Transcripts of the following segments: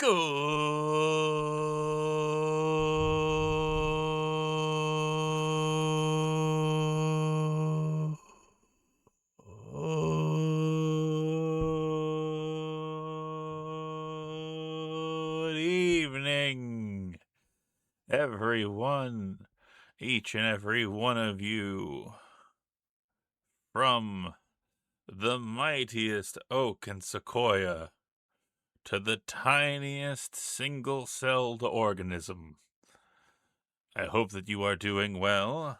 Good evening, everyone, each and every one of you, from the mightiest oak and sequoia to the tiniest single-celled organism. I hope that you are doing well.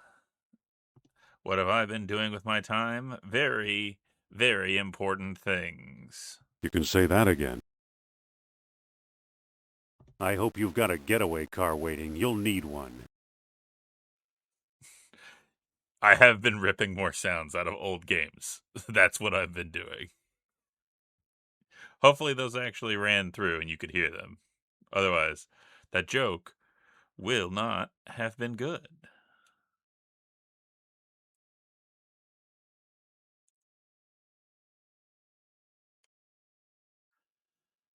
What have I been doing with my time? Very, very important things. You can say that again. I hope you've got a getaway car waiting. You'll need one. I have been ripping more sounds out of old games. That's what I've been doing. Hopefully those actually ran through and you could hear them. Otherwise, that joke will not have been good.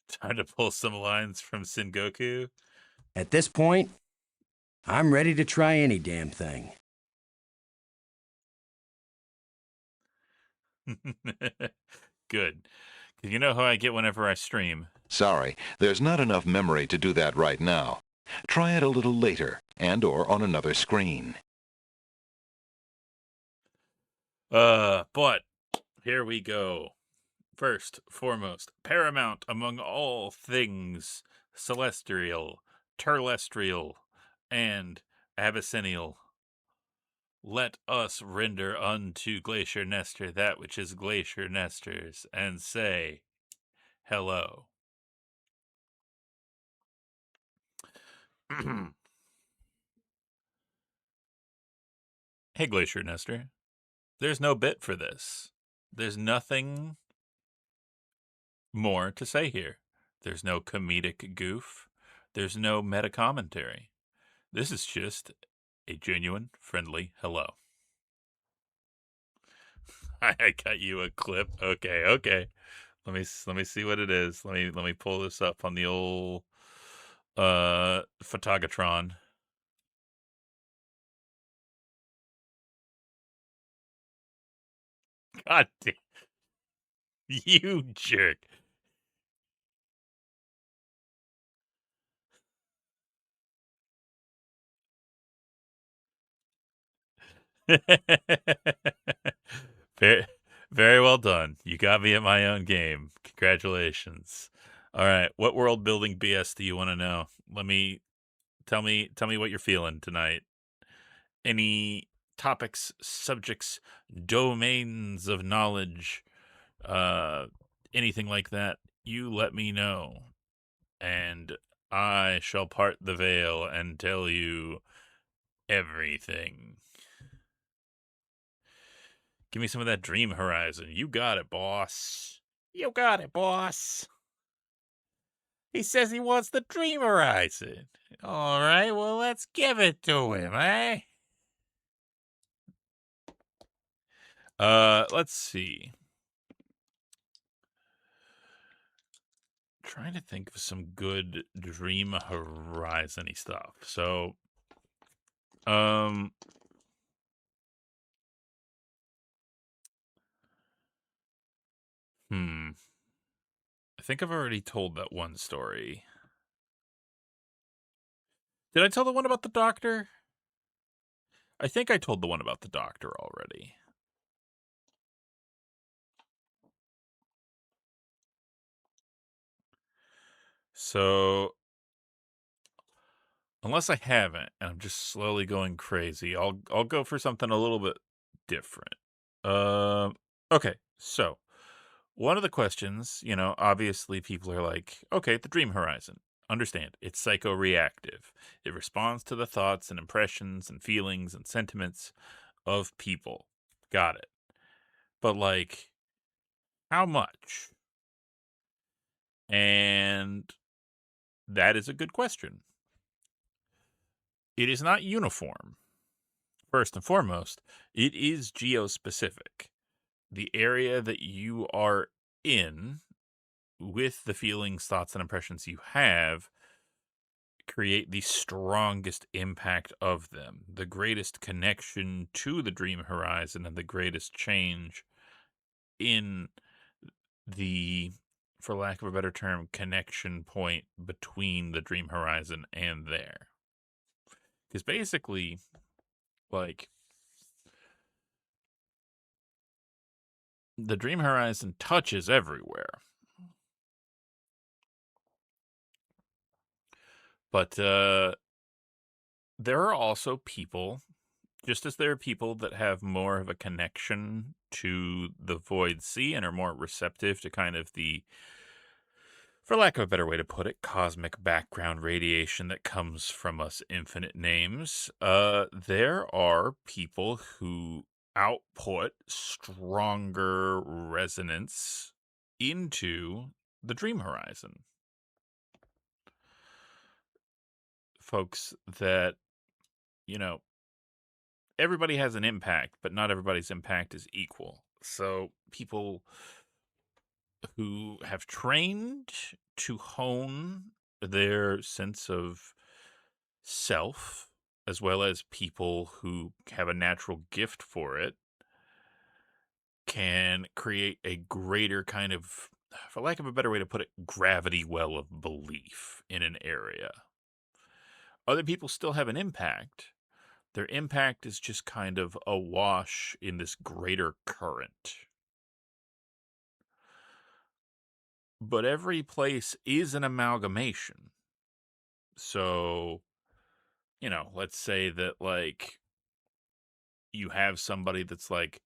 Time to pull some lines from Sengoku. At this point, I'm ready to try any damn thing. Good. You know how I get whenever I stream. Sorry, there's not enough memory to do that right now. Try it a little later, and/or on another screen. But here we go. First, foremost, paramount among all things celestial, terrestrial, and abyssinial. Let us render unto Glacier Nestor that which is Glacier Nestor's, and say, hello. Hey, Glacier Nestor. There's no bit for this. There's nothing more to say here. There's no comedic goof. There's no meta commentary. This is just a genuine, friendly hello. I got you a clip. Okay. Let me see what it is. Let me pull this up on the old Photogatron. God damn. You jerk. very, very well done. You got me at my own game. Congratulations. All right, what world building BS do you want to know? Tell me what you're feeling tonight. Any topics, subjects, domains of knowledge, anything like that, you let me know. And I shall part the veil and tell you everything. Give me some of that Dream Horizon. You got it, boss. You got it, boss. He says he wants the Dream Horizon. All right, well, let's give it to him, eh? Let's see. Trying to think of some good Dream Horizon-y stuff. So, I think I've already told that one story. Did I tell the one about the doctor? I think I told the one about the doctor already. So, unless I haven't, and I'm just slowly going crazy, I'll go for something a little bit different. Okay, so one of the questions, obviously people are like, okay, the Dream Horizon. Understand, it's psychoreactive. It responds to the thoughts and impressions and feelings and sentiments of people. Got it. But, like, how much? And that is a good question. It is not uniform. First and foremost, it is geospecific. The area that you are in with the feelings, thoughts, and impressions you have, create the strongest impact of them, the greatest connection to the dream horizon, and the greatest change in the, for lack of a better term, connection point between the dream horizon and there. Because basically, like, the dream horizon touches everywhere. But there are also people, just as there are people that have more of a connection to the void sea and are more receptive to kind of the, for lack of a better way to put it, cosmic background radiation that comes from us infinite names. There are people who output stronger resonance into the dream horizon. Folks that, you know, everybody has an impact, but not everybody's impact is equal. So people who have trained to hone their sense of self, as well as people who have a natural gift for it, can create a greater kind of, for lack of a better way to put it, gravity well of belief in an area. Other people still have an impact. Their impact is just kind of awash in this greater current. But every place is an amalgamation. So, let's say that, like, you have somebody that's like,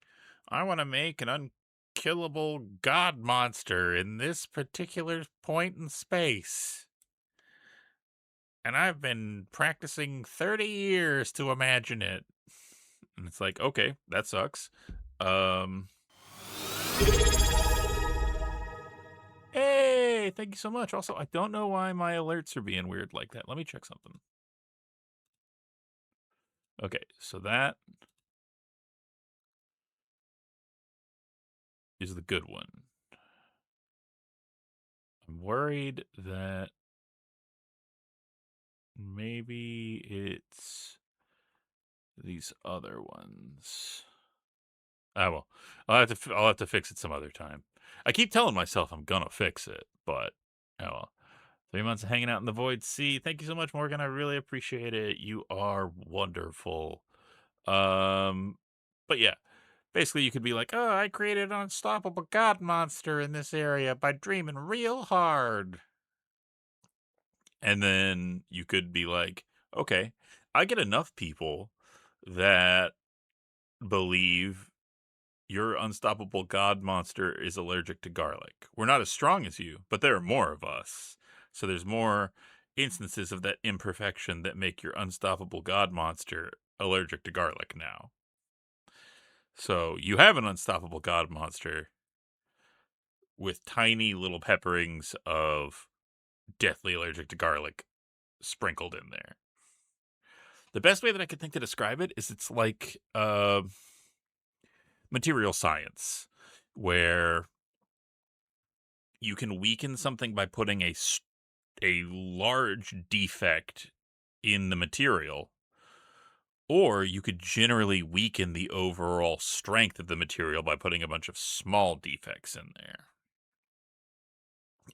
I want to make an unkillable god monster in this particular point in space. And I've been practicing 30 years to imagine it. And it's like, okay, that sucks. Um, Hey, thank you so much. Also, I don't know why my alerts are being weird like that. Let me check something. Okay, so that is the good one. I'm worried that maybe it's these other ones. Ah, well, I'll have to fix it some other time. I keep telling myself I'm gonna fix it, but oh well. 3 months of hanging out in the void sea. Thank you so much, Morgan. I really appreciate it. You are wonderful. Um, but yeah, basically you could be like, oh, I created an unstoppable god monster in this area by dreaming real hard. And then you could be like, okay, I get enough people that believe your unstoppable god monster is allergic to garlic. We're not as strong as you, but there are more of us. So there's more instances of that imperfection that make your unstoppable god monster allergic to garlic now. So you have an unstoppable god monster with tiny little pepperings of deathly allergic to garlic sprinkled in there. The best way that I could think to describe it is it's like material science, where you can weaken something by putting a large defect in the material, or you could generally weaken the overall strength of the material by putting a bunch of small defects in there.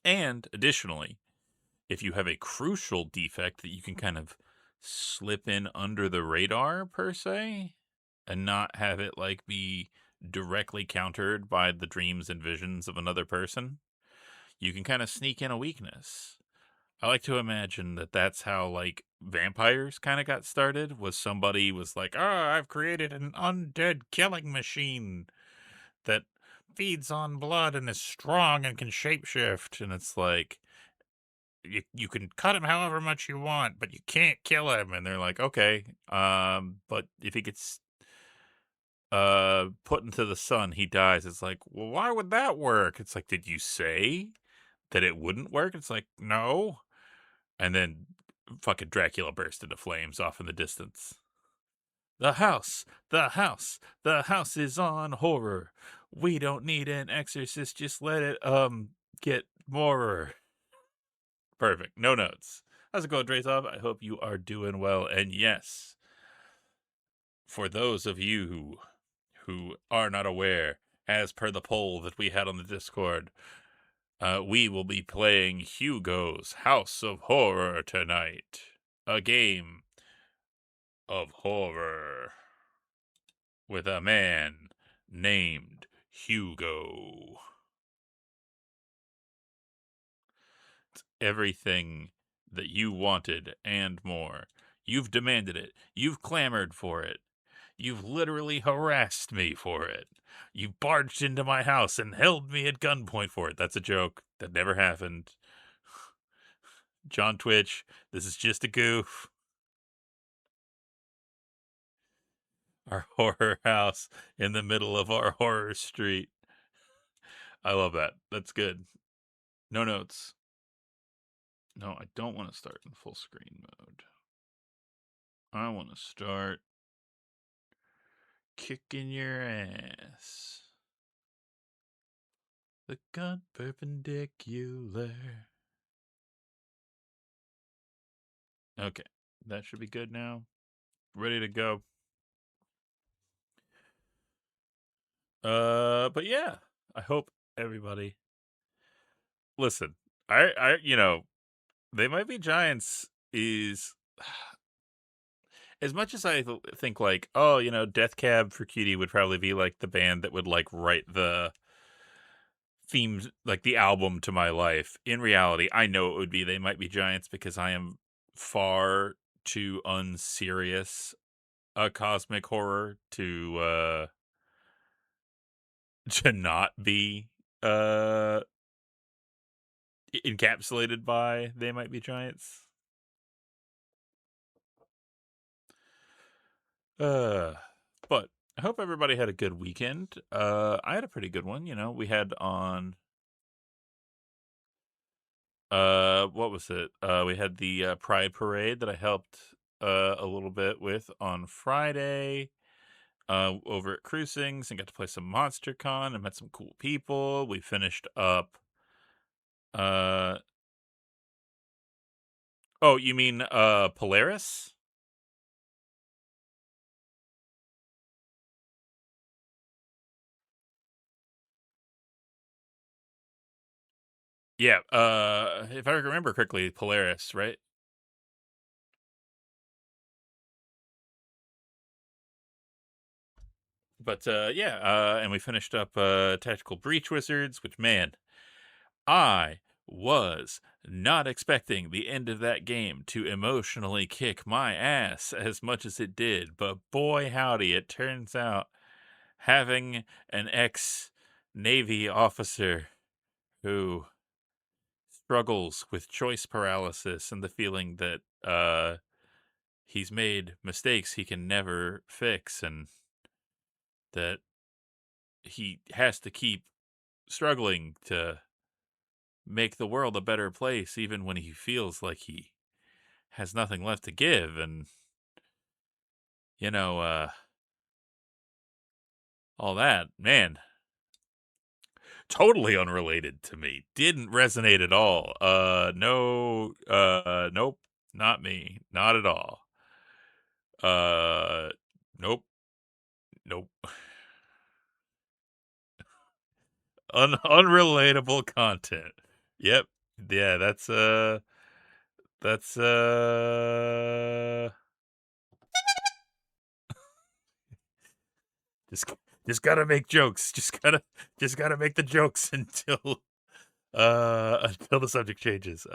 And additionally, if you have a crucial defect that you can kind of slip in under the radar per se and not have it like be directly countered by the dreams and visions of another person, you can kind of sneak in a weakness. I like to imagine that that's how like vampires kind of got started, was somebody was like, "Oh, I've created an undead killing machine that feeds on blood and is strong and can shapeshift." And it's like, you can cut him however much you want, but you can't kill him. And they're like, okay, but if he gets put into the sun, he dies. It's like, well, why would that work? It's like, did you say that it wouldn't work? It's like, no. And then fucking Dracula burst into flames off in the distance. The house, the house, the house is on horror. We don't need an exorcist. Just let it get morer. Perfect. No notes. How's it going, Drazov? I hope you are doing well. And yes, for those of you who are not aware, as per the poll that we had on the Discord, we will be playing Hugo's House of Horror tonight. A game of horror with a man named Hugo. It's everything that you wanted and more. You've demanded it. You've clamored for it. You've literally harassed me for it. You barged into my house and held me at gunpoint for it. That's a joke. That never happened. John Twitch, this is just a goof. Our horror house in the middle of our horror street. I love that. That's good. No notes. No, I don't want to start in full screen mode. I want to start kicking your ass. The gun perpendicular. Okay, that should be good now. Ready to go. But yeah, I hope everybody. Listen, They Might Be Giants is as much as I think like, oh, Death Cab for Cutie would probably be like the band that would like write the themes, like the album to my life. In reality, I know it would be They Might Be Giants because I am far too unserious a cosmic horror to not be uh encapsulated by They Might Be Giants. But I hope everybody had a good weekend. I had a pretty good one. We had on what was it? We had the Pride Parade that I helped a little bit with on Friday. Over at Cruisings and got to play some MonsterCon and met some cool people. We finished up. Uh, oh, you mean Polaris? Yeah. If I remember correctly, Polaris, right? But yeah, and we finished up Tactical Breach Wizards, which man, I was not expecting the end of that game to emotionally kick my ass as much as it did, but boy howdy, it turns out having an ex-Navy officer who struggles with choice paralysis and the feeling that he's made mistakes he can never fix and that he has to keep struggling to make the world a better place even when he feels like he has nothing left to give and you know uh all that, man, totally unrelated to me, didn't resonate at all. No, nope, not me, not at all. uh nope, nope. Unrelatable content. Yep. Yeah, that's just just gotta make jokes. Just gotta make the jokes until the subject changes.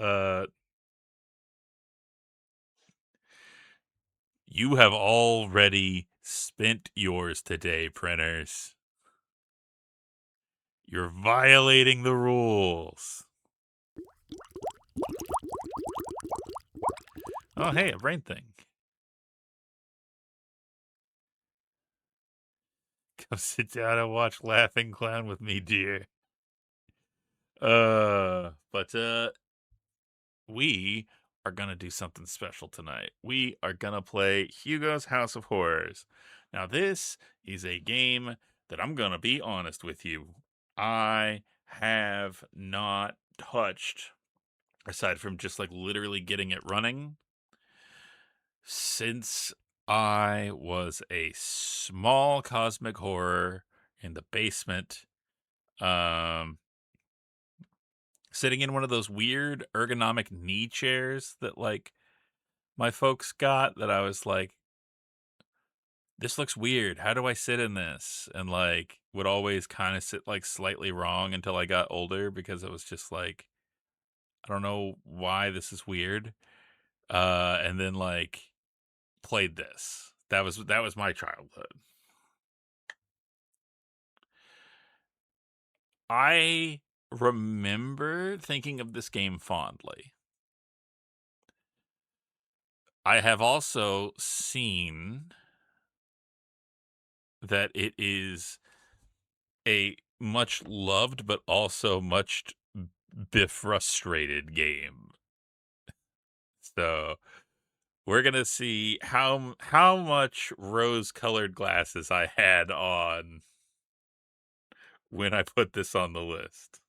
You have already spent yours today, printers. You're violating the rules. Oh, hey, a brain thing. Come sit down and watch Laughing Clown with me, dear. But we are gonna do something special tonight. We are gonna play Hugo's House of Horrors. Now, this is a game that I'm gonna be honest with you. I have not touched, aside from just like literally getting it running, since I was a small cosmic horror in the basement, um, sitting in one of those weird ergonomic knee chairs that like my folks got, that I was like, this looks weird. How do I sit in this? And like would always kind of sit like slightly wrong until I got older, because it was just like, I don't know why this is weird. And then like played this. That was my childhood. I remember thinking of this game fondly. I have also seen that it is a much loved but also much befrustrated game. So we're gonna see how much rose-colored glasses I had on when I put this on the list.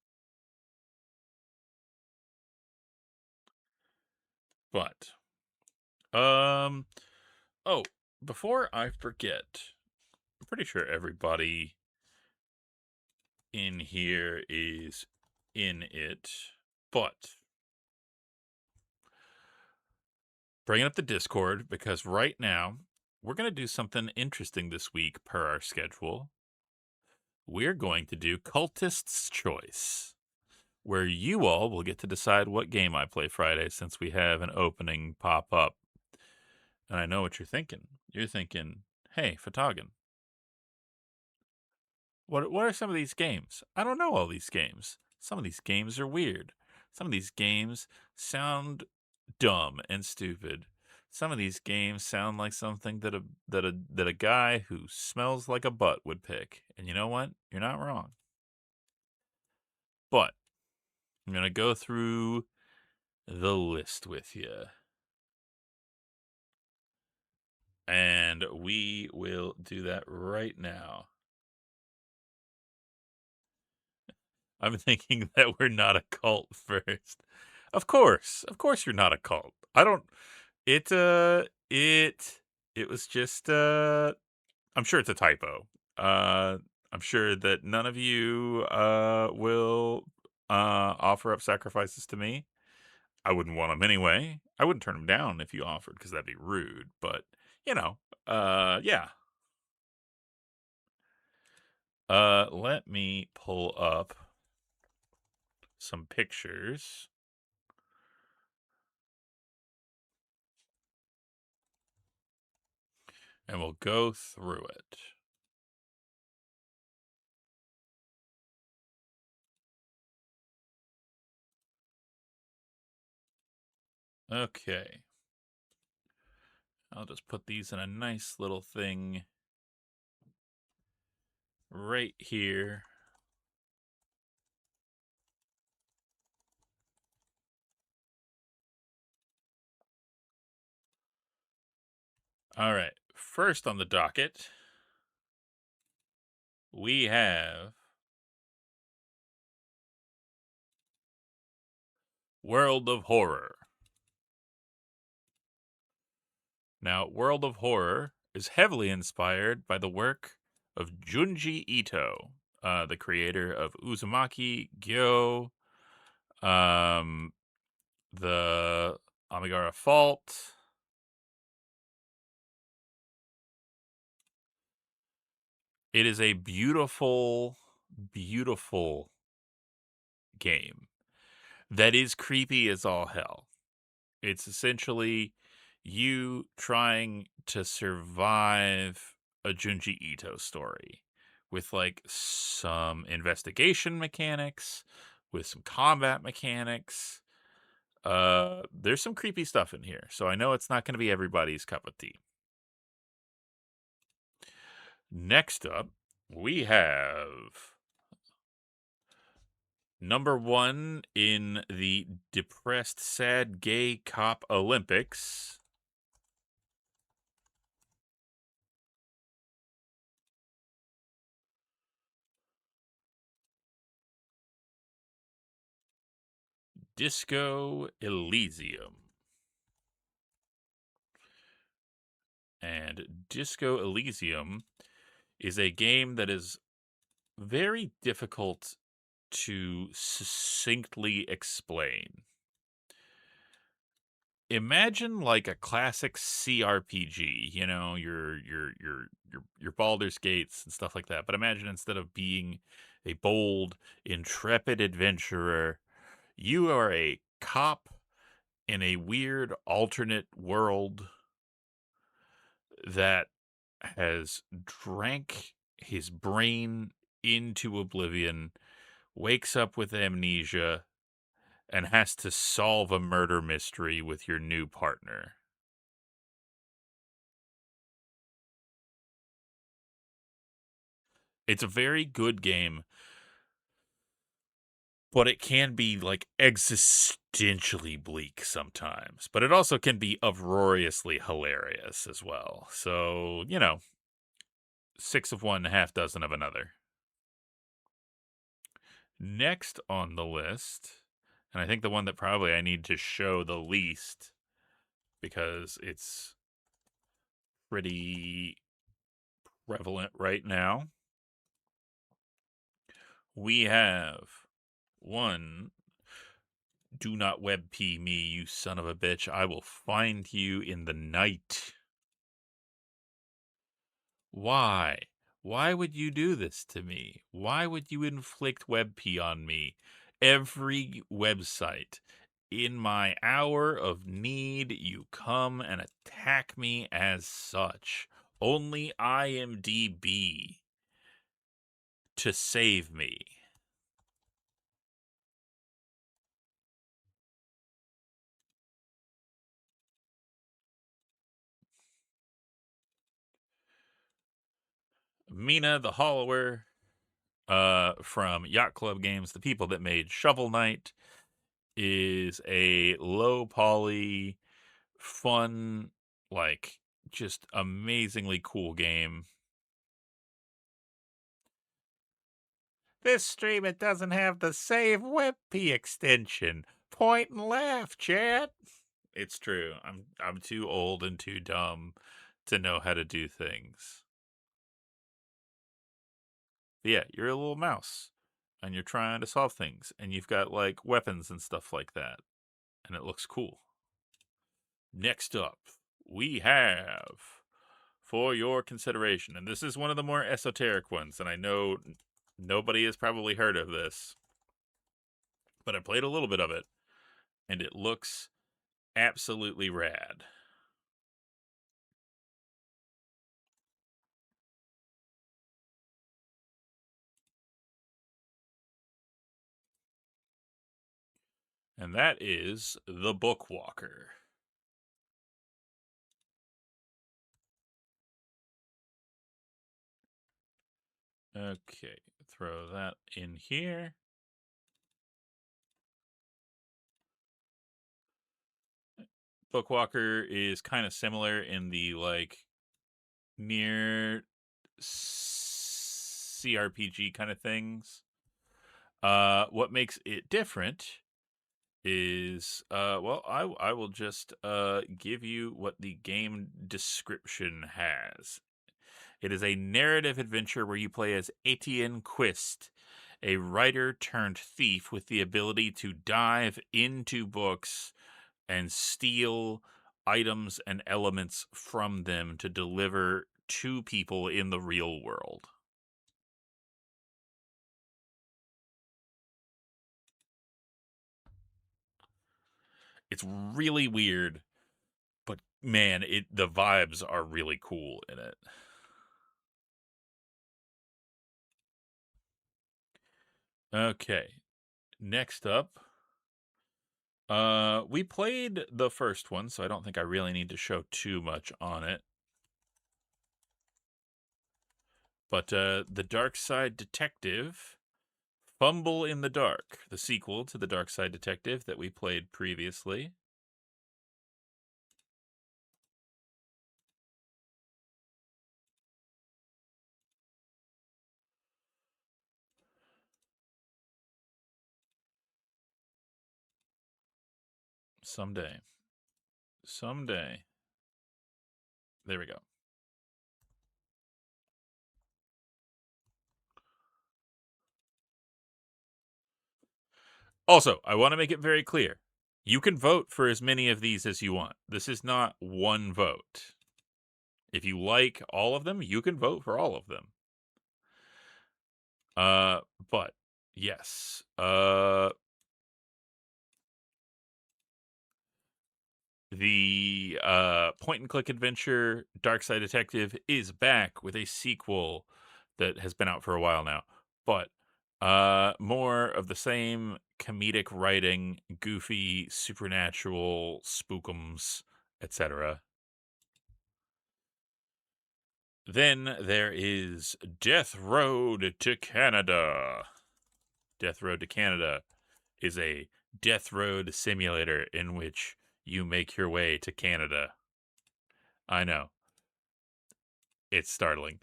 But um oh, before I forget, I'm pretty sure everybody in here is in it, but bringing up the Discord, because right now we're going to do something interesting this week per our schedule. We're going to do Cultist's Choice, where you all will get to decide what game I play Friday, since we have an opening pop up. And I know what you're thinking. You're thinking, hey, Fatagan, what are some of these games? I don't know all these games. Some of these games are weird. Some of these games sound dumb and stupid. Some of these games sound like something that a guy who smells like a butt would pick. And you know what? You're not wrong. But I'm gonna go through the list with you, and we will do that right now. I'm thinking that we're not a cult first. Of course, you're not a cult. I don't. It it was just I'm sure it's a typo. Uh, I'm sure that none of you will offer up sacrifices to me. I wouldn't want them anyway. I wouldn't turn them down if you offered, because that'd be rude. But you know, yeah. Let me pull up some pictures, and we'll go through it. Okay. I'll just put these in a nice little thing right here. All right. First on the docket, we have World of Horror. Now, World of Horror is heavily inspired by the work of Junji Ito, the creator of Uzumaki, Gyo, um, the Amigara Fault. It is a beautiful, beautiful game that is creepy as all hell. It's essentially you trying to survive a Junji Ito story with like some investigation mechanics, with some combat mechanics. There's some creepy stuff in here, so I know it's not going to be everybody's cup of tea. Next up, we have number one in the depressed, sad, gay cop Olympics, Disco Elysium. And Disco Elysium is a game that is very difficult to succinctly explain. Imagine like a classic CRPG, you know, your Baldur's Gates and stuff like that. But imagine instead of being a bold, intrepid adventurer, you are a cop in a weird alternate world that has drank his brain into oblivion, wakes up with amnesia, and has to solve a murder mystery with your new partner. It's a very good game, but it can be like existentially bleak sometimes. But it also can be uproariously hilarious as well. So, you know, six of one, half dozen of another. Next on the list, and I think the one that probably I need to show the least because it's pretty prevalent right now, we have one. Do not web p me, you son of a bitch. I will find you in the night. Why? Why would you do this to me? Why would you inflict WebP on me? Every website. In my hour of need, you come and attack me as such. Only IMDb to save me. Mina the Hollower from Yacht Club Games, the people that made Shovel Knight, is a low poly, fun, like just amazingly cool game. This stream, it doesn't have the save WebP extension. Point and laugh, chat. It's true. I'm too old and too dumb to know how to do things. But yeah, you're a little mouse and you're trying to solve things and you've got like weapons and stuff like that. And it looks cool. Next up, we have for your consideration, and this is one of the more esoteric ones, and I know nobody has probably heard of this, but I played a little bit of it, and it looks absolutely rad. And that is The Bookwalker. Okay, throw that in here. Bookwalker is kind of similar in the like near CRPG kind of things. What makes it different is well, I will just give you what the game description has. It is a narrative adventure where you play as Etienne Quist, a writer turned thief with the ability to dive into books and steal items and elements from them to deliver to people in the real world. It's really weird, but man, the vibes are really cool in it. Okay, next up, we played the first one, so I don't think I really need to show too much on it. But The Dark Side Detective, Fumble in the Dark, the sequel to The Dark Side Detective that we played previously. Someday. Someday. There we go. Also, I want to make it very clear. You can vote for as many of these as you want. This is not one vote. If you like all of them, you can vote for all of them. But yes. The point and click adventure Dark Side Detective is back with a sequel that has been out for a while now. But more of the same comedic writing, goofy, supernatural, spookums, etc. Then there is Death Road to Canada. Death Road to Canada is a death road simulator in which you make your way to Canada. I know. It's startling.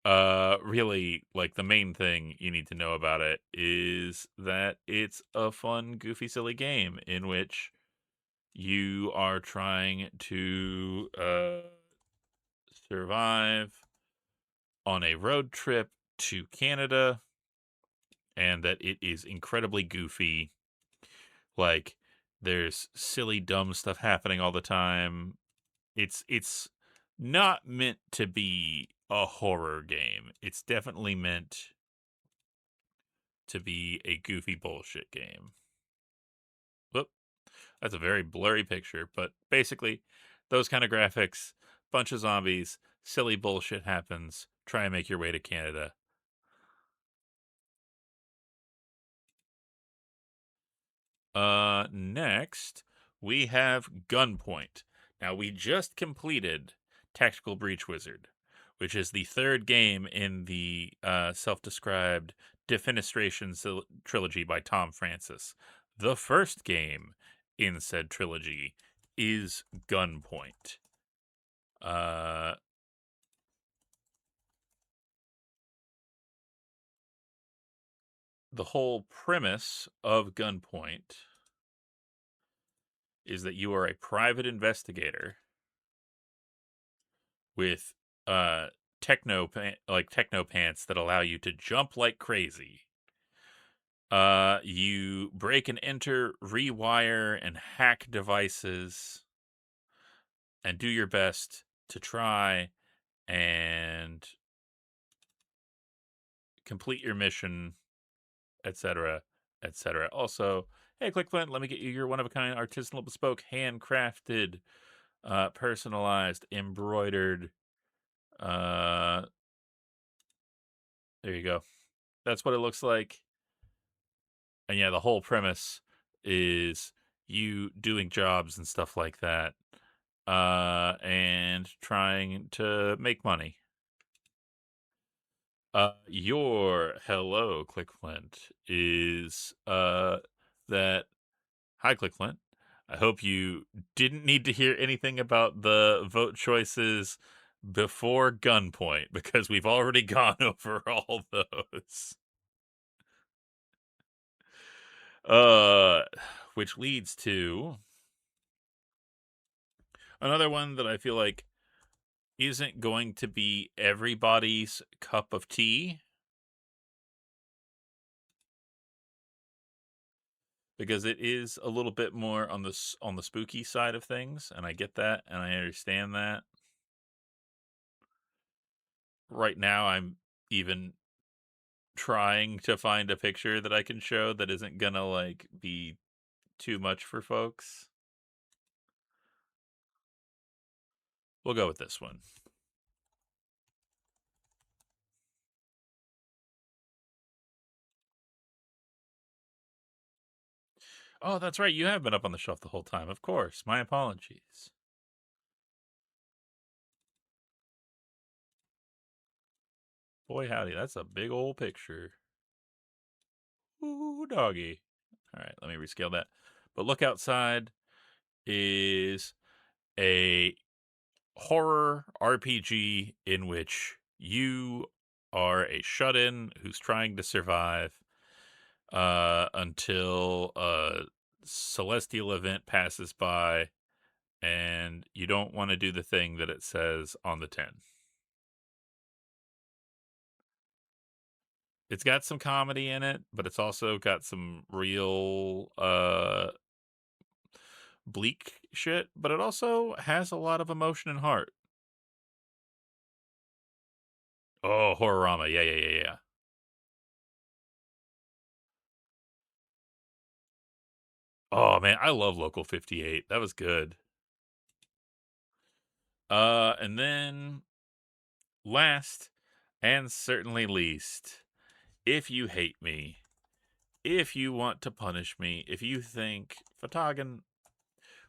Really, like, the main thing you need to know about it is that it's a fun, goofy, silly game in which you are trying to survive on a road trip to Canada, and that it is incredibly goofy. Like, there's silly, dumb stuff happening all the time. It's not meant to be a horror game. It's definitely meant to be a goofy bullshit game. Whoop, that's a very blurry picture, but basically, those kind of graphics, bunch of zombies, silly bullshit happens. Try and make your way to Canada. Next, we have Gunpoint. Now, we just completed Tactical Breach Wizard, which is the third game in the self-described Defenestration trilogy by Tom Francis. The first game in said trilogy is Gunpoint. The whole premise of Gunpoint is that you are a private investigator with techno pants that allow you to jump like crazy. You break and enter, rewire, and hack devices, and do your best to try and complete your mission, etc., etc. Also, hey, ClickFlint, let me get you your one-of-a-kind, artisanal, bespoke, handcrafted, personalized, embroidered. There you go. That's what it looks like. And yeah, the whole premise is you doing jobs and stuff like that, and trying to make money. Your hello, ClickFlint, is that hi, ClickFlint. I hope you didn't need to hear anything about the vote choices before Gunpoint because we've already gone over all those. Uh, which leads to another one that I feel like isn't going to be everybody's cup of tea because it is a little bit more on the spooky side of things, and I get that and I understand that. Right now, I'm even trying to find a picture that I can show that isn't gonna like be too much for folks. We'll go with this one. Oh, that's right. You have been up on the shelf the whole time. Of course. My apologies. Boy, howdy. That's a big old picture. Ooh, doggy. All right, let me rescale that. But look outside is a horror RPG in which you are a shut-in who's trying to survive until celestial event passes by, and you don't want to do the thing that it says on the tin. It's got some comedy in it, but it's also got some real bleak shit, but it also has a lot of emotion and heart. Oh, Horrorama. Yeah, yeah, yeah, yeah. Oh man, I love Local 58. That was good. And then last and certainly least, if you hate me, if you want to punish me, if you think, Fatagan,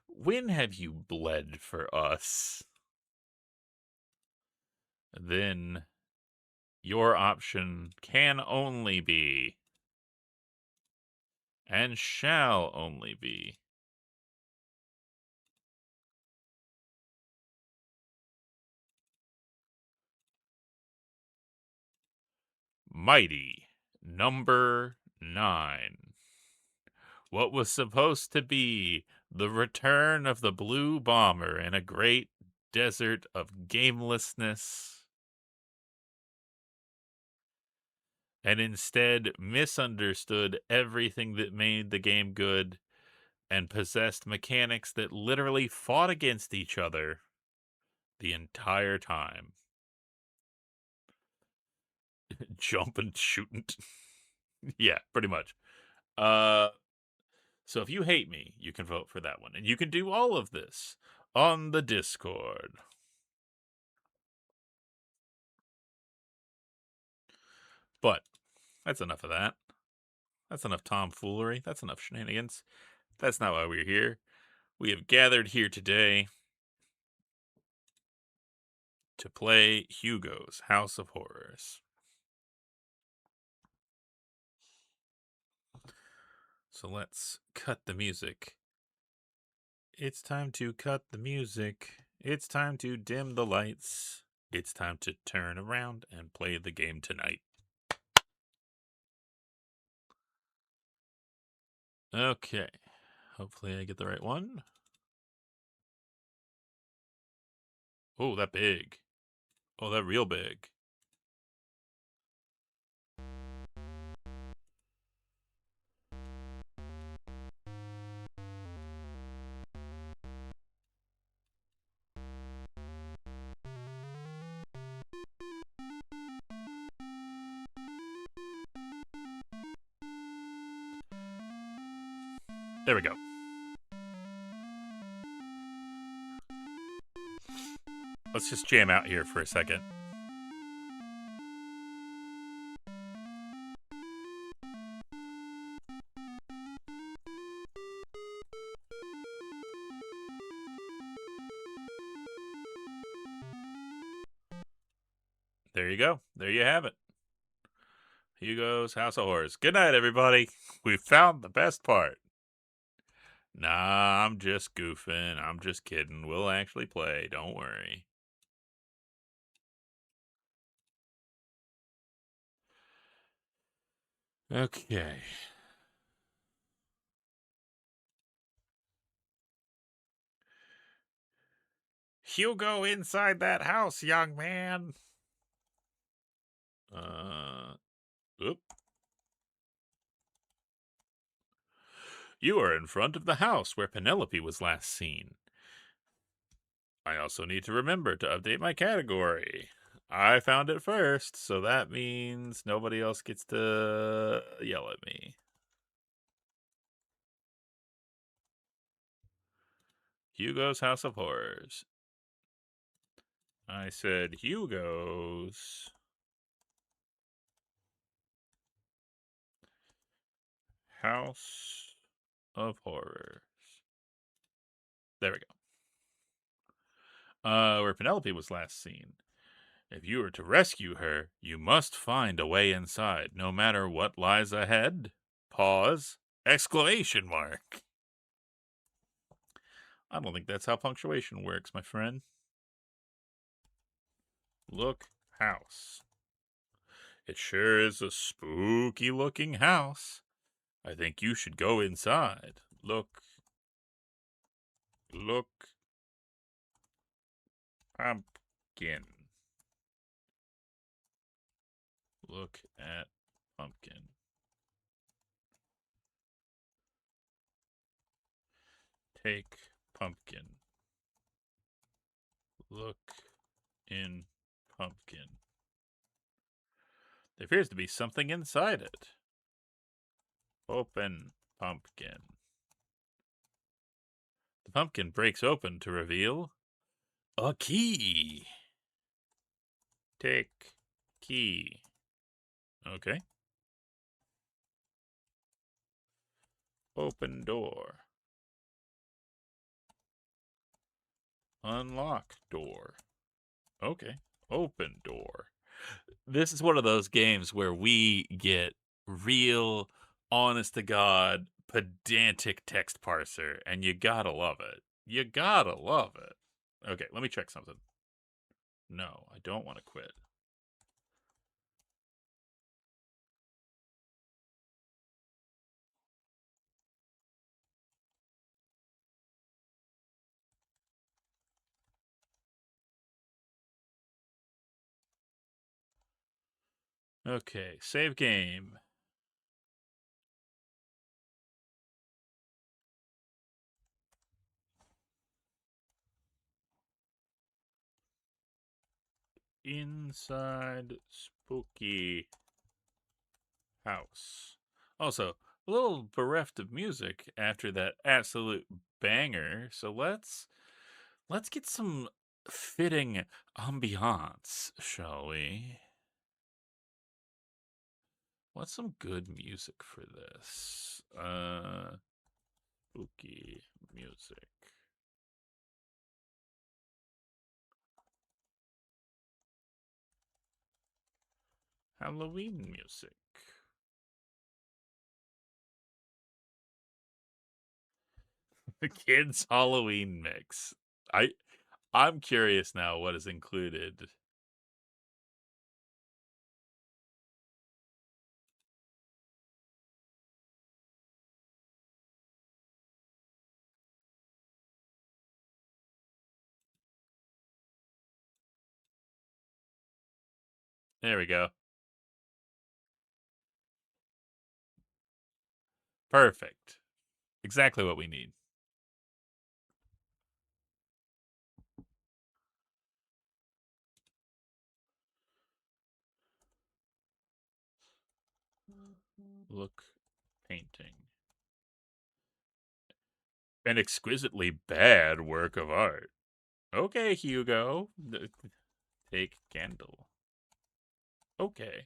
when have you bled for us? Then your option can only be, and shall only be, Mighty number 9. What was supposed to be the return of the Blue Bomber in a great desert of gamelessness, and instead misunderstood everything that made the game good and possessed mechanics that literally fought against each other the entire time. Jumping, shooting. Yeah, pretty much. So if you hate me, you can vote for that one. And you can do all of this on the Discord. But that's enough of that. That's enough tomfoolery. That's enough shenanigans. That's not why we're here. We have gathered here today to play Hugo's House of Horrors. So let's cut the music. It's time to cut the music. It's time to dim the lights. It's time to turn around and play the game tonight. Okay. Hopefully I get the right one. Oh, that big. Oh, that real big. There we go. Let's just jam out here for a second. There you go. There you have it. Hugo's House of Horrors. Good night, everybody. We found the best part. Nah, I'm just goofing. I'm just kidding. We'll actually play. Don't worry. Okay. Hugo inside that house, young man. Oop. You are in front of the house where Penelope was last seen. I also need to remember to update my category. I found it first, so that means nobody else gets to yell at me. Hugo's House of Horrors. I said Hugo's House of Horrors. There we go. Where Penelope was last seen. If you are to rescue her, you must find a way inside, no matter what lies ahead. Pause. Exclamation mark. I don't think that's how punctuation works, my friend. Look, house. It sure is a spooky looking house. I think you should go inside. Look. Look. Pumpkin. Look at pumpkin. Take pumpkin. Look in pumpkin. There appears to be something inside it. Open pumpkin. The pumpkin breaks open to reveal a key. Take key. Okay. Open door. Unlock door. Okay. Open door. This is one of those games where we get real, honest to God, pedantic text parser, and you gotta love it. You gotta love it. Okay, let me check something. No, I don't want to quit. Okay, save game. Inside spooky house. Also, a little bereft of music after that absolute banger. So let's get some fitting ambiance, shall we? What's some good music for this? Spooky music. Halloween music. The kids' Halloween mix. I'm curious now what is included. There we go. Perfect. Exactly what we need. Look, painting. An exquisitely bad work of art. Okay, Hugo. Take candle. Okay.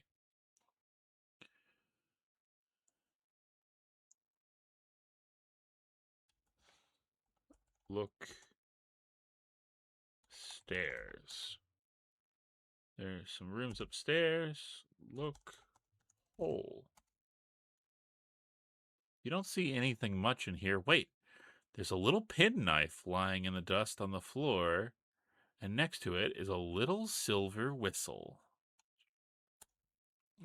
Look stairs. There's some rooms upstairs. Look hole. You don't see anything much in here. Wait, there's a little penknife lying in the dust on the floor, and next to it is a little silver whistle.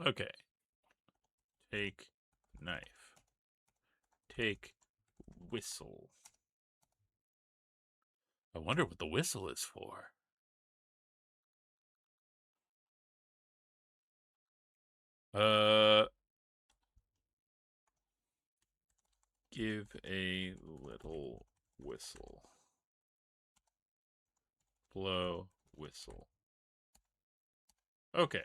Okay. Take knife. Take whistle. I wonder what the whistle is for. Give a little whistle. Blow whistle. Okay.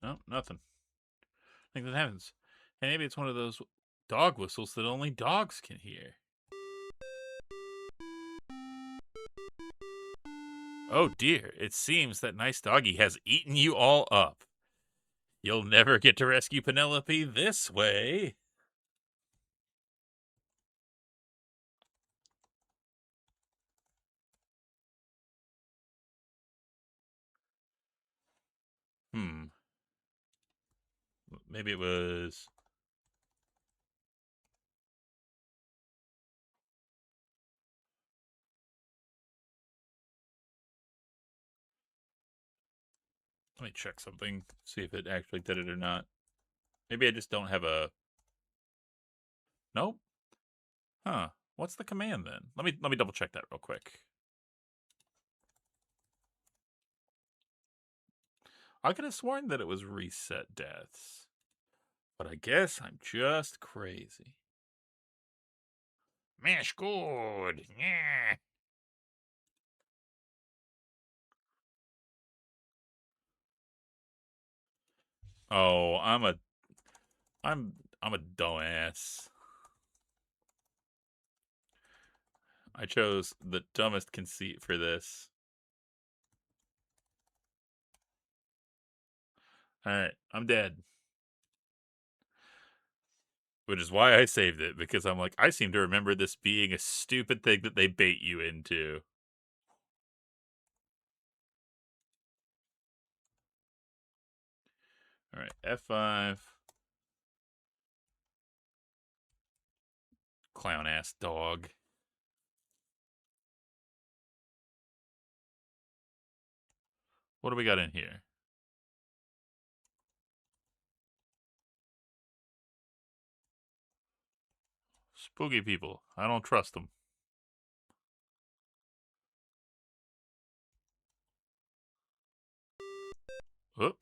No, nothing. I think that happens. Hey, maybe it's one of those dog whistles that only dogs can hear. Oh dear, it seems that nice doggy has eaten you all up. You'll never get to rescue Penelope this way. Maybe it was... Let me check something, see if it actually did it or not. Maybe I just don't have a... Nope, Huh. What's the command then? Let me double check that real quick. I could have sworn that it was reset deaths. But I guess I'm just crazy. Mash good. Yeah. Oh, I'm a dumbass. I chose the dumbest conceit for this. Alright, I'm dead. Which is why I saved it, because I'm like, I seem to remember this being a stupid thing that they bait you into. Alright, F5. Clown ass dog. What do we got in here? Spooky people. I don't trust them. Oh.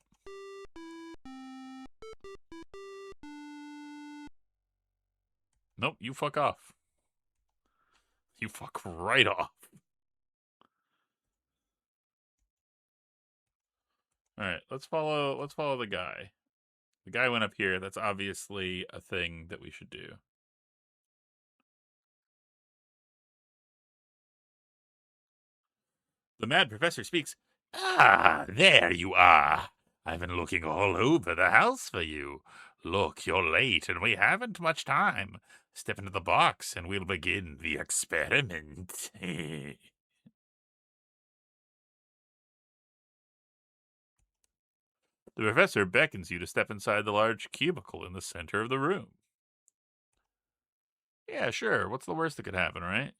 Nope, you fuck off. You fuck right off. Alright, let's follow the guy. The guy went up here. That's obviously a thing that we should do. The mad professor speaks. Ah, there you are. I've been looking all over the house for you. Look, you're late, and we haven't much time. Step into the box, and we'll begin the experiment. The professor beckons you to step inside the large cubicle in the center of the room. Yeah, sure. What's the worst that could happen, right?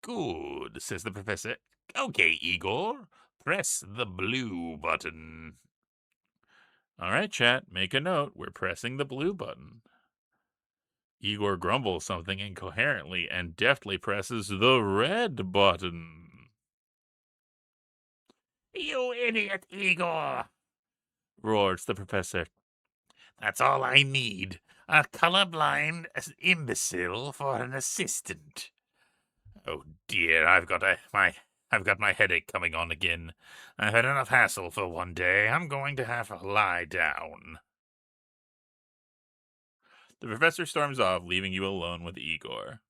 Good, says the professor. Okay, Igor. Press the blue button. All right, chat, make a note. We're pressing the blue button. Igor grumbles something incoherently and deftly presses the red button. You idiot, Igor! Roars the professor. That's all I need. A colorblind imbecile for an assistant. Oh dear, I've got my headache coming on again. I've had enough hassle for one day. I'm going to have to lie down. The professor storms off, leaving you alone with Igor.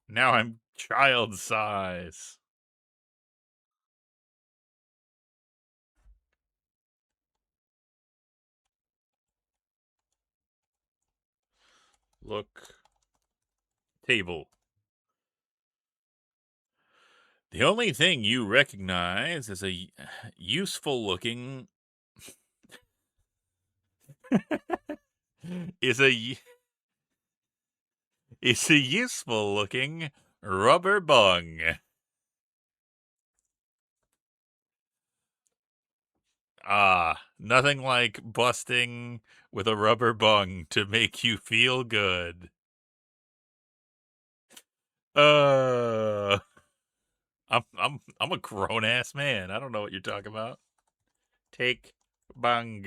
Now I'm child size. Look. Table. The only thing you recognize is a useful looking is a is a useful looking rubber bung. Ah, nothing like busting with a rubber bung to make you feel good. Uh I'm a grown ass man. I don't know what you're talking about. Take bung.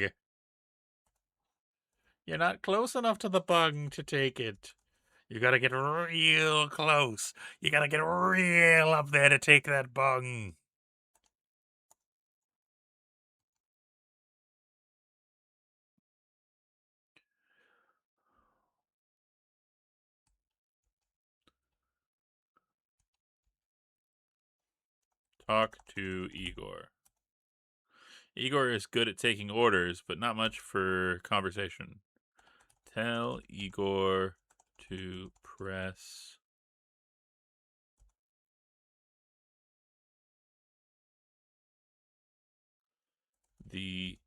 You're not close enough to the bung to take it. You gotta get real close. You gotta get real up there to take that bung. Talk to Igor. Igor is good at taking orders, but not much for conversation. Tell Igor to press the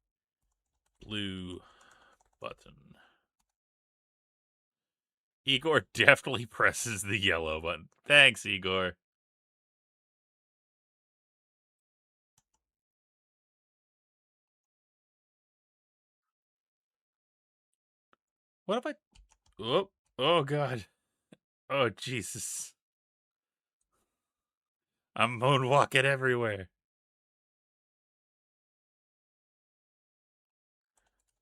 blue button. Igor definitely presses the yellow button. Thanks, Igor. What if I... Oh, oh God. Oh, Jesus. I'm moonwalking everywhere.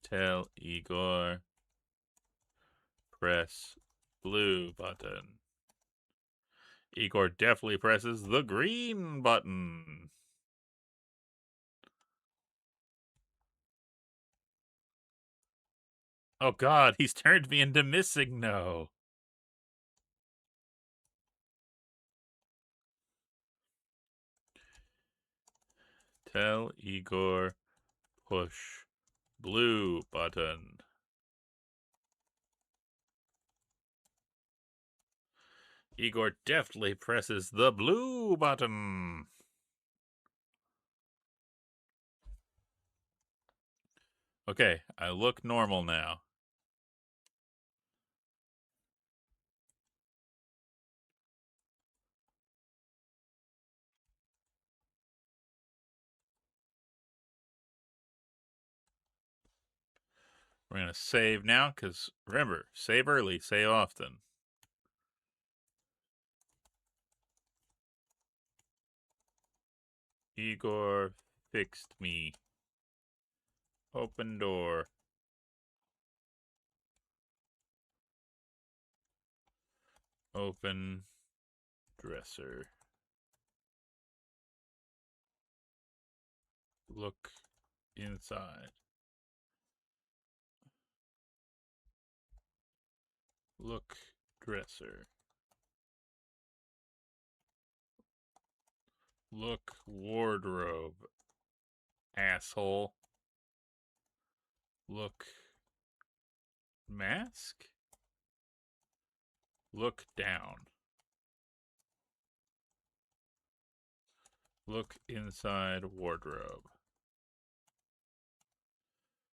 Tell Igor. Press blue button. Igor definitely presses the green button. Oh God, he's turned me into missing no. Tell Igor push blue button. Igor deftly presses the blue button. Okay, I look normal now. We're going to save now, because remember, save early, save often. Igor fixed me. Open door. Open dresser. Look inside. Look dresser. Look wardrobe. Asshole. Look mask? Look down. Look inside wardrobe.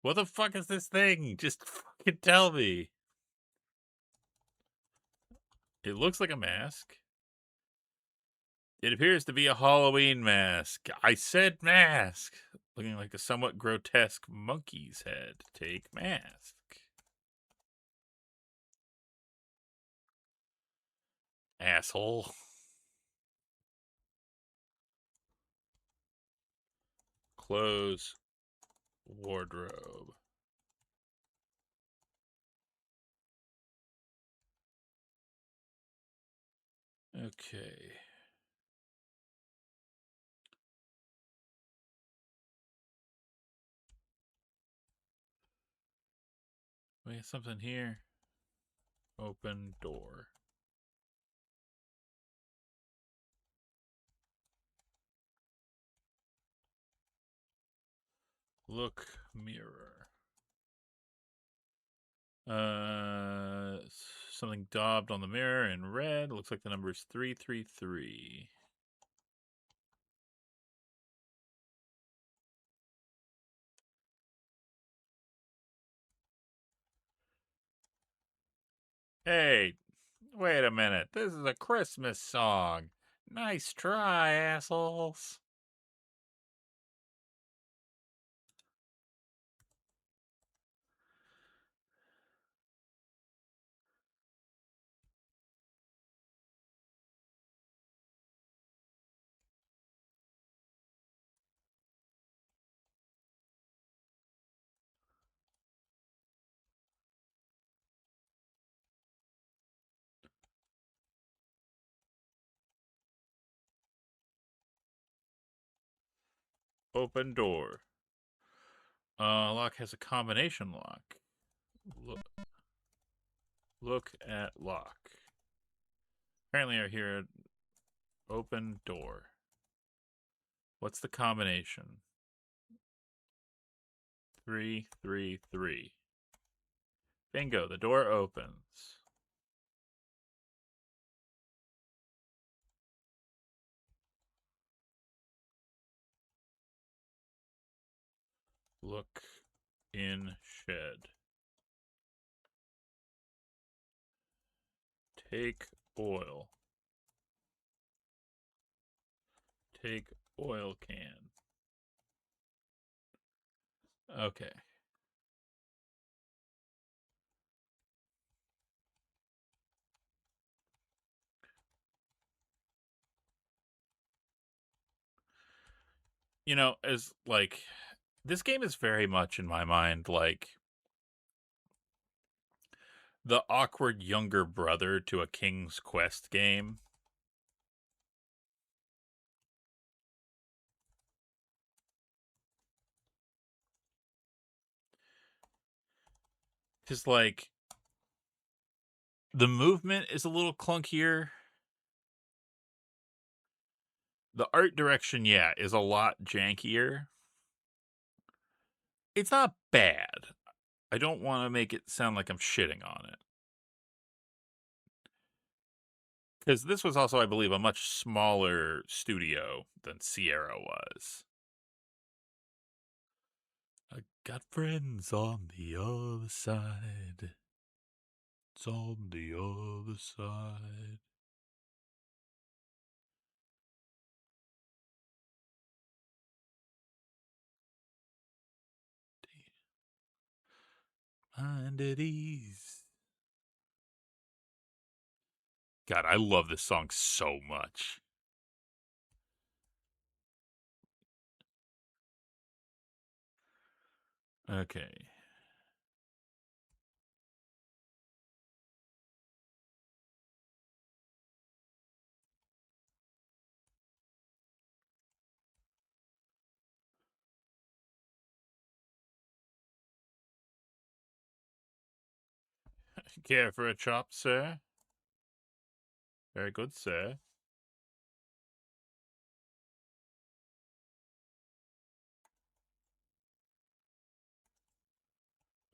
What the fuck is this thing? Just fucking tell me. It looks like a mask. It appears to be a Halloween mask. I said mask. Looking like a somewhat grotesque monkey's head. Take mask. Asshole. Close wardrobe. Okay. We have something here. Open door. Look mirror. Something daubed on the mirror in red. Looks like the number is 333. Hey, wait a minute. This is a Christmas song. Nice try, assholes. Open door. Lock has a combination lock. Look at lock. Apparently I hear open door. What's the combination? 333. Bingo, the door opens. Look in shed. Take oil. Take oil can. Okay. as like this game is very much in my mind like the awkward younger brother to a King's Quest game. Just like the movement is a little clunkier. The art direction, yeah, is a lot jankier. It's not bad. I don't want to make it sound like I'm shitting on it. Because this was also, I believe, a much smaller studio than Sierra was. I got friends on the other side. It's on the other side. Mind at ease. God, I love this song so much. Okay. Care for a chop, sir? Very good, sir.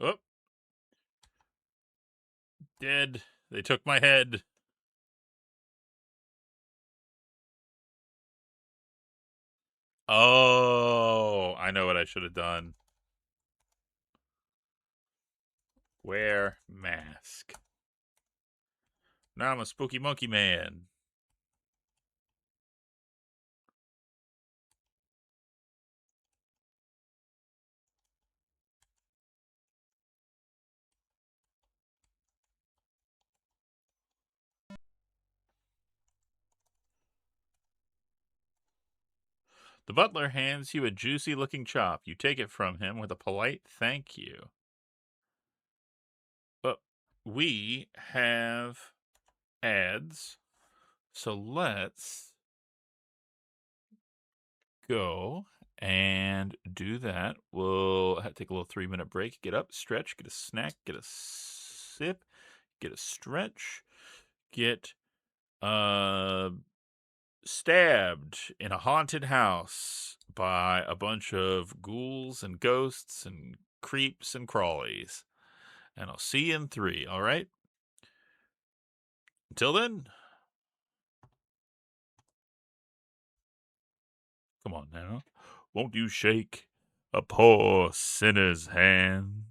Oh, dead. They took my head. Oh, I know what I should have done. Wear mask. Now I'm a spooky monkey man. The butler hands you a juicy-looking chop. You take it from him with a polite thank you. But we have ads, so let's go and do that. We'll take a little 3-minute break. Get up, stretch, get a snack, get a sip, get a stretch, get stabbed in a haunted house by a bunch of ghouls and ghosts and creeps and crawlies. And I'll see you in 3, all right? Until then, come on now. Won't you shake a poor sinner's hand?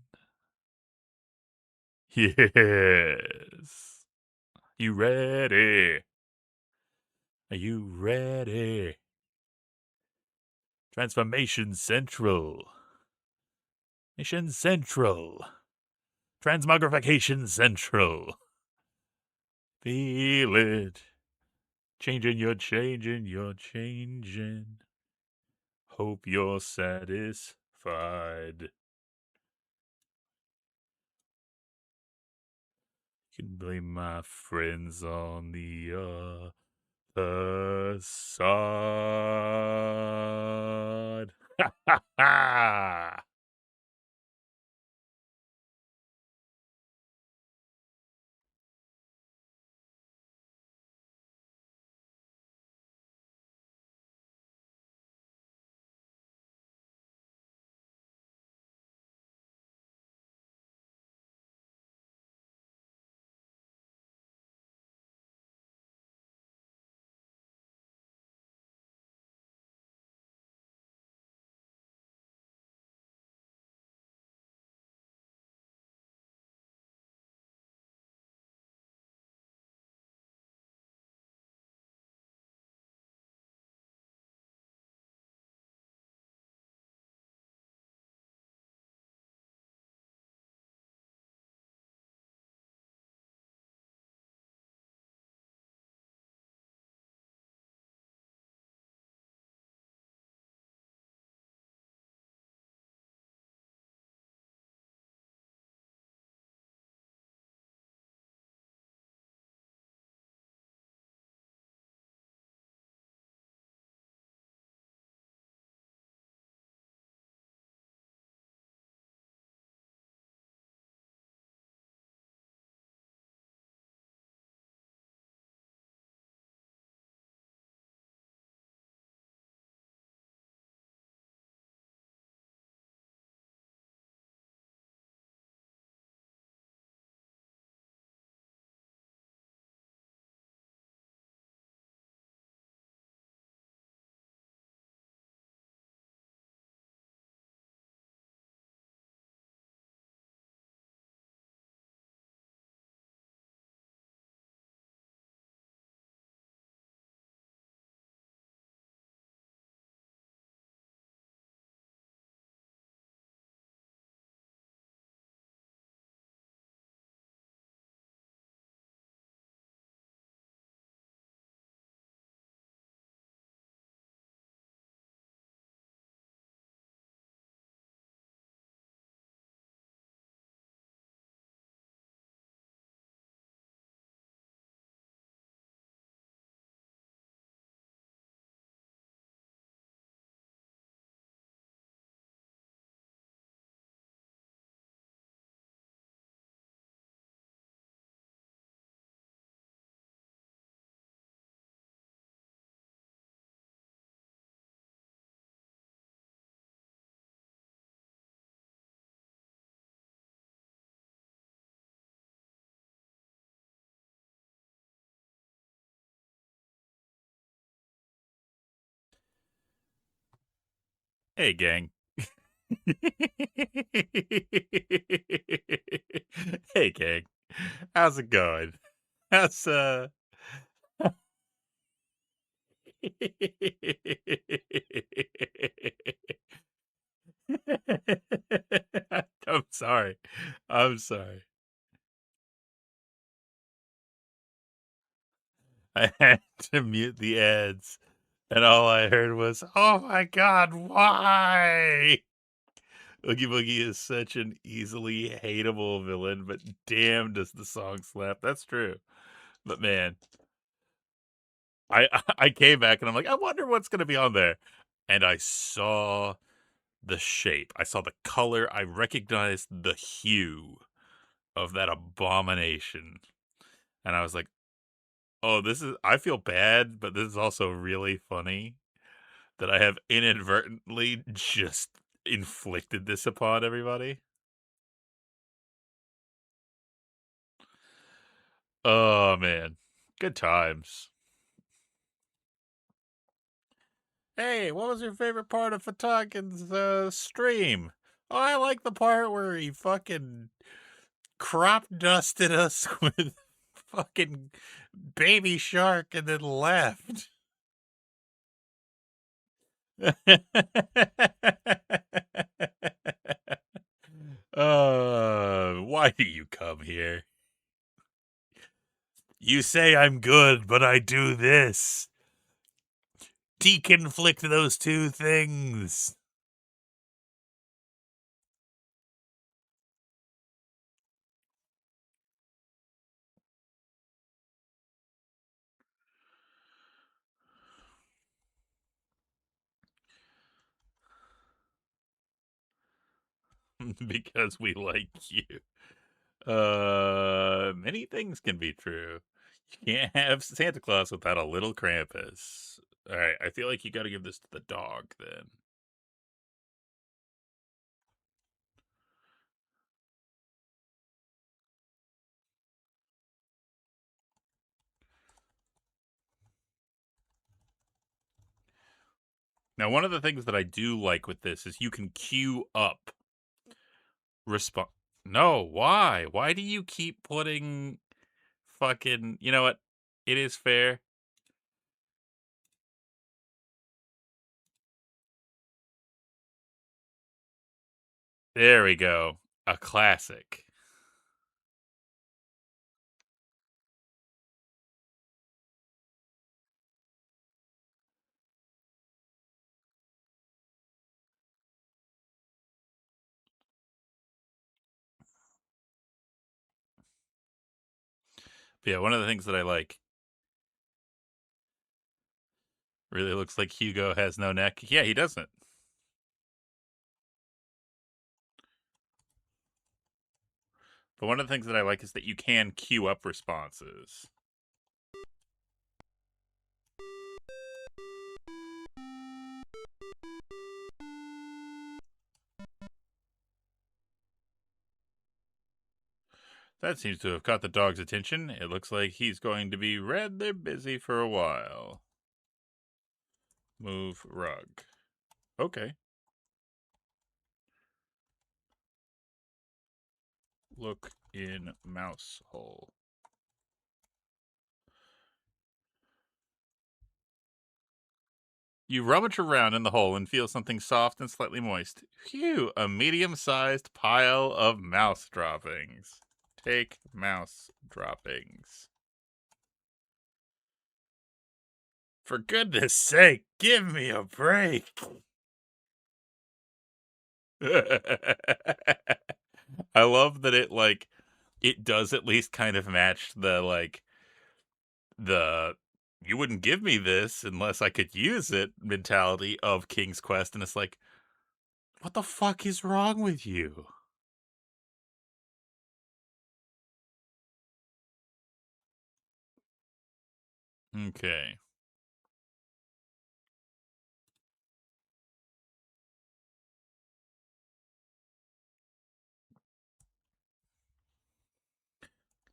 Yes. You ready? Are you ready? Transformation Central. Mission Central. Transmogrification Central. Feel it. Changing, you're changing, you're changing. Hope you're satisfied. You can blame my friends on the other side. Ha ha ha! Hey, gang. Hey, gang. How's it going? How's, I'm sorry. I'm sorry. I had to mute the ads, and all I heard was, "Oh my god, why?" Oogie Boogie is such an easily hateable villain, but damn does the song slap. That's true. But man, I I came back and I'm like, "I wonder what's gonna be on there." And I saw the shape, I saw the color, I recognized the hue of that abomination, and I was like, "Oh, this is I feel bad, but this is also really funny that I have inadvertently just inflicted this upon everybody." Oh, man. Good times. Hey, what was your favorite part of Fatakin's, stream? Oh, I like the part where he fucking crop dusted us with fucking Baby Shark and then left. Why do you come here? You say I'm good, but I do this. Deconflict those two things. Because we like you. Many things can be true. You can't have Santa Claus without a little Krampus. All right, I feel like you got to give this to the dog then. Now, one of the things that I do like with this is you can queue up response. No, why? Why do you keep putting fucking? You know what? It is fair. There we go. A classic. But yeah, one of the things that I like really looks like Hugo has no neck. Yeah, he doesn't. But one of the things that I like is that you can queue up responses. That seems to have caught the dog's attention. It looks like he's going to be rather busy for a while. Move rug. Okay. Look in mouse hole. You rummage around in the hole and feel something soft and slightly moist. Phew, a medium-sized pile of mouse droppings. Take mouse droppings. For goodness sake, give me a break. I love that it does at least kind of match the you wouldn't give me this unless I could use it mentality of King's Quest, and it's like, what the fuck is wrong with you? Okay.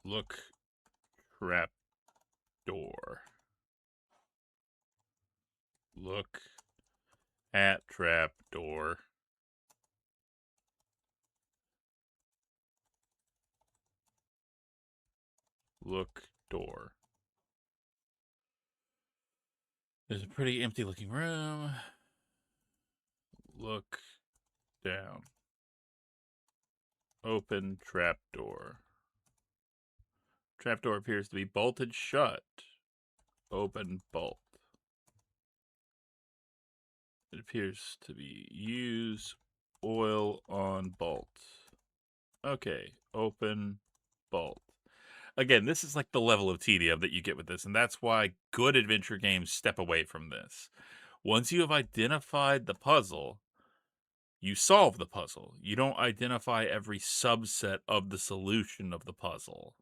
Look trap door. Look At trap door. Look door. There's a pretty empty looking room. Look down. Open trapdoor. Trapdoor appears to be bolted shut. Open bolt. It appears to be use oil on bolt. Okay, open bolt. Again, this is like the level of tedium that you get with this, and that's why good adventure games step away from this. Once you have identified the puzzle, you solve the puzzle. You don't identify every subset of the solution of the puzzle.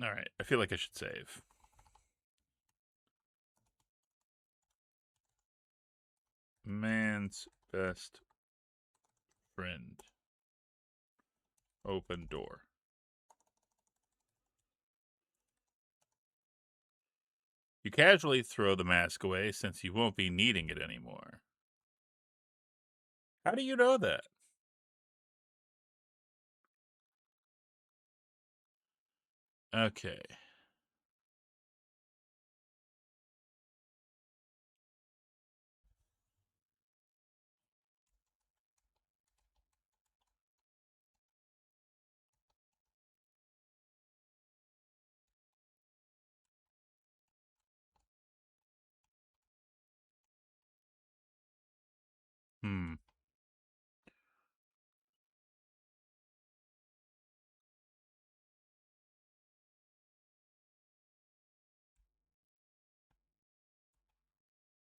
All right, I feel like I should save. Man's best friend. Open door. You casually throw the mask away since you won't be needing it anymore. How do you know that? Okay. Hmm.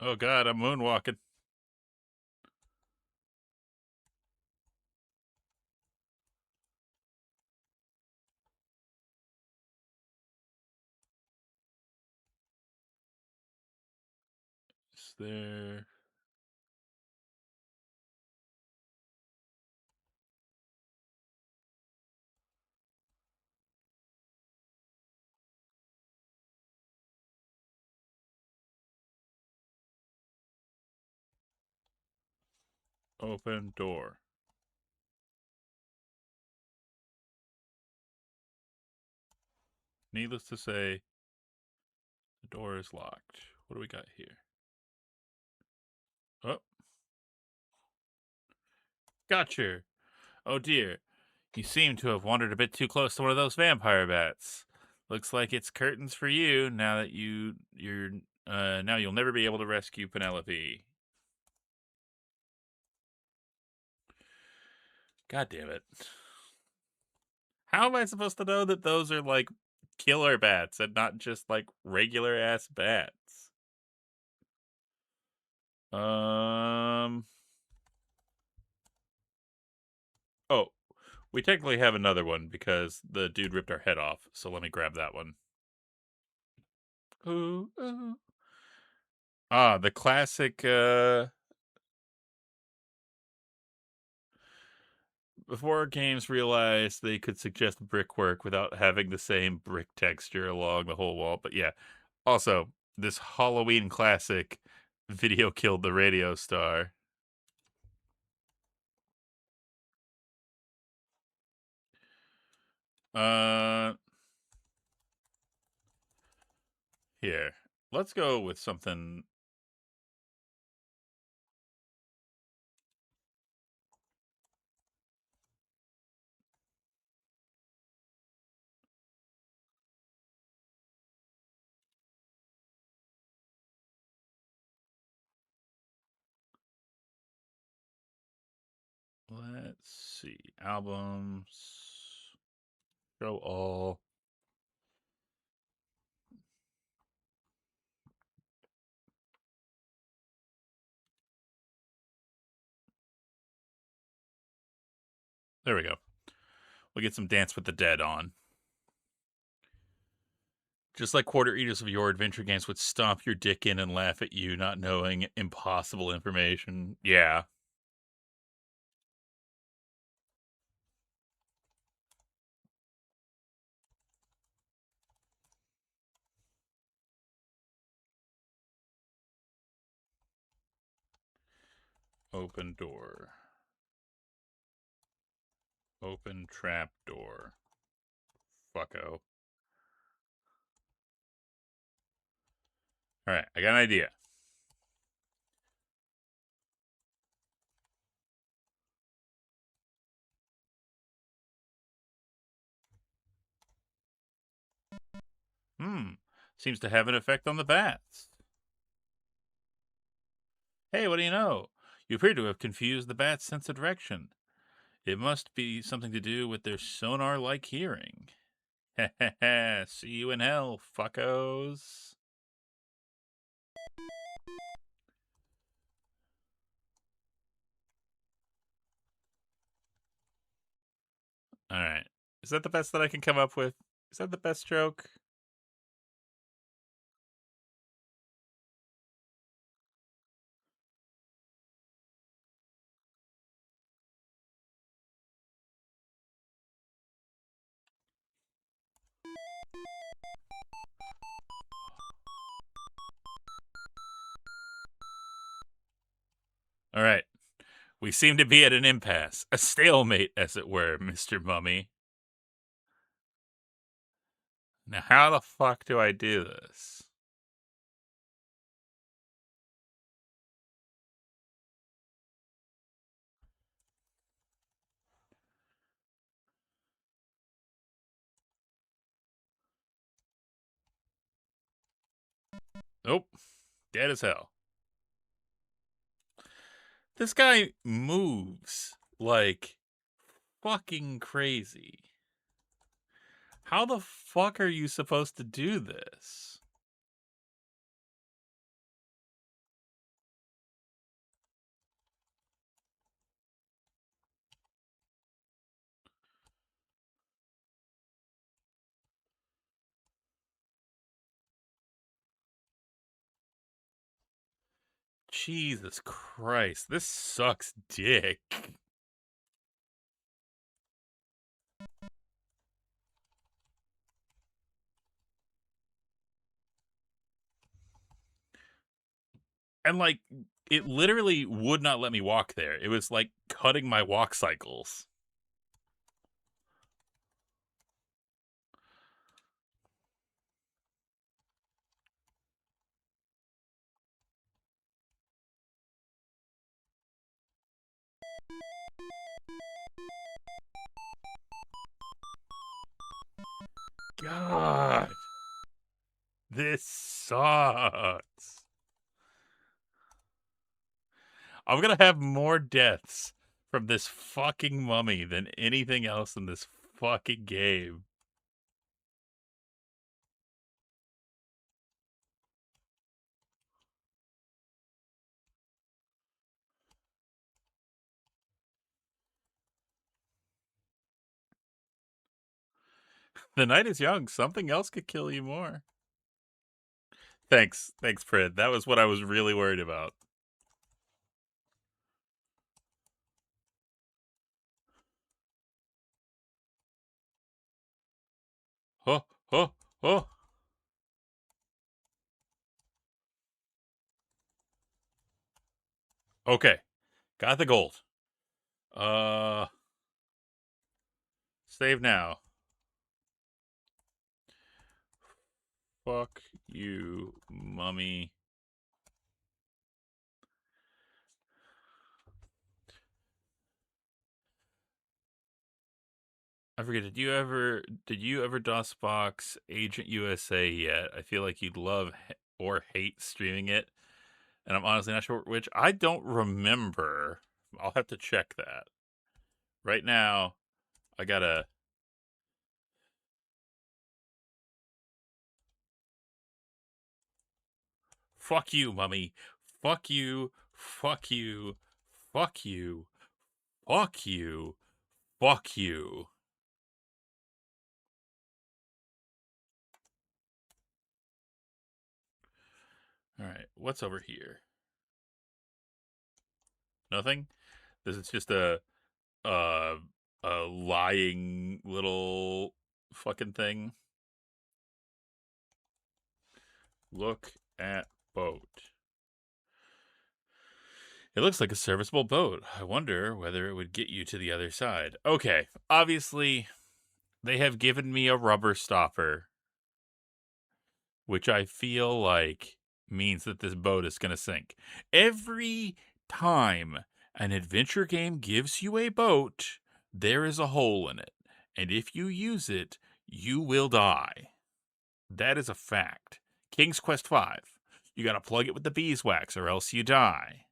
Oh god, I'm moonwalking. Is there... Open door. Needless to say, the door is locked. What do we got here? Oh, gotcha. Oh dear. You seem to have wandered a bit too close to one of those vampire bats. Looks like it's curtains for you now that now you'll never be able to rescue Penelope. God damn it. How am I supposed to know that those are like killer bats and not just like regular ass bats? Um Oh, we technically have another one because the dude ripped our head off. So let me grab that one. Ooh, ooh. Ah, the classic before games realized they could suggest brickwork without having the same brick texture along the whole wall. But yeah, also this Halloween classic video killed the radio star. Uh, Here, let's go with something. Let's see, albums, show all. There we go. We'll get some Dance with the Dead on. Just like quarter eaters of your adventure games would stomp your dick in and laugh at you not knowing impossible information. Yeah. Open door. Open trap door. Fucko. Alright, I got an idea. Seems to have an effect on the bats. Hey, what do you know? You appear to have confused the bats' sense of direction. It must be something to do with their sonar-like hearing. Heh. See you in hell, fuckos. Alright. Is that the best that I can come up with? Is that the best joke? Alright. We seem to be at an impasse. A stalemate, as it were, Mr. Mummy. Now, how the fuck do I do this? Nope. Dead as hell. This guy moves like fucking crazy. How the fuck are you supposed to do this? Jesus Christ, this sucks dick. And like, it literally would not let me walk there. It was like cutting my walk cycles. God. This sucks. I'm gonna have more deaths from this fucking mummy than anything else in this fucking game. The night is young. Something else could kill you more. Thanks, Prid. That was what I was really worried about. Oh, oh, oh. Okay, got the gold. Save now. Fuck you, mummy. I forget. Did you ever DOSBox Agent USA yet? I feel like you'd love or hate streaming it, and I'm honestly not sure which. I don't remember. I'll have to check that. Right now, I gotta. Fuck you, mummy. Fuck you. Fuck you. Fuck you. Fuck you. Fuck you. All right, what's over here? Nothing. This is just uh a lying little fucking thing. Look at boat. It looks like a serviceable boat. I wonder whether it would get you to the other side. Okay, obviously, they have given me a rubber stopper, which I feel like means that this boat is going to sink. Every time an adventure game gives you a boat, there is a hole in it. And if you use it, you will die. That is a fact. King's Quest V. You got to plug it with the beeswax or else you die.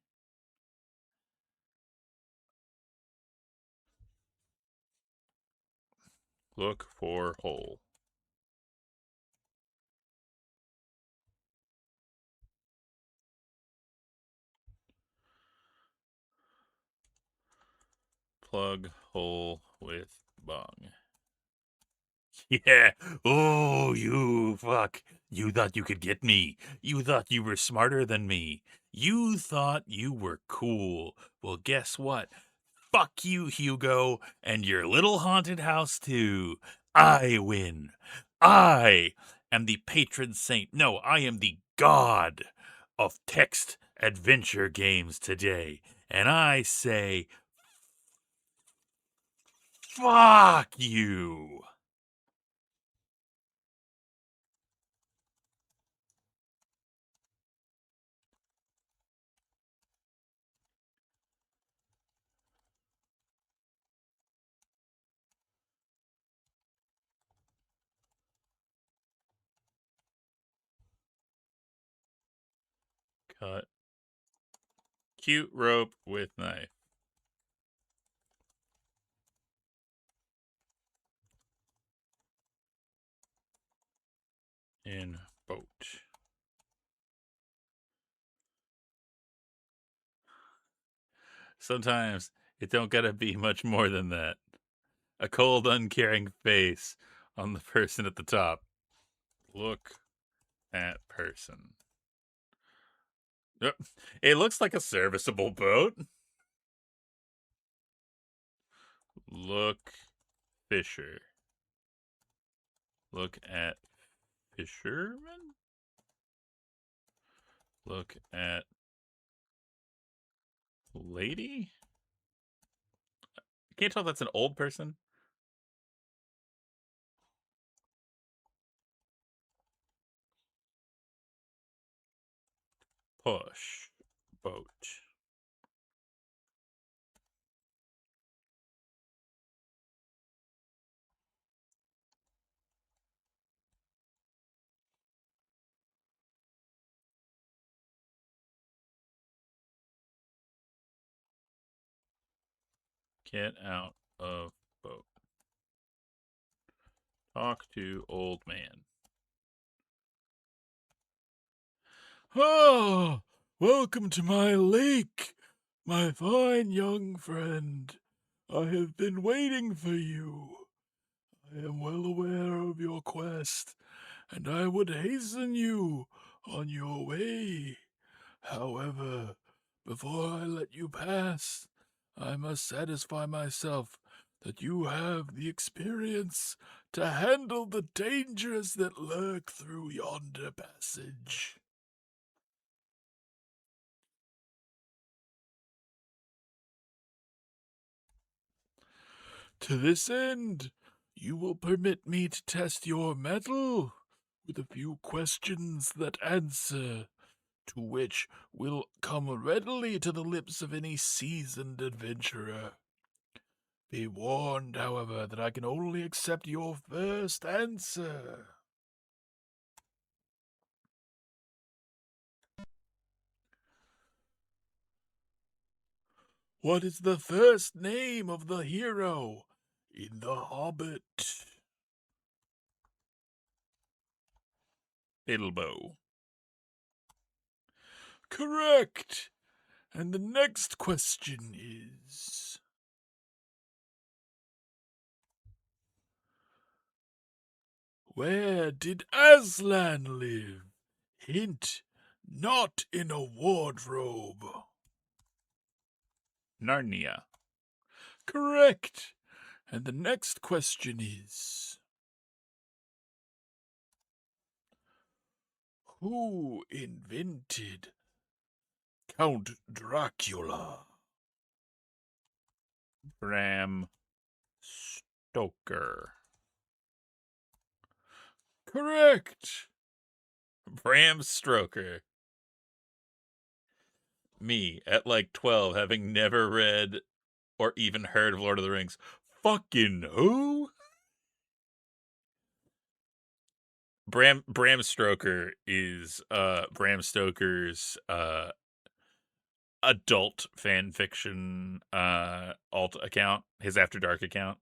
Look for hole. Plug hole with bung. Yeah. Oh, you fuck. You thought you could get me. You thought you were smarter than me. You thought you were cool. Well, guess what? Fuck you, Hugo, and your little haunted house, too. I win. I am the patron saint. No, I am the god of text adventure games today. And I say, fuck you. Cut. Cute rope with knife. In boat. Sometimes it don't gotta be much more than that. A cold, uncaring face on the person at the top. Look at person. Yep. It looks like a serviceable boat. Look Fisher. Look at fisherman? Look at lady? Can't tell if that's an old person. Push. Boat. Get out of boat. Talk to old man. Ah, welcome to my lake, my fine young friend. I have been waiting for you. I am well aware of your quest, and I would hasten you on your way. However, before I let you pass, I must satisfy myself that you have the experience to handle the dangers that lurk through yonder passage. To this end, you will permit me to test your mettle with a few questions that answer to which will come readily to the lips of any seasoned adventurer. Be warned, however, that I can only accept your first answer. What is the first name of the hero in The Hobbit? Bilbo. Correct. And the next question is, where did Aslan live? Hint, not in a wardrobe. Narnia. Correct. And the next question is, who invented Count Dracula. Bram Stoker. Correct. Bram Stoker. Me, at like 12, having never read or even heard of Lord of the Rings. Fucking who? Bram Stoker is Bram Stoker's adult fan fiction alt account, his After Dark account.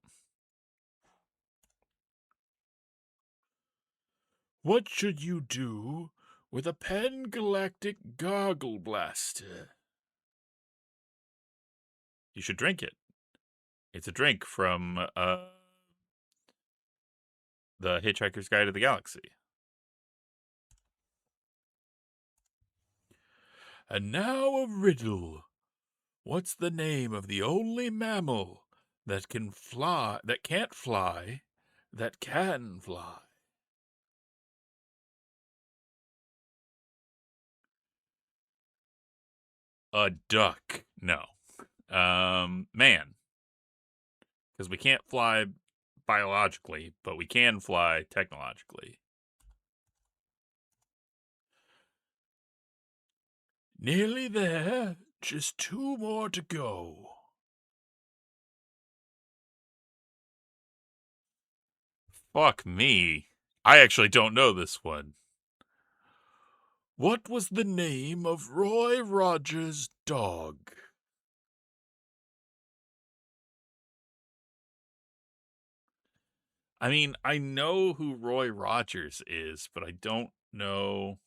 What should you do with a pan-galactic goggle blaster? You should drink it. It's a drink from the Hitchhiker's Guide to the Galaxy. And now a riddle. What's the name of the only mammal that can fly, that can't fly, that can fly? A duck. No. Man. Because we can't fly biologically, but we can fly technologically. Nearly there. Just 2 more to go. Fuck me. I actually don't know this one. What was the name of Roy Rogers' dog? I mean, I know who Roy Rogers is, but I don't know.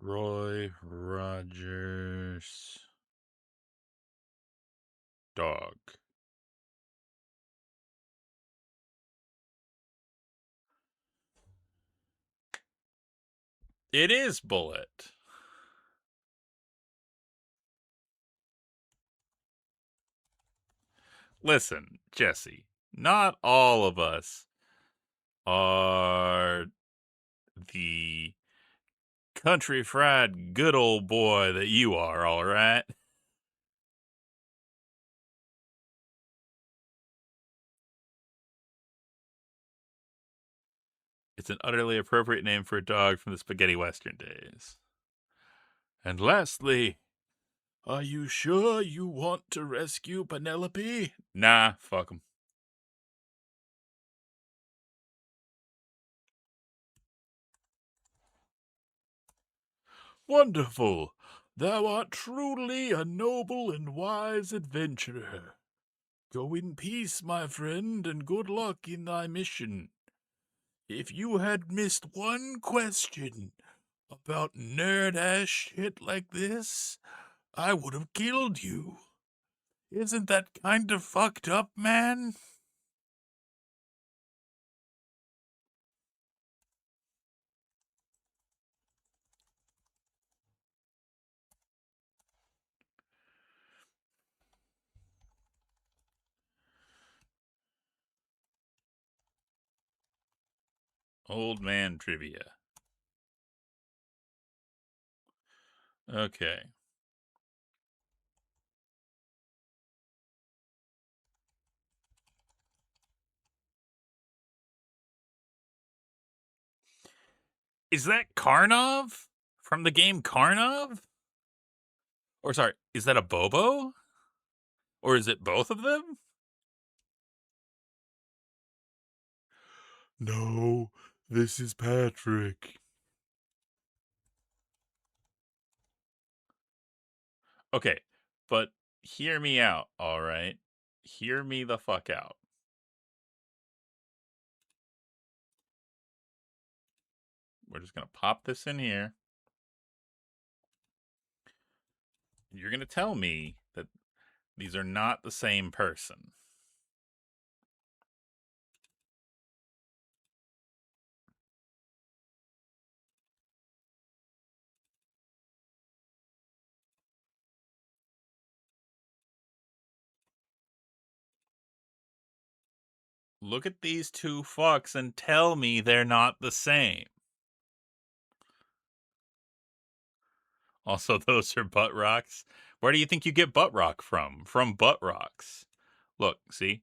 Roy Rogers' dog. It is Bullet. Listen, Jesse, not all of us are the country fried good old boy that you are, all right? It's an utterly appropriate name for a dog from the spaghetti western days. And lastly, are you sure you want to rescue Penelope? Nah, fuck 'em. Wonderful! Thou art truly a noble and wise adventurer. Go in peace, my friend, and good luck in thy mission. If you had missed one question about nerd-ass shit like this, I would have killed you. Isn't that kind of fucked up, man? Old man trivia. Okay. Is that Karnov? From the game Karnov? Or sorry, is that a Bobo? Or is it both of them? No, this is Patrick. Okay, but hear me out, alright? Hear me the fuck out. We're just gonna pop this in here. You're gonna tell me that these are not the same person. Look at these two fucks and tell me they're not the same. Also, those are butt rocks. Where do you think you get butt rock from? From butt rocks. Look, see?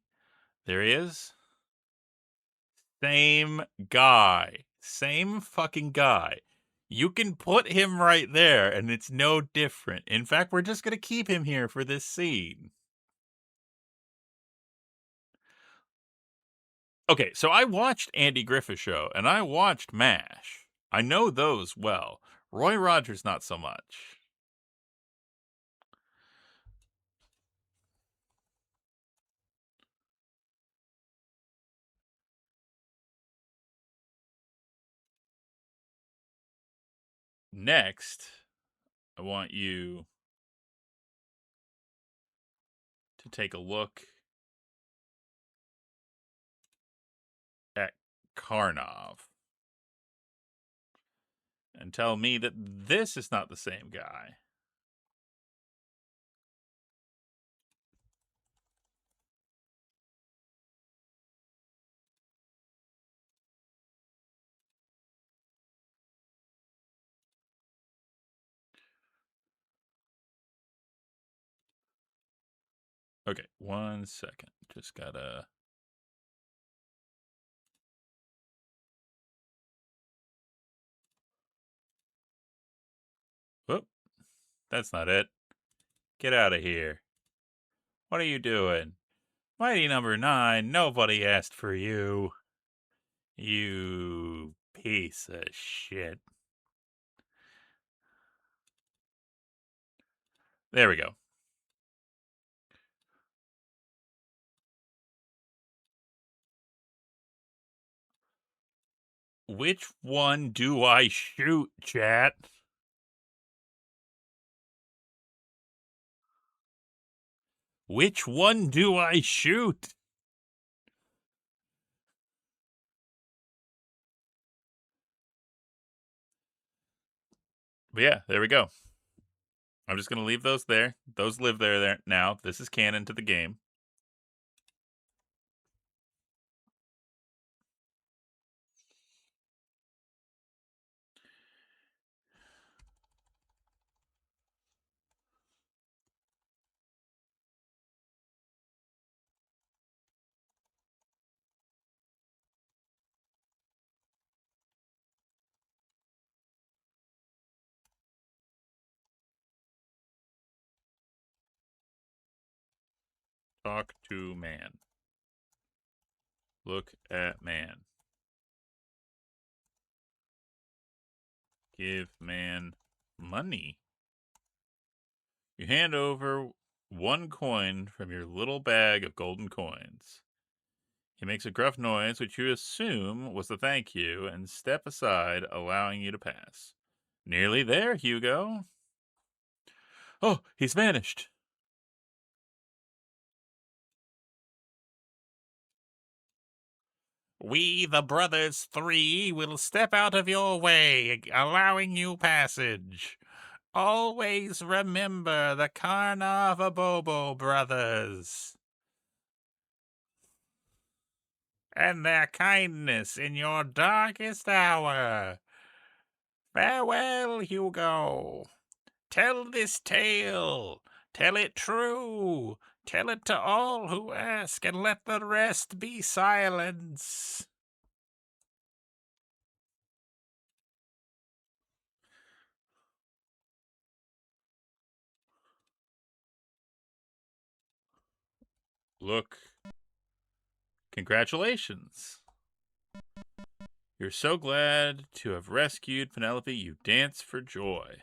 There he is. Same guy. Same fucking guy. You can put him right there and it's no different. In fact, we're just going to keep him here for this scene. Okay, so I watched Andy Griffith Show and I watched MASH. I know those well. Roy Rogers, not so much. Next, I want you to take a look at Karnov and tell me that this is not the same guy. Okay, 1 second. Just gotta. Whoop. That's not it. Get out of here. What are you doing? Mighty number 9, nobody asked for you. You piece of shit. There we go. Which one do I shoot, chat? Which one do I shoot? But yeah, there we go. I'm just going to leave those there. Those live there now. This is canon to the game. Talk to man. Look at man. Give man money. You hand over 1 coin from your little bag of golden coins. He makes a gruff noise, which you assume was the thank you, and step aside, allowing you to pass. Nearly there, Hugo. Oh, he's vanished. We, the brothers 3, will step out of your way, allowing you passage. Always remember the Karnavabobo brothers and their kindness in your darkest hour. Farewell, Hugo. Tell this tale. Tell it true. Tell it to all who ask, and let the rest be silence. Look. Congratulations. You're so glad to have rescued Penelope, you dance for joy.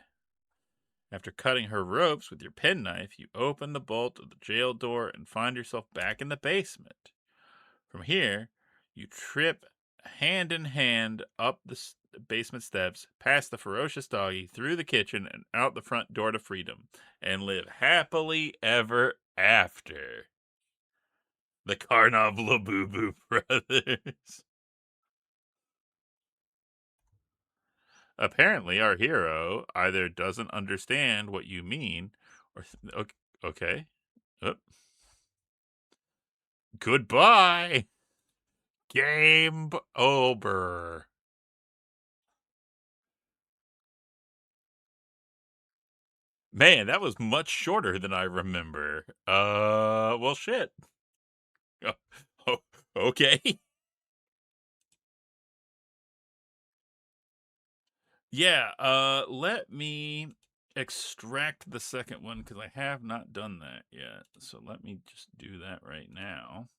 After cutting her ropes with your penknife, you open the bolt of the jail door and find yourself back in the basement. From here, you trip hand in hand up the basement steps, past the ferocious doggy, through the kitchen, and out the front door to freedom, and live happily ever after. The Karnov Labubu brothers. Apparently, our hero either doesn't understand what you mean, or okay. Oh. Goodbye. Game over. Man, that was much shorter than I remember. Well, shit. Oh, okay. Yeah, let me extract the second one because I have not done that yet. So let me just do that right now.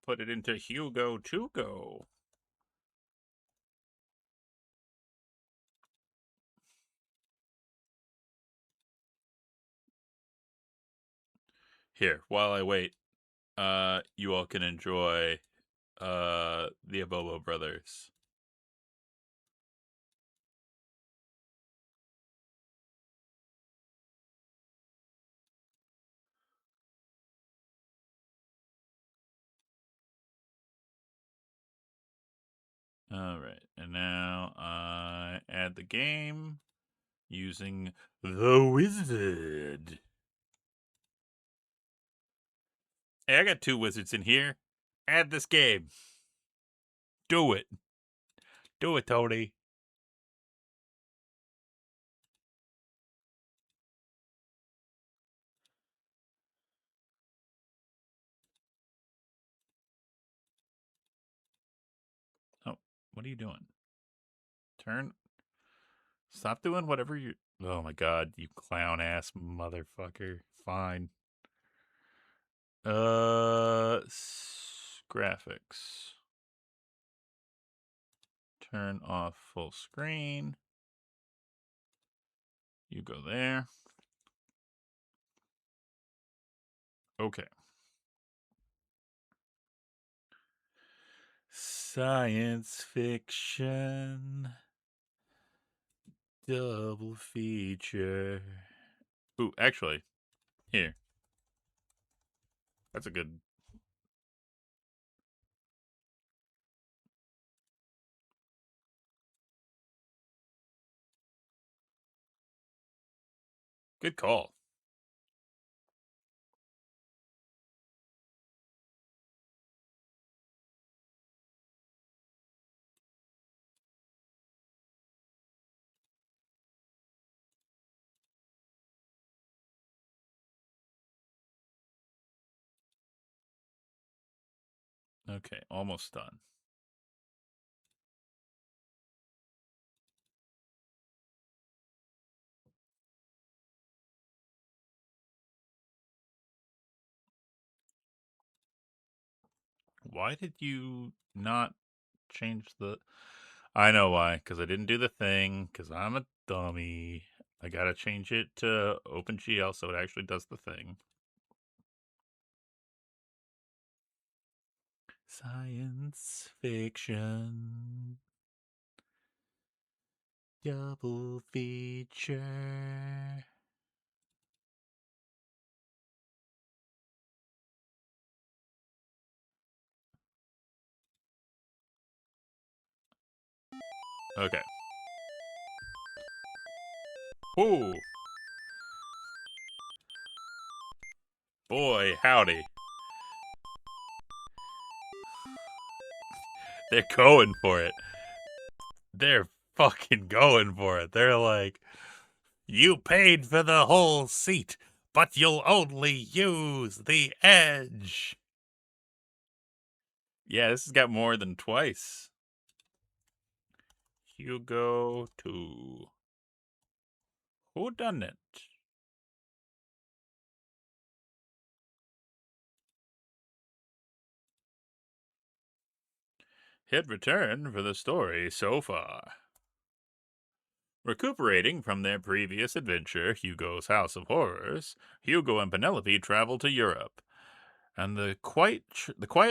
Put it into Hugo to go. Here, while I wait, you all can enjoy the Abobo brothers. All right, and now I add the game using the wizard. Hey, I got 2 wizards in here. Add this game. Do it. Do it, Tony. Oh, what are you doing? Turn. Stop doing whatever you. Oh my god, you clown ass motherfucker. Fine. Graphics. Turn off full screen. You go there. Okay. Science fiction. Double feature. Ooh, actually, here. That's a good. Good call. Okay, almost done. Why did you not change the. I know why, because I didn't do the thing, because I'm a dummy. I gotta change it to OpenGL so it actually does the thing. Science fiction. Double feature. Okay. Whoa. Boy, howdy. They're going for it. They're fucking going for it. They're like, you paid for the whole seat, but you'll only use the edge. Yeah, this has got more than twice. Hugo 2. Who done it? Hit return for the story so far. Recuperating from their previous adventure, Hugo's House of Horrors, Hugo and Penelope travel to Europe and the quiet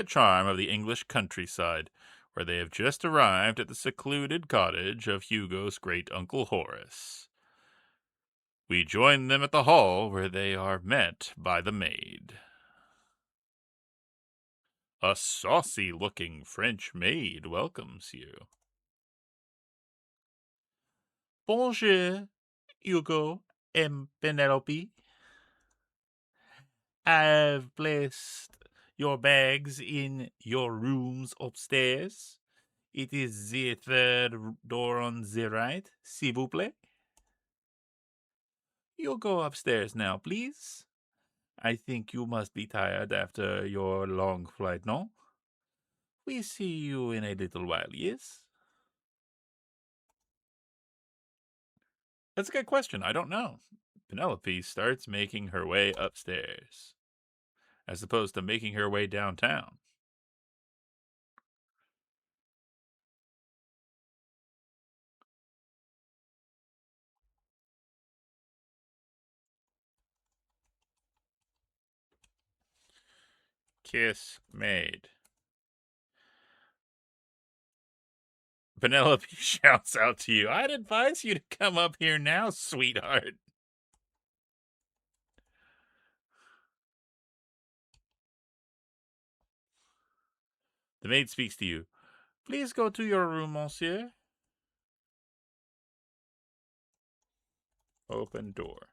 charm of the English countryside, where they have just arrived at the secluded cottage of Hugo's great uncle Horace. We join them at the hall where they are met by the maid. A saucy looking French maid welcomes you. Bonjour, Hugo and Penelope. I've placed your bags in your rooms upstairs. It is the third door on the right, s'il vous plaît. You go upstairs now, please. I think you must be tired after your long flight, no? We see you in a little while, yes? That's a good question. I don't know. Penelope starts making her way upstairs, as opposed to making her way downtown. Kiss made. Penelope shouts out to you, I'd advise you to come up here now, sweetheart. The maid speaks to you. Please go to your room, monsieur. Open door.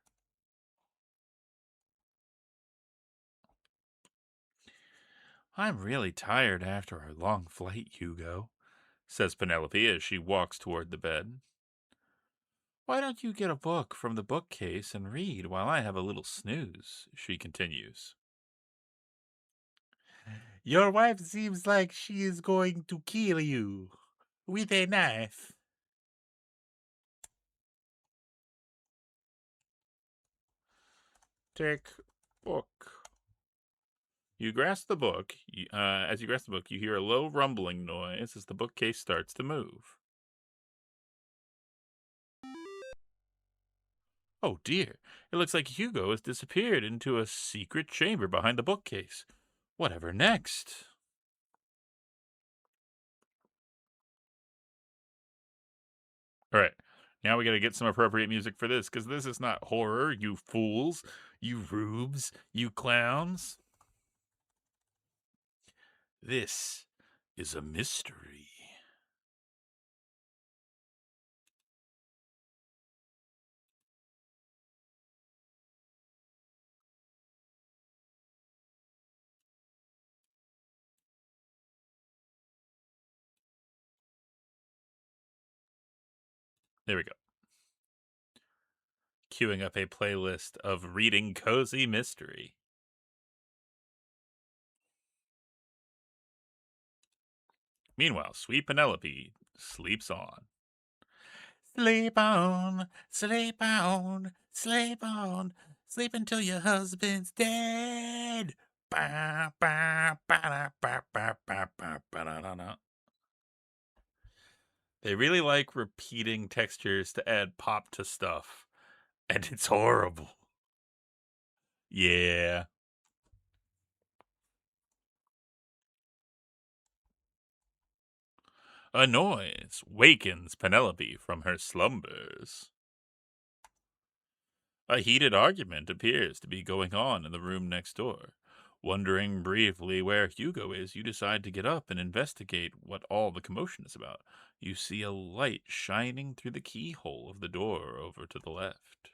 I'm really tired after our long flight, Hugo, says Penelope as she walks toward the bed. Why don't you get a book from the bookcase and read while I have a little snooze? She continues. Your wife seems like she is going to kill you with a knife. Take book. You grasp the book. As you grasp the book, you hear a low rumbling noise as the bookcase starts to move. Oh dear, it looks like Hugo has disappeared into a secret chamber behind the bookcase. Whatever next? All right, now we gotta get some appropriate music for this, because this is not horror, you fools, you rubes, you clowns. This is a mystery. There we go. Queuing up a playlist of reading cozy mystery. Meanwhile, sweet Penelope sleeps on. Sleep on, sleep on, sleep on, sleep until your husband's dead. Ba, ba, ba, ba, ba, ba, ba, ba, da, da, da. They really like repeating textures to add pop to stuff, and it's horrible. Yeah. A noise wakens Penelope from her slumbers. A heated argument appears to be going on in the room next door. Wondering briefly where Hugo is, you decide to get up and investigate what all the commotion is about. You see a light shining through the keyhole of the door over to the left.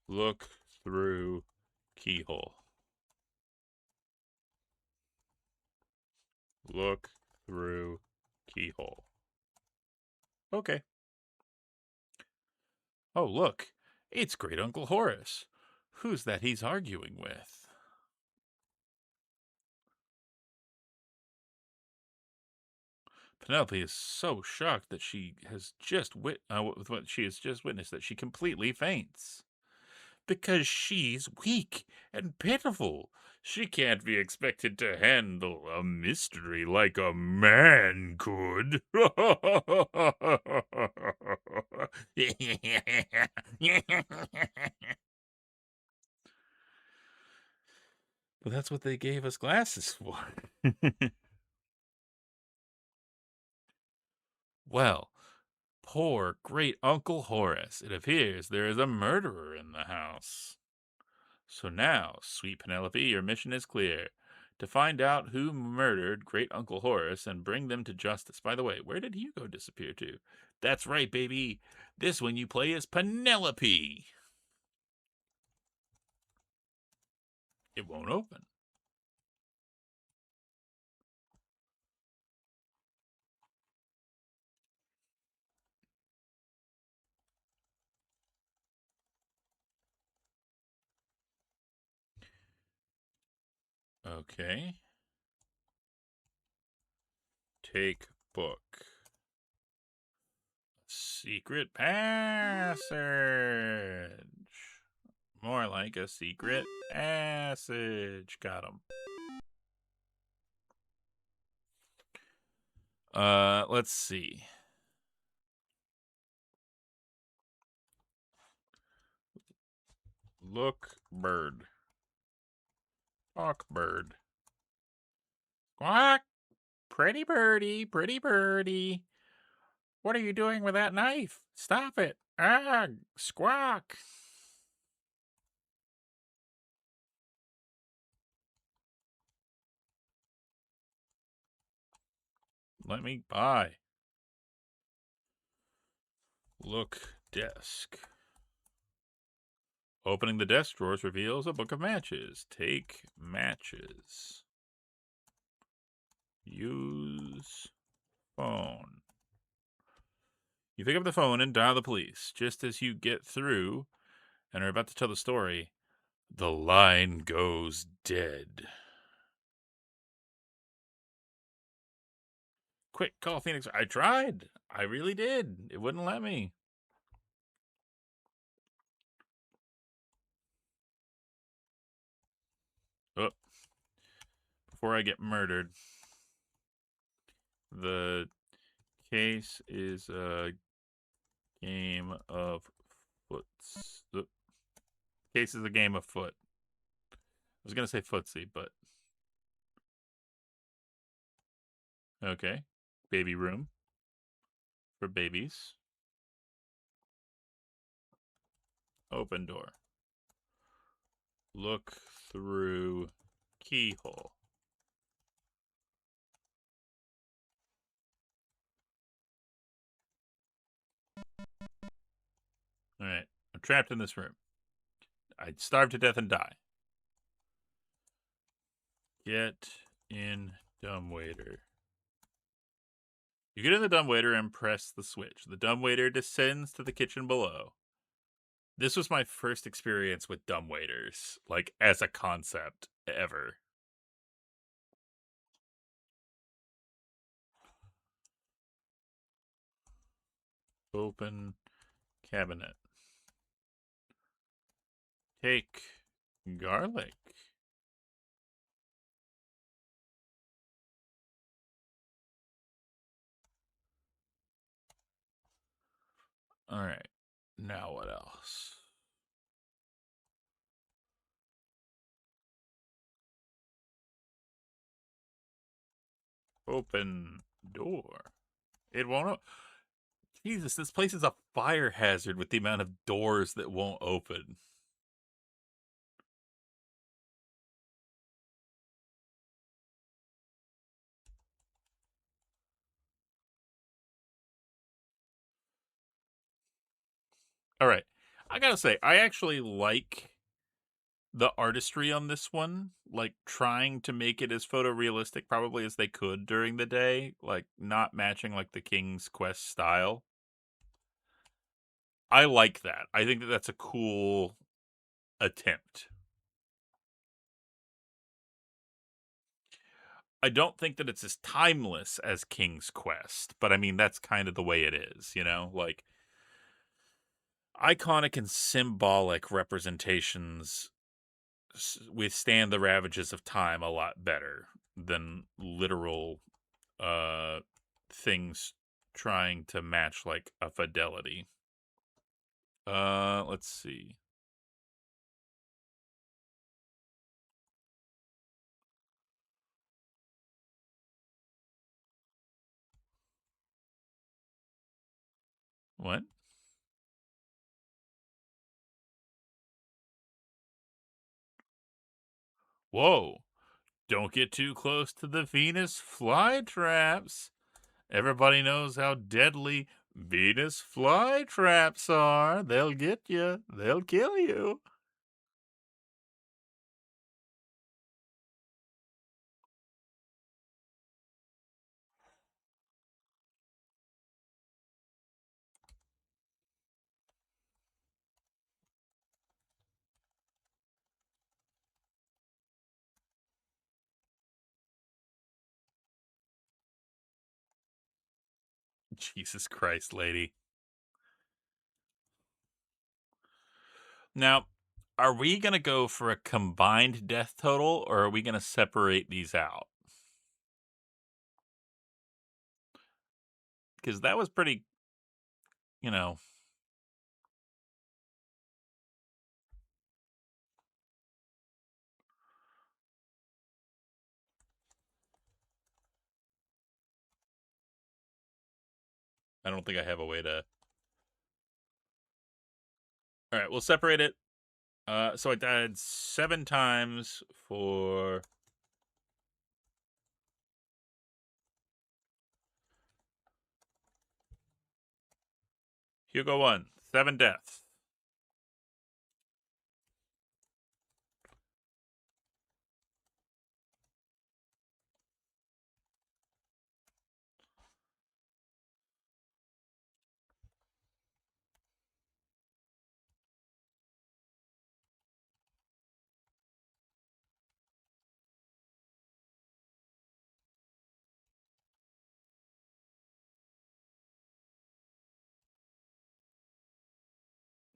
Look through keyhole. Look through keyhole. Okay. Oh, look. It's Great Uncle Horace. Who's that he's arguing with? Penelope is so shocked that she has just with what she has just witnessed that she completely faints. Because she's weak and pitiful. She can't be expected to handle a mystery like a man could. But that's what they gave us glasses for. Well, poor great Uncle Horace. It appears there is a murderer in the house. So now, sweet Penelope, your mission is clear. to find out who murdered Great Uncle Horace and bring them to justice. By the way, where did Hugo disappear to? That's right, baby. This one you play as Penelope. It won't open. Okay. Take book. Secret passage. More like a secret passage. Got him. Let's see. Look, bird. Talk, bird. Quack! Pretty birdie, pretty birdie. What are you doing with that knife? Stop it. Ah, squawk. Let me by. Look, desk. Opening the desk drawers reveals a book of matches. Take matches. Use phone. You pick up the phone and dial the police. Just as you get through and are about to tell the story, the line goes dead. Quick, call Phoenix. I tried. I really did. It wouldn't let me. Oh, before I get murdered. The case is a game of foots. The case is a game of foot. I was going to say footsie, but. Okay. Baby room for babies. Open door. Look through keyhole. All right. I'm trapped in this room. I'd starve to death and die. Get in dumbwaiter. You get in the dumbwaiter and press the switch. The dumbwaiter descends to the kitchen below. This was my first experience with dumbwaiters, like as a concept ever. Open cabinet. Take garlic. All right. Now what else? Open door. It won't. Jesus, this place is a fire hazard with the amount of doors that won't open. All right. I gotta say, I actually like the artistry on this one, like trying to make it as photorealistic probably as they could during the day, like not matching like the King's Quest style. I like that. I think that that's a cool attempt. I don't think that it's as timeless as King's Quest, but I mean that's kind of the way it is, you know? Like iconic and symbolic representations withstand the ravages of time a lot better than literal uh things trying to match like a fidelity. Let's see. What? Whoa. Don't get too close to the Venus flytraps. Everybody knows how deadly Venus flytraps are. They'll get you. They'll kill you. Jesus Christ, lady. Now, are we going to go for a combined death total, or are we going to separate these out? Because that was pretty, you know. I don't think I have a way to. All right, we'll separate it. So I died 7 times for Hugo 1. 7 deaths.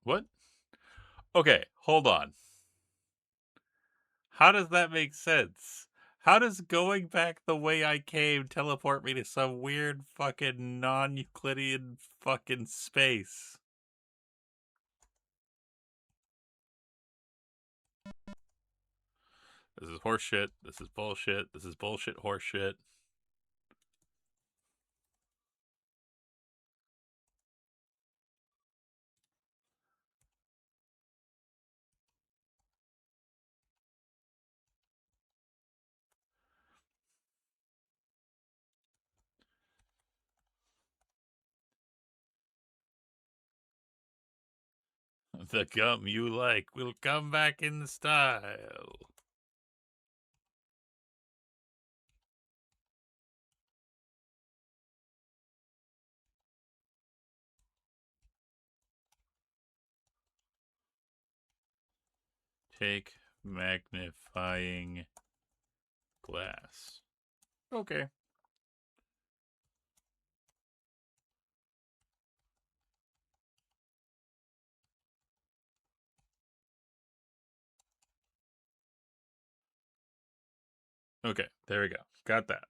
What? Okay, hold on. How does that make sense? How does going back the way I came teleport me to some weird fucking non-Euclidean fucking space? This is horseshit. This is bullshit. This is bullshit horseshit. The gum you like will come back in style. Take magnifying glass. Okay. Okay, there we go. Got that.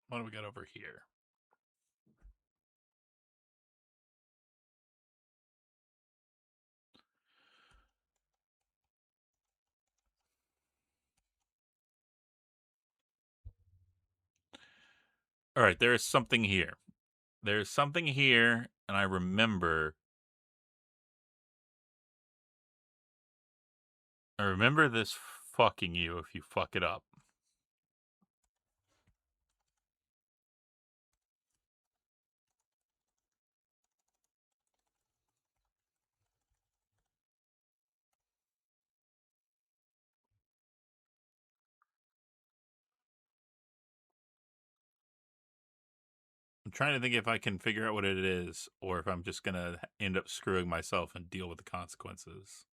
What do we got over here? All right, there is something here. There's something here, and I remember. I remember this fucking you if you fuck it up. I'm trying to think if I can figure out what it is, or if I'm just gonna end up screwing myself and deal with the consequences.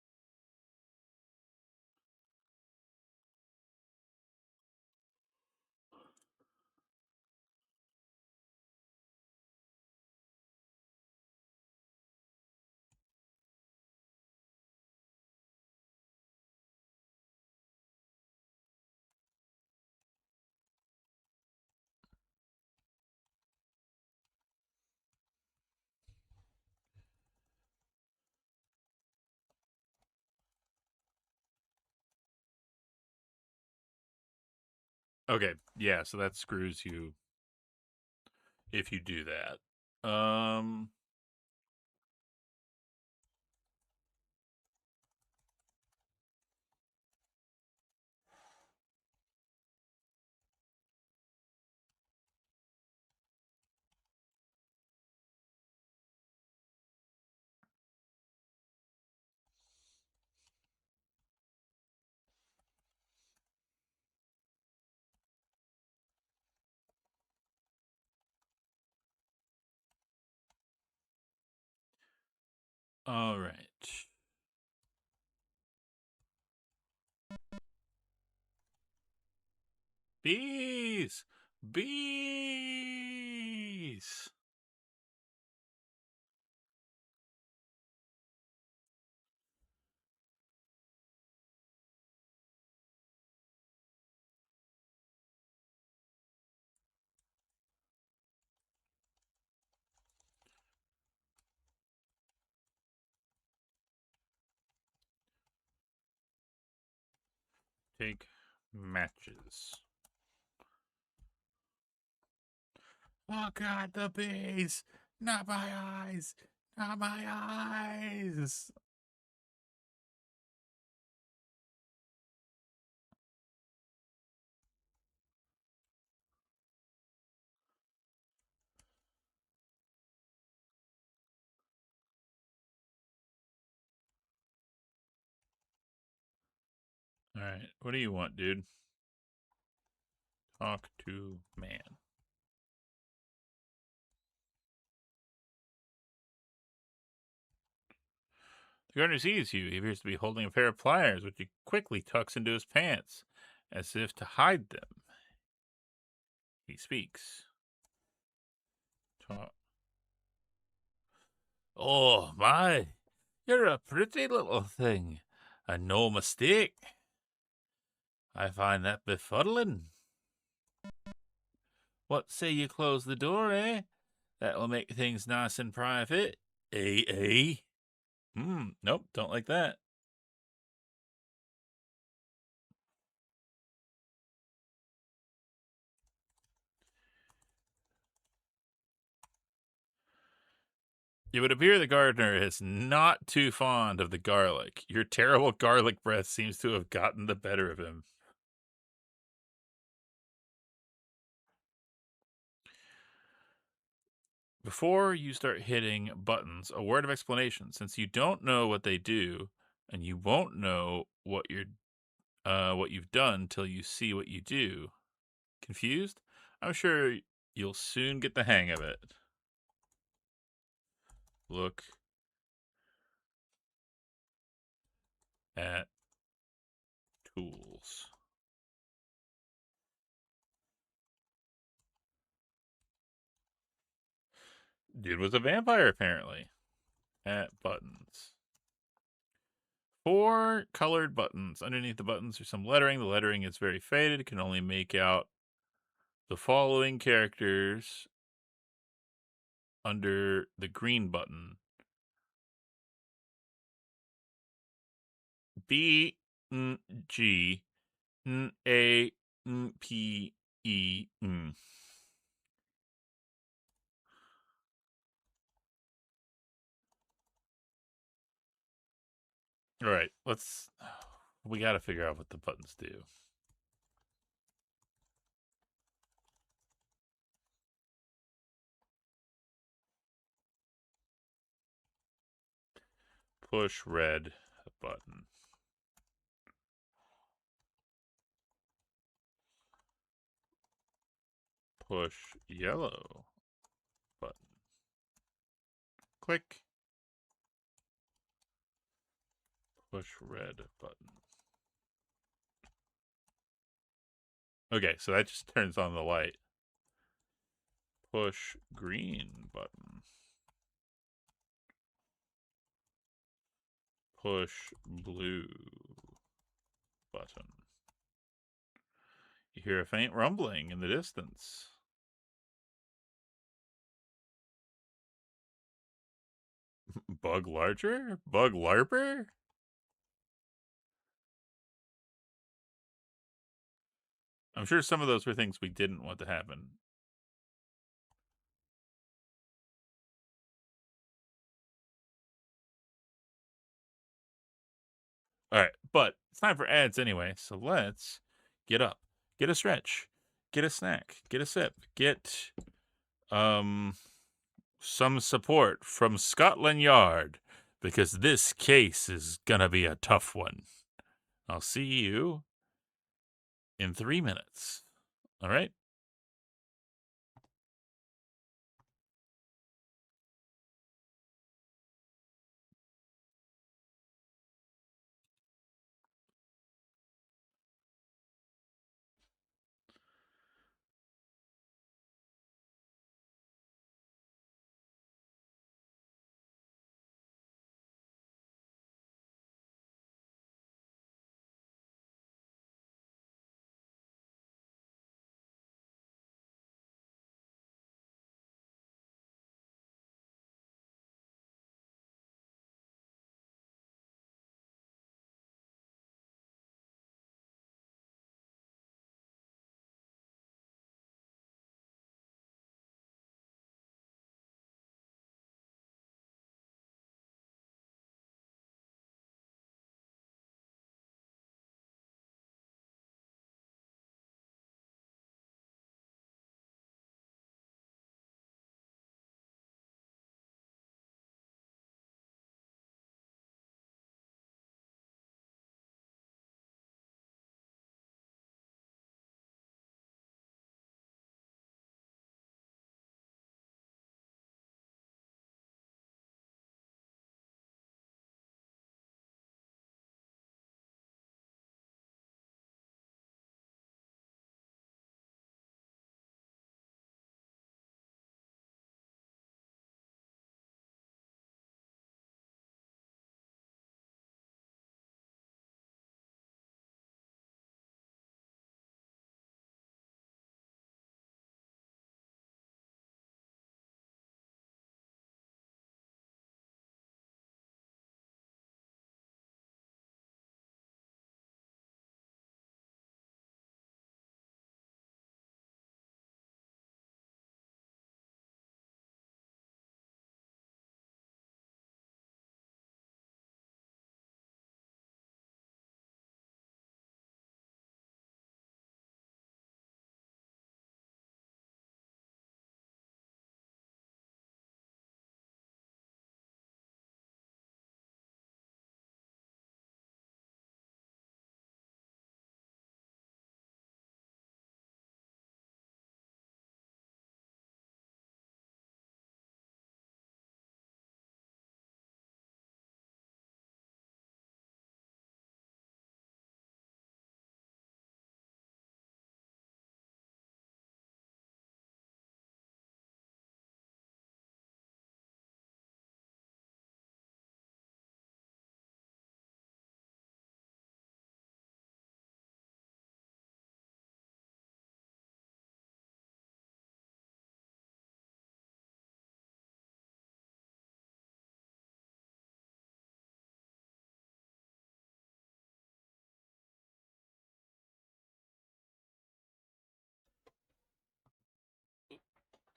Okay, yeah, so that screws you. if you do that. All right. Bees! Bees! Take matches. Oh god, the bees! Not my eyes! Not my eyes! Alright, what do you want, dude? Talk to man. The gardener sees you. He appears to be holding a pair of pliers, which he quickly tucks into his pants, as if to hide them. He speaks. Talk. Oh, my. You're a pretty little thing, and no mistake. I find that befuddling. What say you close the door, eh? That'll make things nice and private. Eh? Nope, don't like that. It would appear the gardener is not too fond of the garlic. Your terrible garlic breath seems to have gotten the better of him. Before you start hitting buttons, a word of explanation. Since you don't know what they do, and you won't know what you've done till you see what you do. Confused? I'm sure you'll soon get the hang of it. Look at tools. Dude was a vampire, apparently. At buttons. 4 colored buttons. Underneath the buttons are some lettering. The lettering is very faded. It can only make out the following characters under the green button. B N G N A N P E N. All right, let's. We got to figure out what the buttons do. Push red button. Push yellow button. Click. Push red button. Okay, so that just turns on the light. Push green button. Push blue button. You hear a faint rumbling in the distance. Bug larger? Bug larper? I'm sure some of those were things we didn't want to happen. All right, but it's time for ads anyway, so let's get up, get a stretch, get a snack, get a sip, get um some support from Scotland Yard because this case is gonna be a tough one. I'll see you in 3 minutes. All right?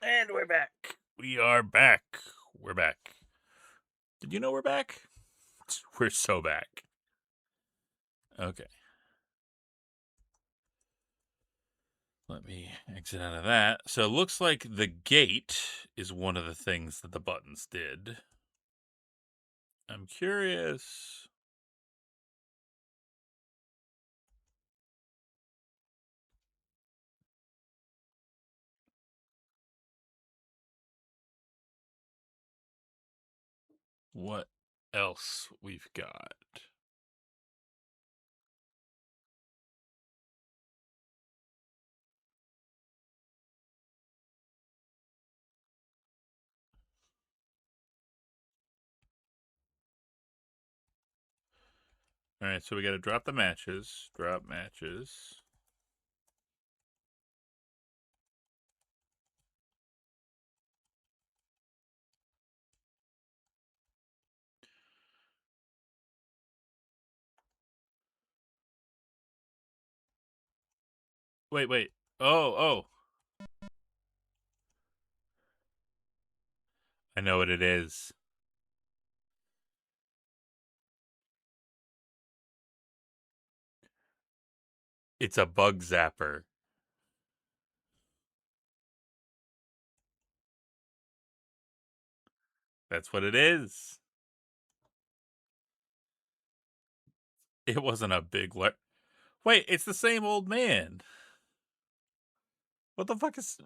And we're back. We are back. We're back. Did you know we're back? We're so back. Okay. Let me exit out of that. So it looks like the gate is one of the things that the buttons did. I'm curious. What else we've got? All right, so we got to drop the matches. Drop matches. Wait, wait. Oh. I know what it is. It's a bug zapper. That's what it is. It wasn't a big Wait, it's the same old man. What the fuck is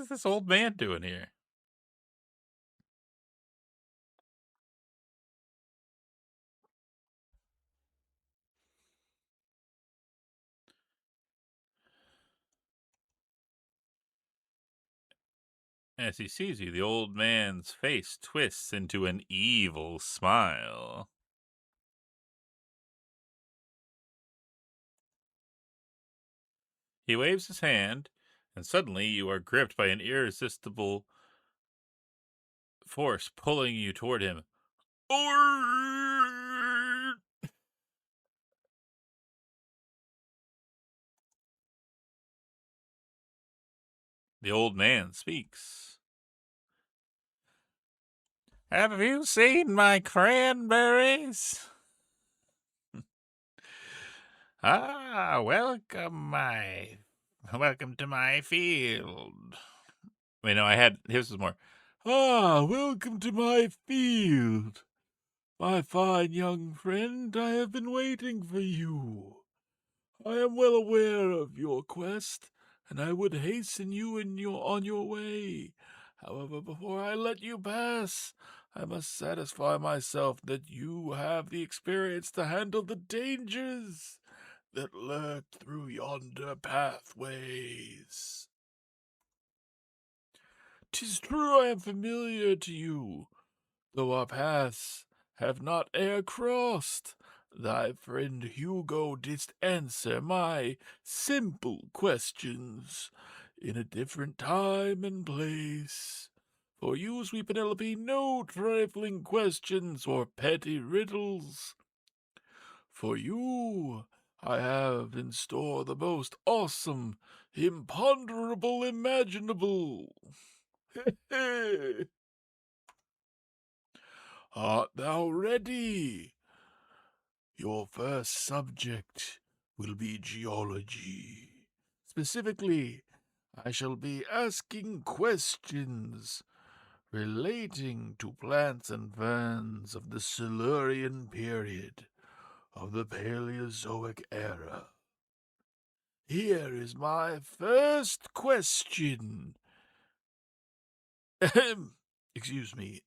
this old man doing here? As he sees you, the old man's face twists into an evil smile. He waves his hand, and suddenly you are gripped by an irresistible force pulling you toward him. Or the old man speaks. Have you seen my cranberries? Welcome to my field. Wait, no, here's was more. Welcome to my field. My fine young friend, I have been waiting for you. I am well aware of your quest, and I would hasten you on your way. However, before I let you pass, I must satisfy myself that you have the experience to handle the dangers that lurk through yonder pathways. 'Tis true I am familiar to you, though our paths have not e'er crossed. Thy friend Hugo didst answer my simple questions in a different time and place. For you, sweet Penelope, no trifling questions or petty riddles. For you, I have in store the most awesome, imponderable, imaginable. Art thou ready? Your first subject will be geology. Specifically, I shall be asking questions relating to plants and ferns of the Silurian period of the Paleozoic era. Here is my first question. Excuse me.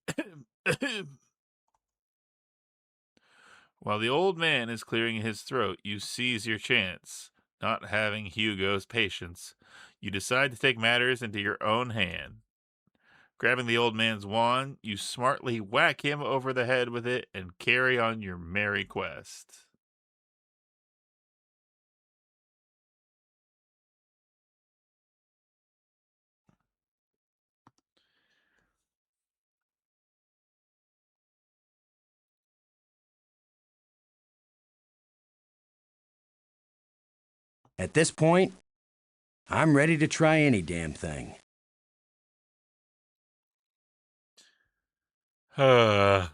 While the old man is clearing his throat, you seize your chance. Not having Hugo's patience, you decide to take matters into your own hand. Grabbing the old man's wand, you smartly whack him over the head with it and carry on your merry quest. At this point, I'm ready to try any damn thing. That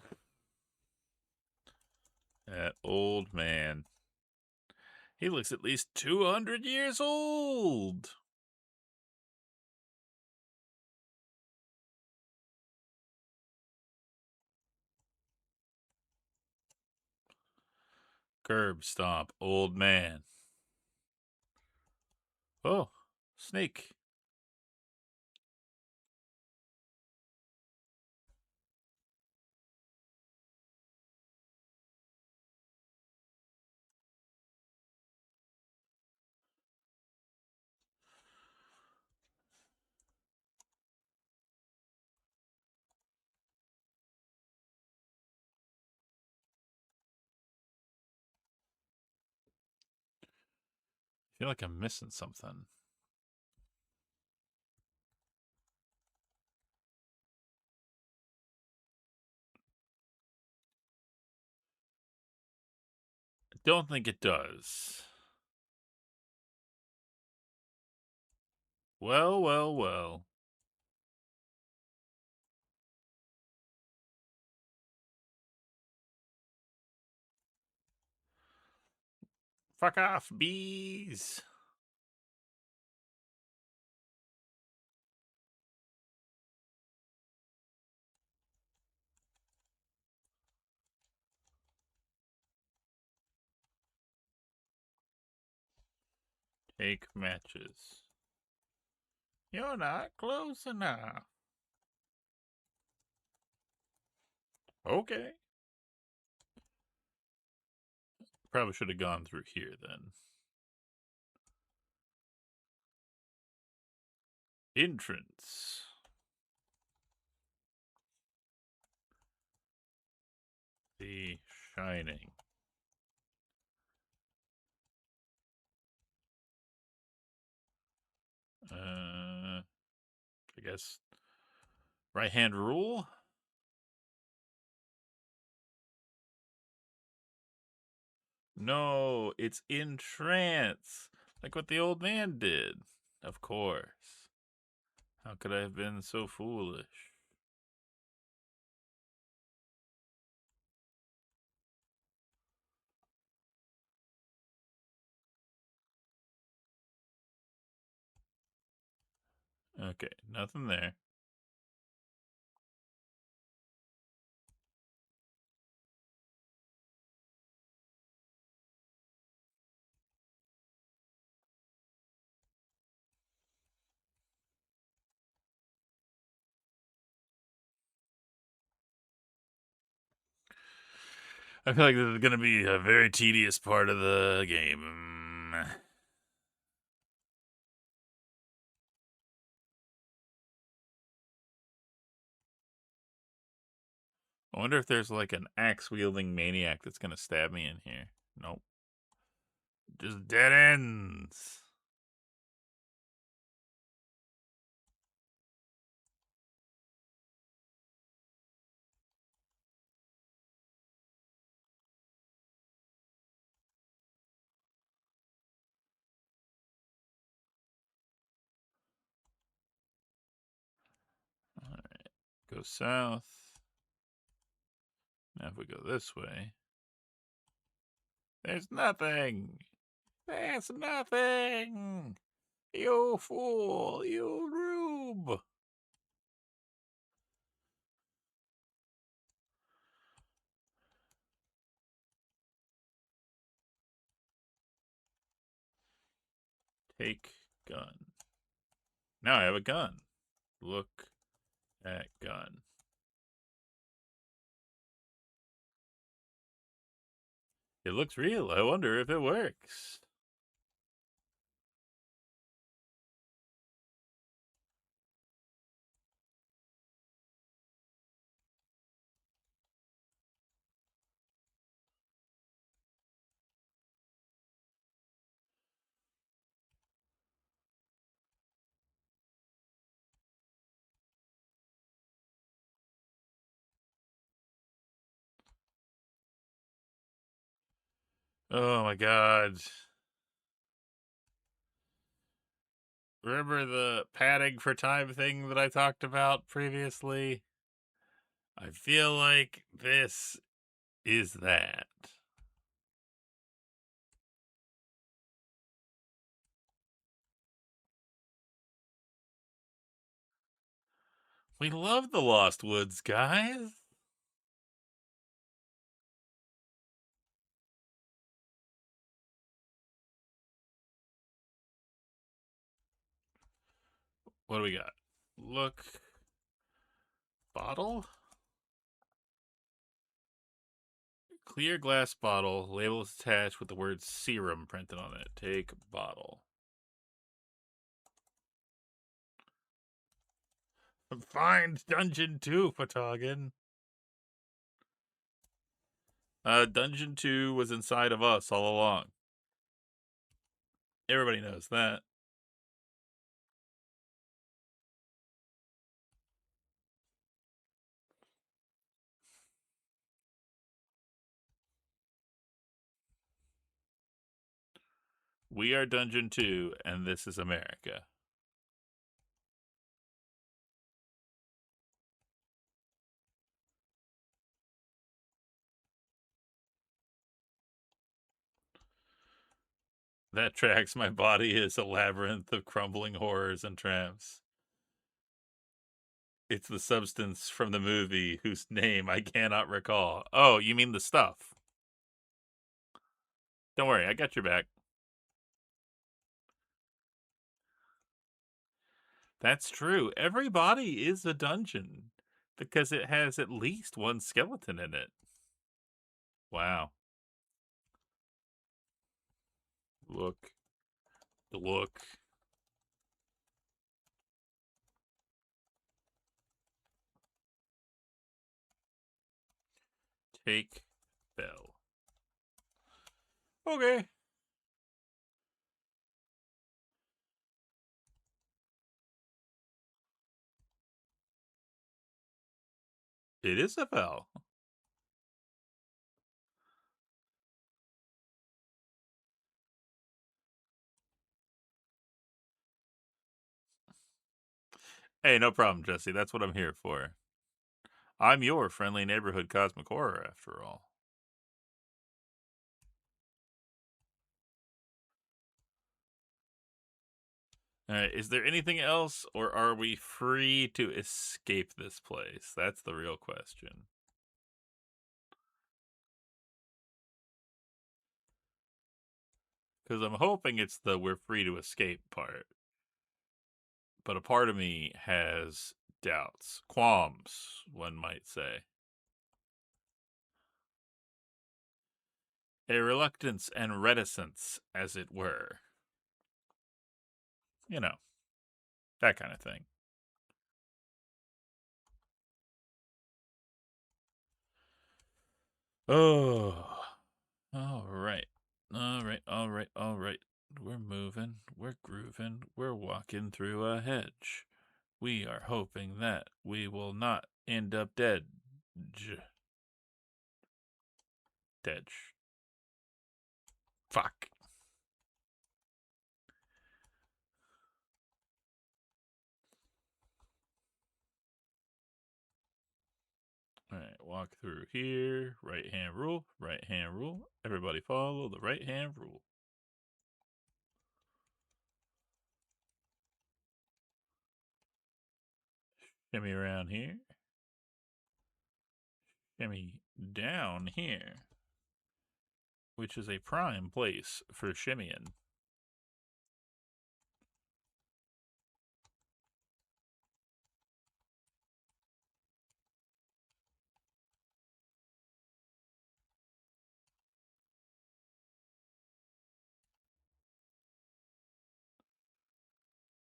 old man. He looks at least 200 years old. Curb stomp, old man. Oh, snake. I feel like I'm missing something. I don't think it does. Well, well, well. Fuck off, bees. Take matches. You're not close enough. Okay. Probably should have gone through here then. Entrance. The Shining. I guess right hand rule. No, it's in trance, like what the old man did. Of course. How could I have been so foolish? Okay, nothing there. I feel like this is going to be a very tedious part of the game. I wonder if there's like an axe wielding maniac that's going to stab me in here. Nope. Just dead ends. All right. Go south. Now if we go this way, there's nothing. There's nothing. You fool. You rube. Take gun. Now I have a gun. Look at gun. It looks real. I wonder if it works. Oh my god. Remember the padding for time thing that I talked about previously? I feel like this is that. We love the Lost Woods, guys. What do we got? Look. Bottle? Clear glass bottle. Label is attached with the word serum printed on it. Take bottle. Find Dungeon 2, Patagon. Dungeon 2 was inside of us all along. Everybody knows that. We are Dungeon 2, and this is America. That tracks. My body is a labyrinth of crumbling horrors and tramps. It's the substance from the movie whose name I cannot recall. Oh, you mean the stuff. Don't worry, I got your back. That's true. Every body is a dungeon because it has at least one skeleton in it. Wow. Look. Look. Take bell. Okay. It is a bell. Hey, no problem, Jesse. That's what I'm here for. I'm your friendly neighborhood cosmic horror, after all. All right, is there anything else, or are we free to escape this place? That's the real question. Because I'm hoping it's the we're free to escape part. But a part of me has doubts, qualms, one might say. A reluctance and reticence, as it were. You know, that kind of thing. Oh, all right. All right, all right, all right. We're moving, we're grooving, we're walking through a hedge. We are hoping that we will not end up dead. Dead. Fuck. All right, walk through here. Right hand rule, right hand rule. Everybody follow the right hand rule. Shimmy around here. Shimmy down here, which is a prime place for shimmying.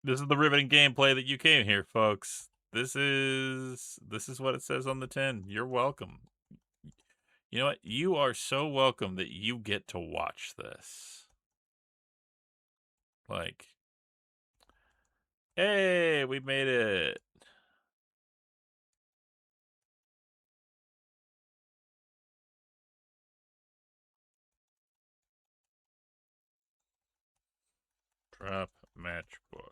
This is the riveting gameplay that you came here, folks. This is what it says on the tin. You're welcome. You know what? You are so welcome that you get to watch this. Like, hey, we made it. Drop matchbook.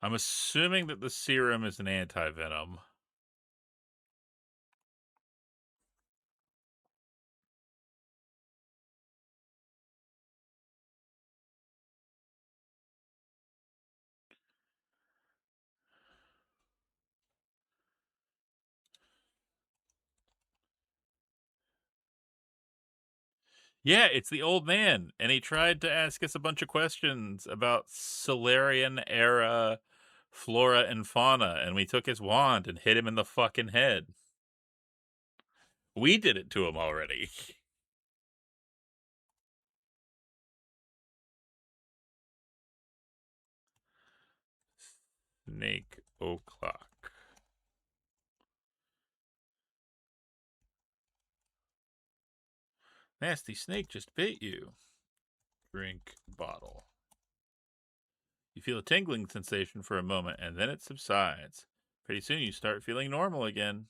I'm assuming that the serum is an anti-venom. Yeah, it's the old man, and he tried to ask us a bunch of questions about Solarian era flora and fauna, and we took his wand and hit him in the fucking head. We did it to him already. Snake o'clock. Nasty snake just bit you. Drink bottle. You feel a tingling sensation for a moment, and then it subsides. Pretty soon you start feeling normal again.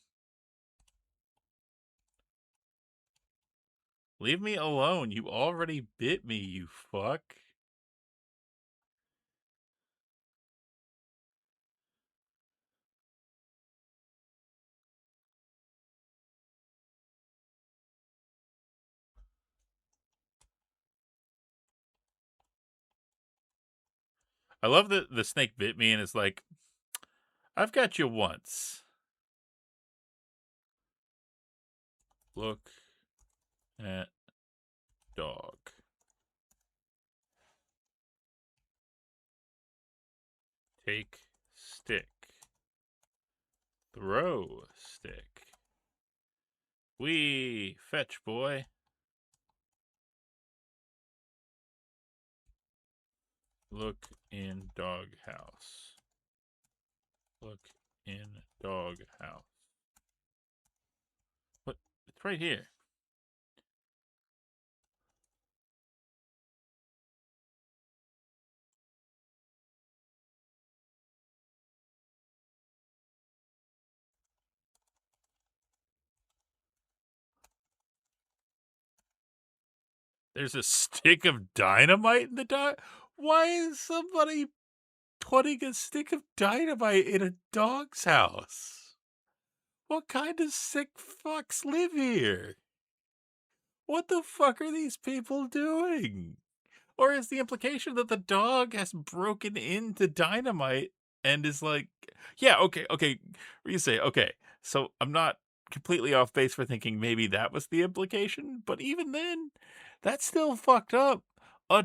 Leave me alone. You already bit me, you fuck. I love that the snake bit me and is like, I've got you once. Look at dog. Take stick. Throw stick. Wee, fetch boy. Look in dog house. Look in dog house. What? It's right here. There's a stick of dynamite in the dog. Why is somebody putting a stick of dynamite in a dog's house? What kind of sick fucks live here? What the fuck are these people doing? Or is the implication that the dog has broken into dynamite and is like, yeah, okay. You say, okay, so I'm not completely off base for thinking maybe that was the implication, but even then, that's still fucked up. A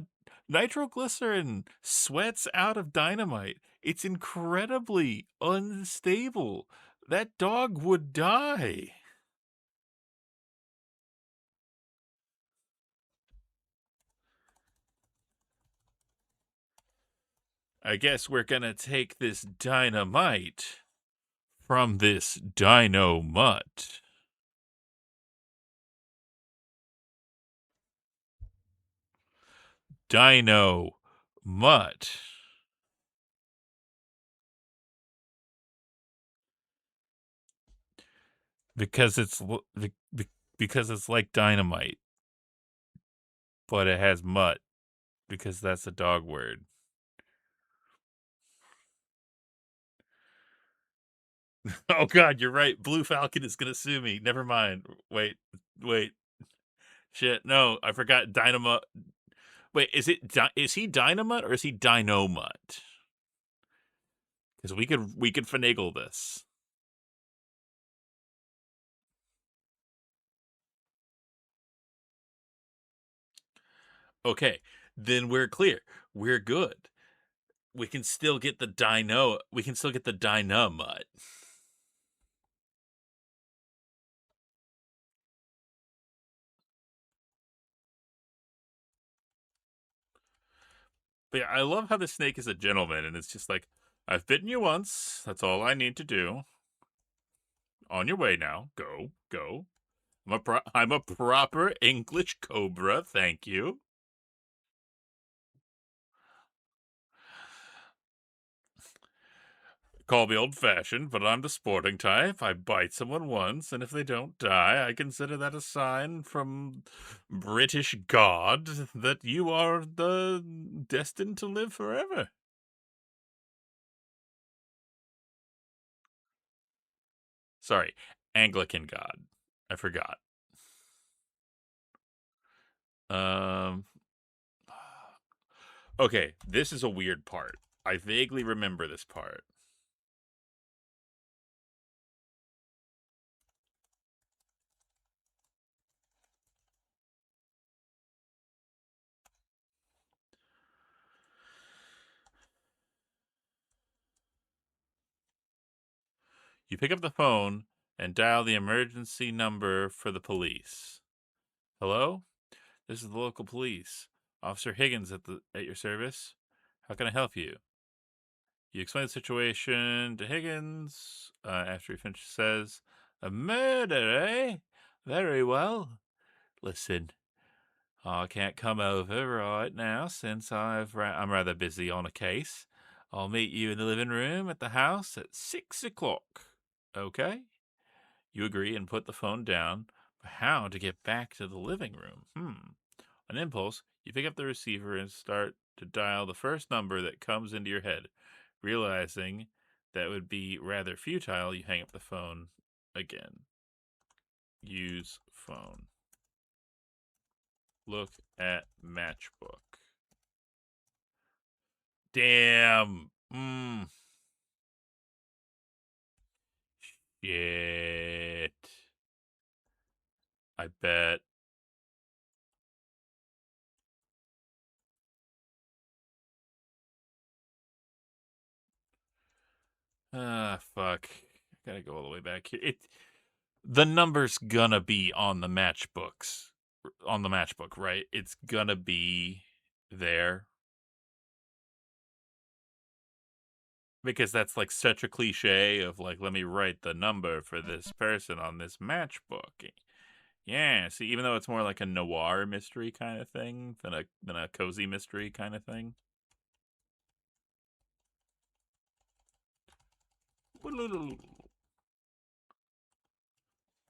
nitroglycerin sweats out of dynamite. It's incredibly unstable. That dog would die. I guess we're gonna take this dynamite from this dino mutt. Dino mutt. Because because it's like dynamite, but it has mutt because that's a dog word. Oh god, you're right. Blue Falcon is gonna sue me. Never mind. Wait. Shit. No, I forgot Dynamut. Wait, is he Dynamut or is he Dynomut? Because we could finagle this. Okay, then we're clear. We're good. We can still get the Dino. We can still get the Dynamut. But yeah, I love how the snake is a gentleman, and it's just like, I've bitten you once. That's all I need to do. On your way now. Go. I'm a proper English cobra. Thank you. Call me old fashioned, but I'm the sporting type. I bite someone once, and if they don't die, I consider that a sign from British God that you are destined to live forever. Sorry, Anglican God. I forgot. Um. Okay, this is a weird part. I vaguely remember this part. You pick up the phone and dial the emergency number for the police. Hello? This is the local police. Officer Higgins at your service. How can I help you? You explain the situation to Higgins. After he finishes, says, "A murder, eh? Very well. Listen, I can't come over right now since I'm rather busy on a case. I'll meet you in the living room at the house at 6 o'clock. Okay?" You agree and put the phone down. But how to get back to the living room? On impulse, you pick up the receiver and start to dial the first number that comes into your head. Realizing that would be rather futile, you hang up the phone again. Use phone. Look at matchbook. Damn. Shit. I bet. Fuck. I gotta go all the way back here. The number's gonna be on the matchbooks. On the matchbook, right? It's gonna be there. Because that's like such a cliche of like, let me write the number for this person on this matchbook. Yeah, see, even though it's more like a noir mystery kind of thing than a cozy mystery kind of thing.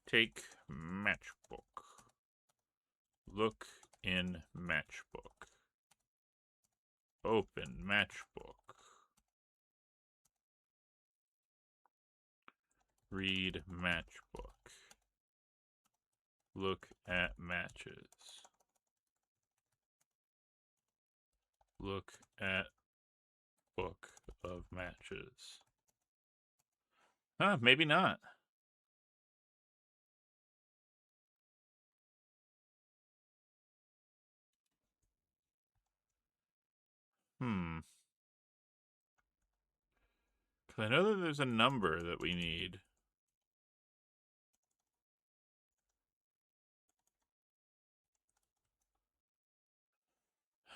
Take matchbook. Look in matchbook. Open matchbook. Read matchbook. Look at matches. Look at book of matches. Huh, maybe not. Hmm. Because I know that there's a number that we need.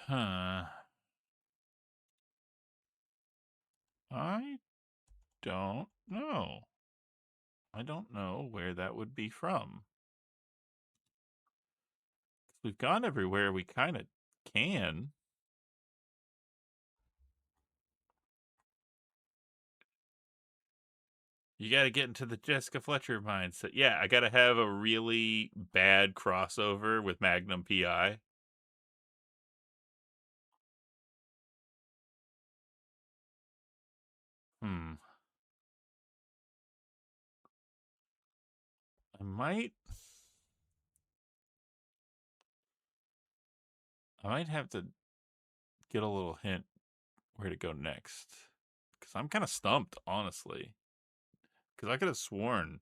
Huh. I don't know. I don't know where that would be from. We've gone everywhere we kind of can. You got to get into the Jessica Fletcher mindset. Yeah, I got to have a really bad crossover with Magnum PI. Hmm. I might have to get a little hint where to go next. Because I'm kind of stumped, honestly. Because I could have sworn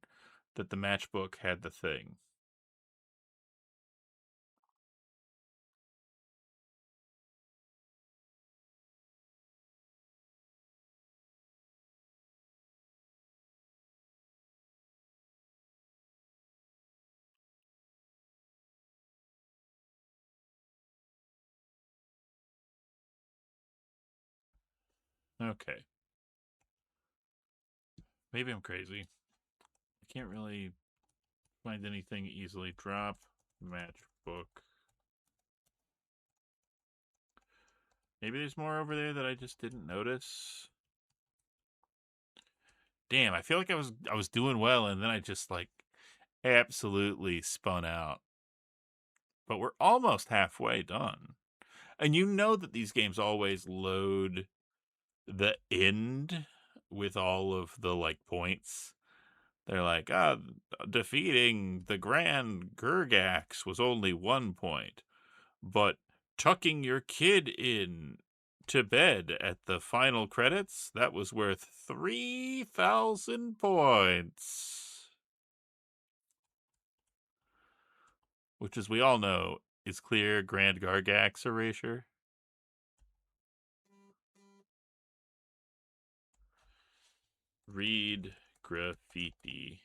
that the matchbook had the thing. Okay. Maybe I'm crazy. I can't really find anything easily. Drop matchbook. Maybe there's more over there that I just didn't notice. Damn, I feel like I was doing well and then I just like absolutely spun out. But we're almost halfway done. And you know that these games always load the end with all of the like points. They're like, defeating the Grand Gurgax was only 1 point, but tucking your kid in to bed at the final credits, that was worth 3,000 points. Which, as we all know, is clear Grand Gargax erasure. Read graffiti.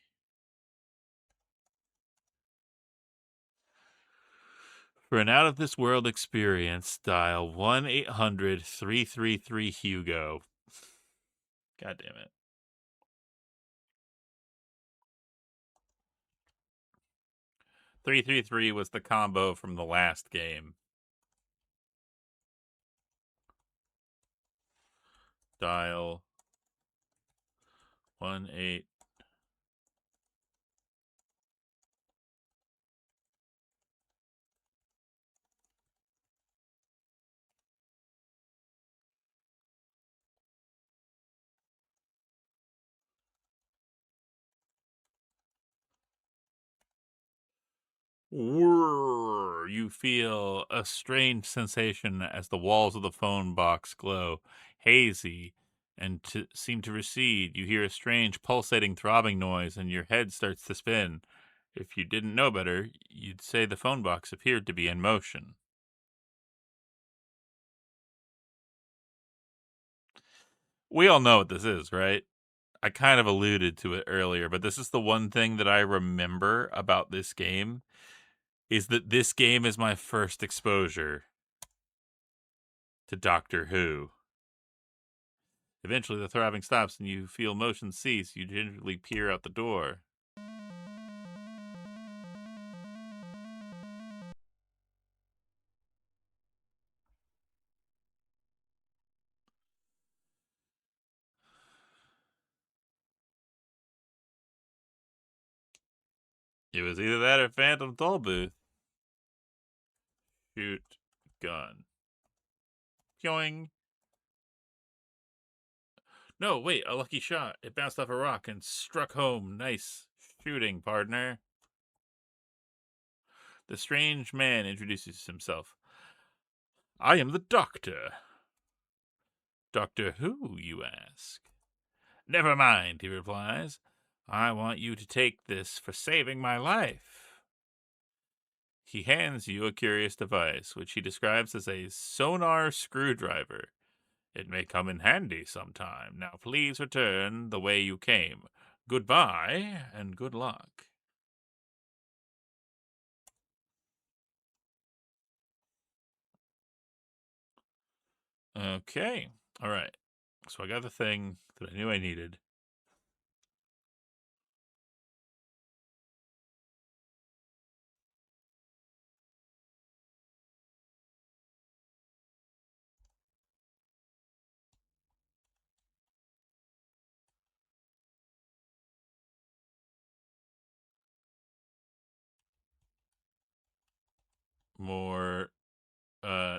For an out of this world experience, dial 1-800-333-HUGO. God damn it. 333 was the combo from the last game. Dial 1-8. Word. you feel a strange sensation as the walls of the phone box glow hazy and seem to recede. You hear a strange pulsating, throbbing noise, and your head starts to spin. If you didn't know better, you'd say the phone box appeared to be in motion. We all know what this is, right? I kind of alluded to it earlier, but this is the one thing that I remember about this game is that this game is my first exposure to Doctor Who. Eventually, the throbbing stops and you feel motion cease. You gingerly peer out the door. It was either that or Phantom Toll Booth. Shoot. Gun. Yoing. No, wait, a lucky shot. It bounced off a rock and struck home. Nice shooting, partner. The strange man introduces himself. I am the doctor. Doctor Who, you ask? Never mind, he replies. I want you to take this for saving my life. He hands you a curious device, which he describes as a sonar screwdriver. It may come in handy sometime. Now please return the way you came. Goodbye, and good luck. Okay. All right. So I got the thing that I knew I needed. More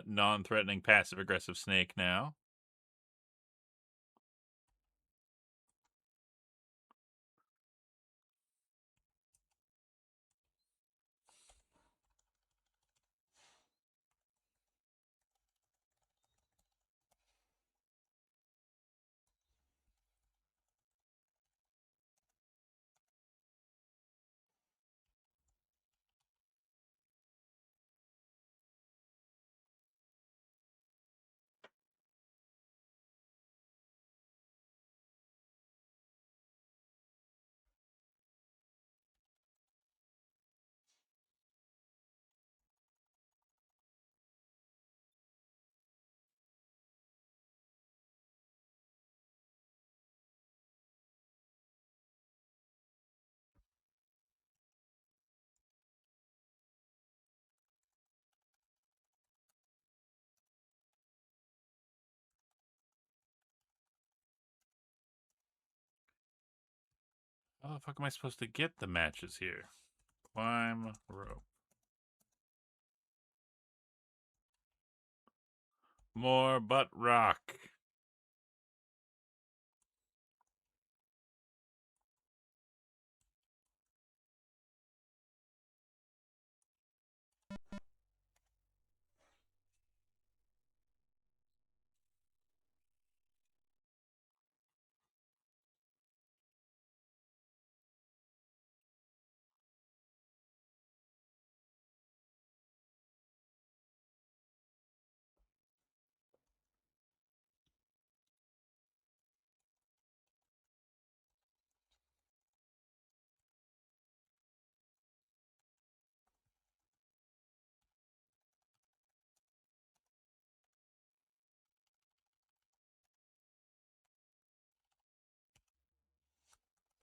non-threatening passive-aggressive snake now. How the fuck am I supposed to get the matches here? Climb rope. More butt rock.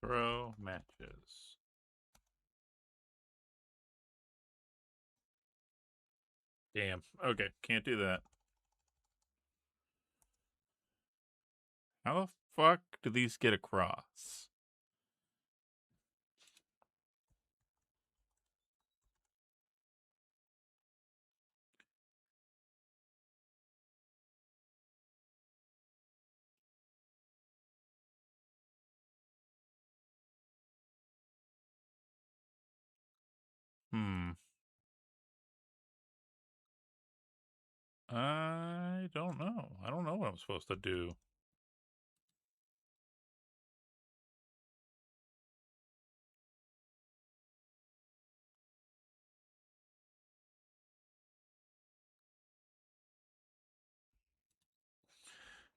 Throw matches. Damn. Okay, can't do that. How the fuck do these get across? Hmm. I don't know. I don't know what I'm supposed to do.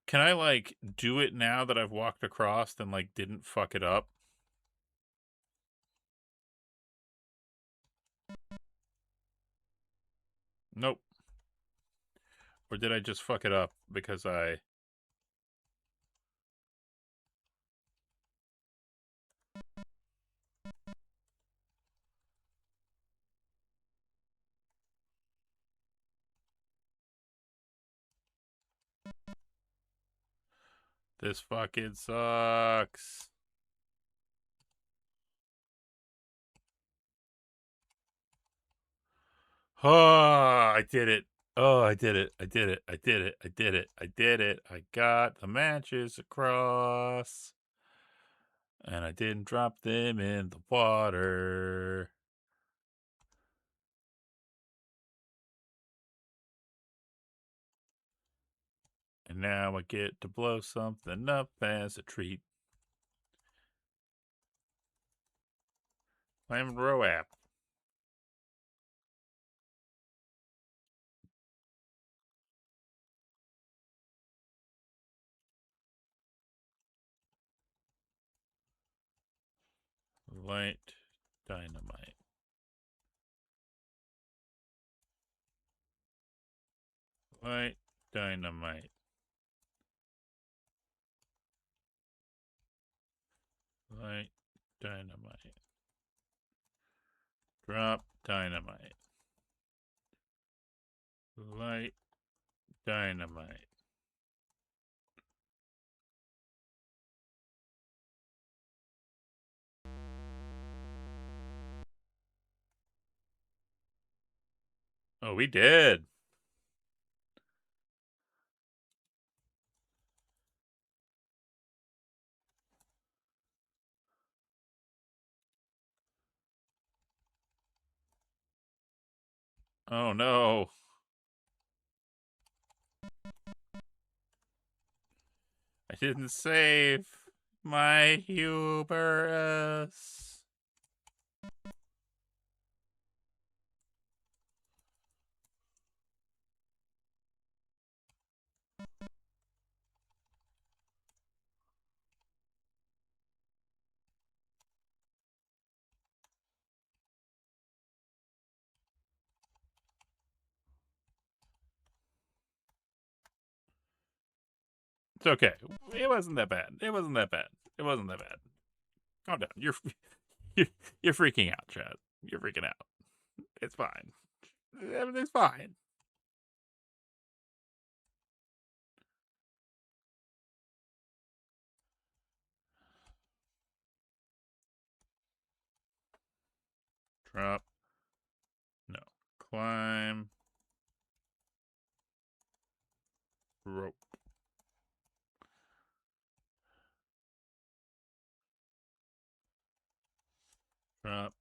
Can I, like, do it now that I've walked across and, like, didn't fuck it up? Nope. Or did I just fuck it up because I... This fucking sucks. Oh, I did it. Oh, I did it. I did it. I did it. I did it. I did it. I got the matches across. And I didn't drop them in the water. And now I get to blow something up as a treat. Lemon Row app. Light dynamite. Light dynamite. Light dynamite. Drop dynamite. Light dynamite. Oh, we did. Oh no. I didn't save my hubris. It's okay. It wasn't that bad. It wasn't that bad. It wasn't that bad. Calm down. You're you're freaking out, Chad. You're freaking out. It's fine. Everything's fine. Drop. No. Climb. Rope. Drop.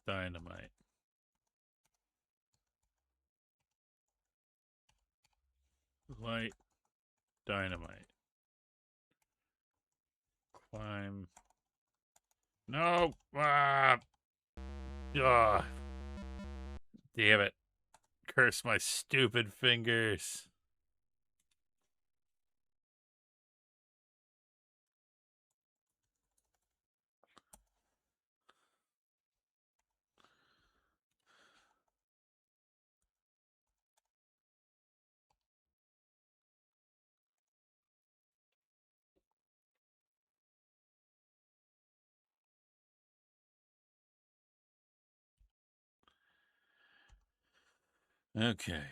Dynamite. Light. Dynamite. Climb. No. Ah. Ah. Damn it. Curse my stupid fingers. Okay.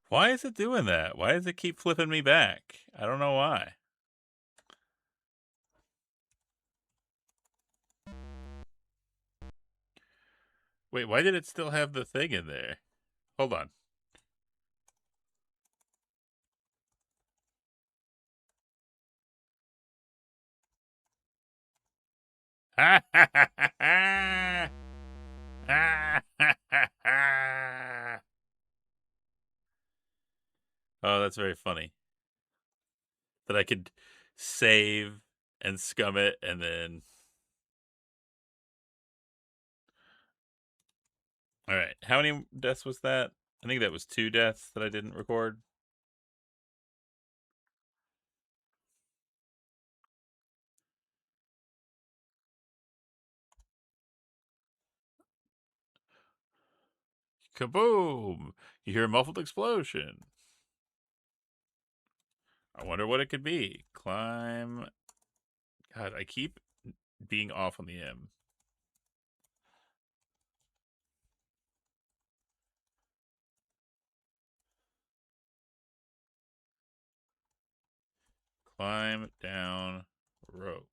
Why is it doing that? Why does it keep flipping me back? I don't know why. Wait, why did it still have the thing in there? Hold on. Ha ha ha ha ha! Oh, that's very funny. That I could save and scum it and then. All right. How many deaths was that? I think that was 2 deaths that I didn't record. Kaboom! You hear a muffled explosion. I wonder what it could be. Climb. God, I keep being off on the M. Climb down rope.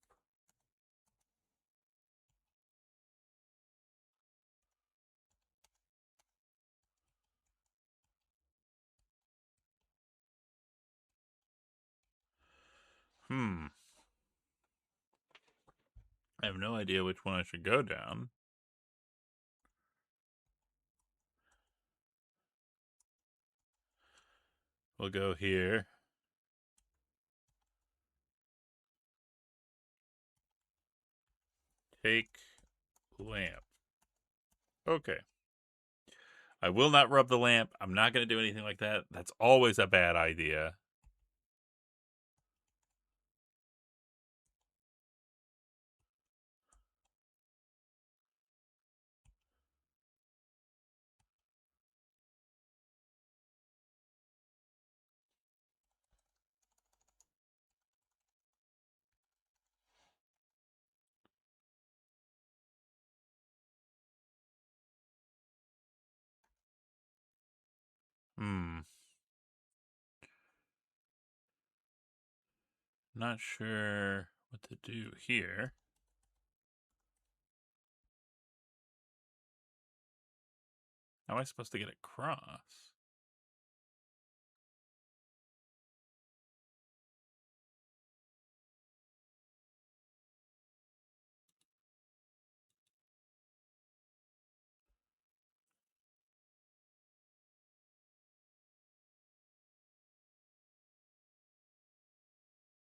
Hmm. I have no idea which one I should go down. We'll go here. Take lamp. Okay. I will not rub the lamp. I'm not going to do anything like that. That's always a bad idea. Hmm. Not sure what to do here. How am I supposed to get across?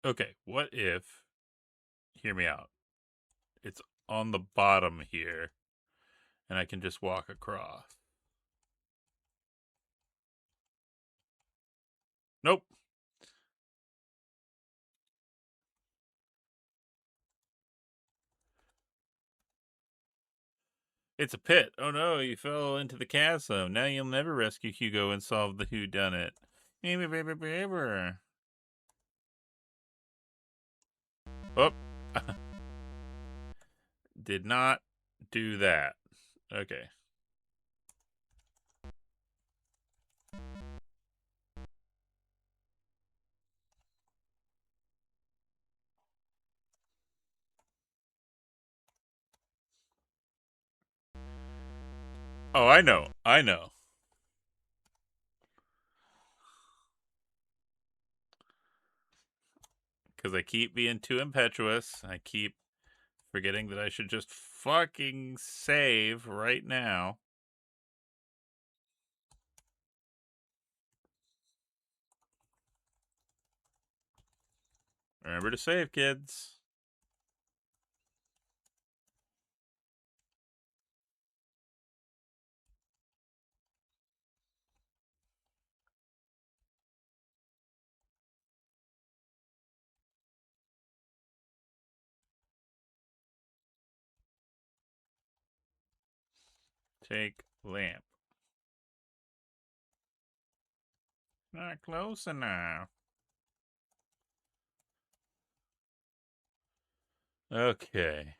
Okay, what if, hear me out, it's on the bottom here, and I can just walk across? Nope. It's a pit. Oh no, you fell into the chasm. Now you'll never rescue Hugo and solve the whodunit. Oh, did not do that. Okay. Oh, I know. I know. Because I keep being too impetuous. I keep forgetting that I should just fucking save right now. Remember to save, kids. Take lamp. Not close enough. Okay.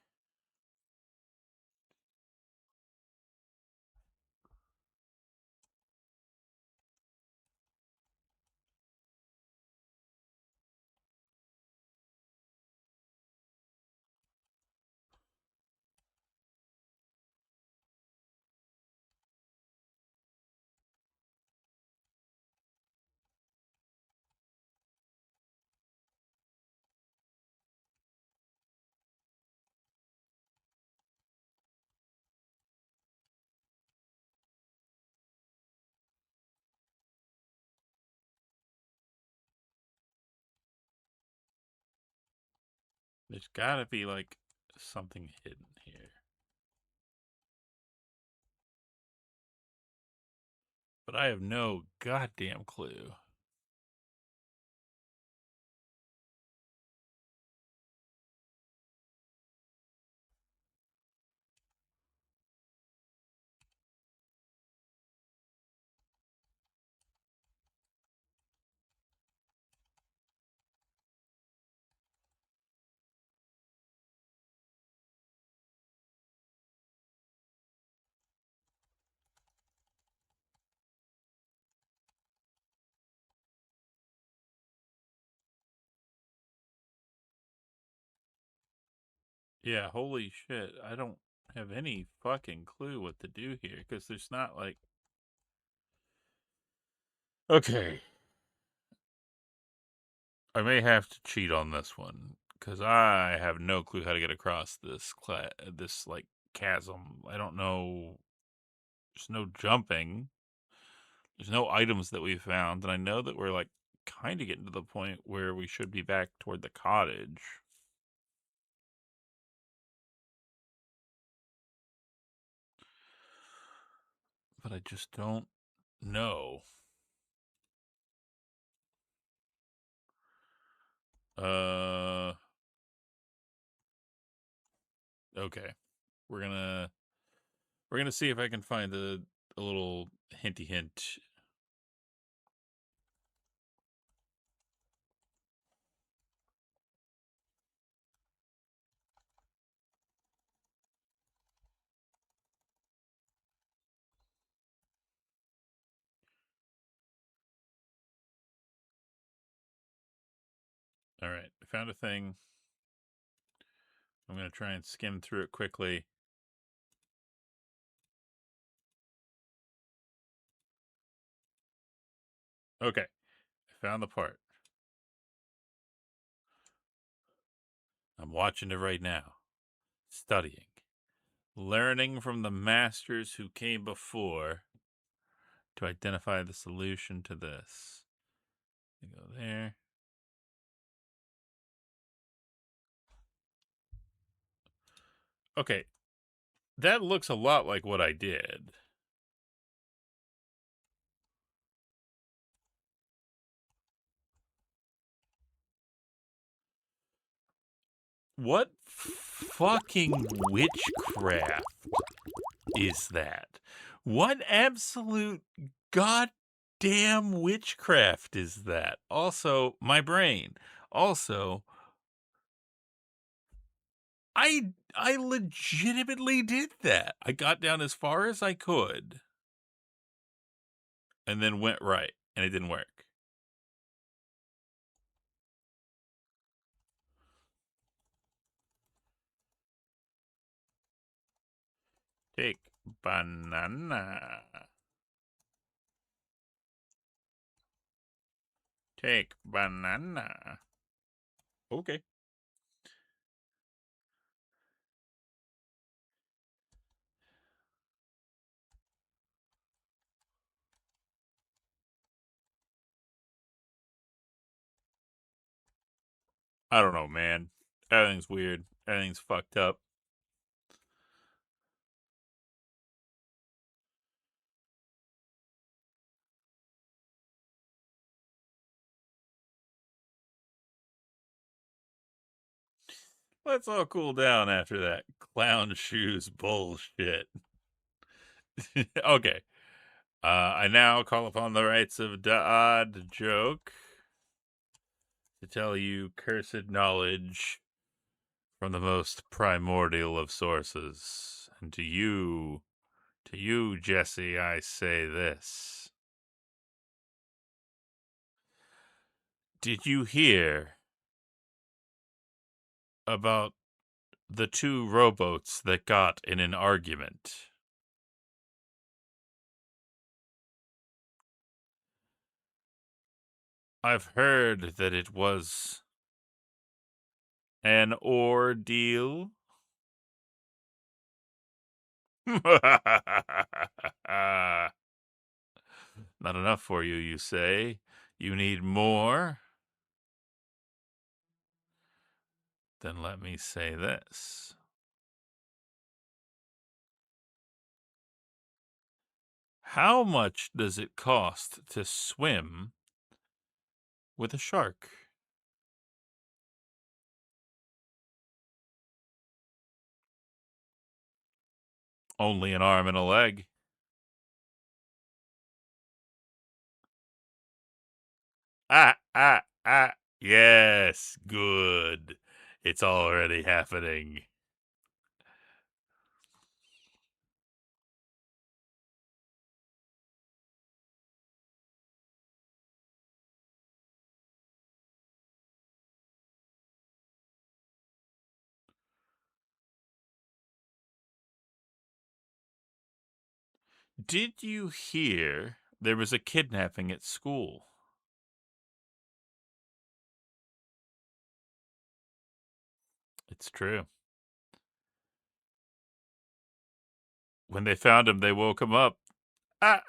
There's gotta be, like, something hidden here. But I have no goddamn clue. Yeah, holy shit. I don't have any fucking clue what to do here because there's not like. Okay. I may have to cheat on this one because I have no clue how to get across this like chasm. I don't know. There's no jumping. There's no items that we found, and I know that we're like kind of getting to the point where we should be back toward the cottage. But I just don't know. Uh, okay. We're gonna we're gonna see if I can find a little hinty hint. All right, I found a thing. I'm gonna try and skim through it quickly. Okay, I found the part. I'm watching it right now, studying, learning from the masters who came before to identify the solution to this. You go there. Okay, that looks a lot like what I did. What fucking witchcraft is that? What absolute goddamn witchcraft is that? Also, my brain. Also, I legitimately did that. I got down as far as I could and then went right, and it didn't work. Take banana. Take banana. Okay. I don't know, man. Everything's weird. Everything's fucked up. Let's all cool down after that clown shoes bullshit. Okay. I now call upon the rights of the odd joke to tell you cursed knowledge from the most primordial of sources. And to you, Jesse, I say this. Did you hear about the two rowboats that got in an argument? I've heard that it was an ordeal. Not enough for you, you say? You need more? Then let me say this. How much does it cost to swim with a shark? Only an arm and a leg. Ah. Yes, good. It's already happening. Did you hear there was a kidnapping at school? It's true. When they found him, they woke him up. Ah.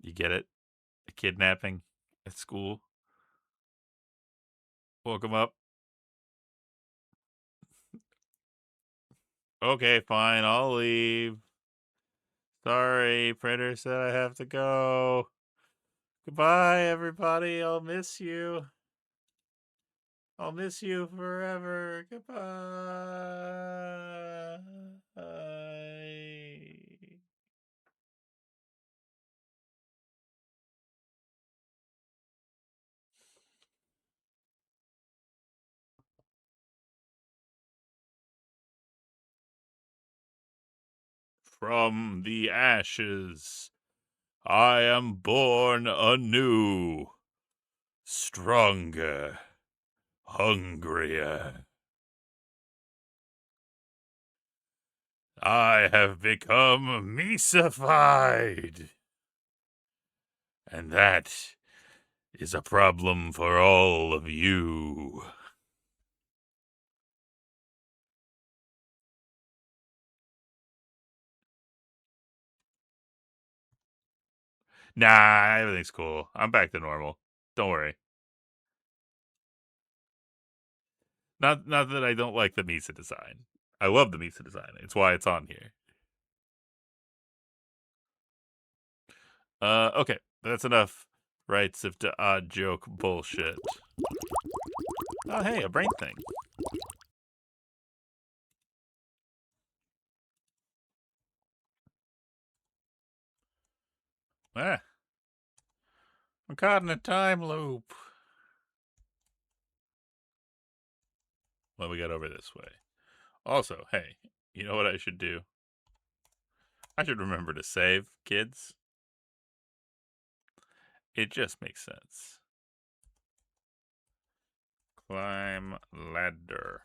You get it? A kidnapping at school. Woke him up. Okay, fine. I'll leave. Sorry, printer said I have to go. Goodbye, everybody. I'll miss you. I'll miss you forever. Goodbye. From the ashes, I am born anew, stronger, hungrier. I have become measified. And that is a problem for all of you. Nah, everything's cool. I'm back to normal. Don't worry. Not that I don't like the Misa design. I love the Misa design. It's why it's on here. Okay. That's enough rights of the odd joke bullshit. Oh, hey, a brain thing. Ah, I'm caught in a time loop. Well, we got over this way. Also, hey, you know what I should do? I should remember to save, kids. It just makes sense. Climb ladder.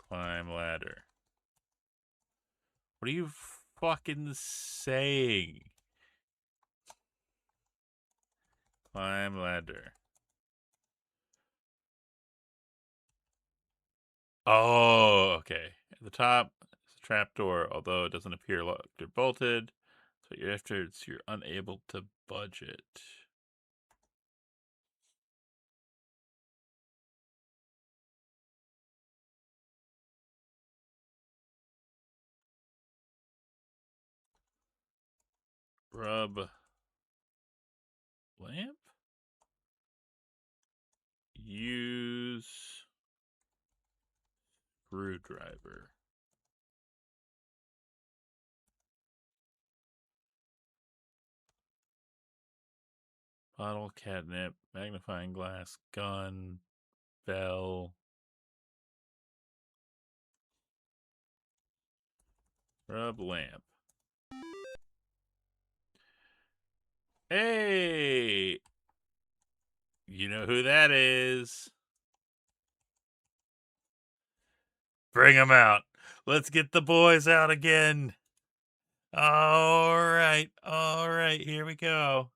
Climb ladder. What are you fucking saying? Climb ladder. Oh, okay. At the top is a trapdoor, although it doesn't appear locked or bolted. So you're after it's you're unable to budget. Rub lamp. Use screwdriver. Bottle, catnip, magnifying glass, gun, bell. Rub lamp. Hey! You know who that is. Bring them out. Let's get the boys out again. All right. Here we go.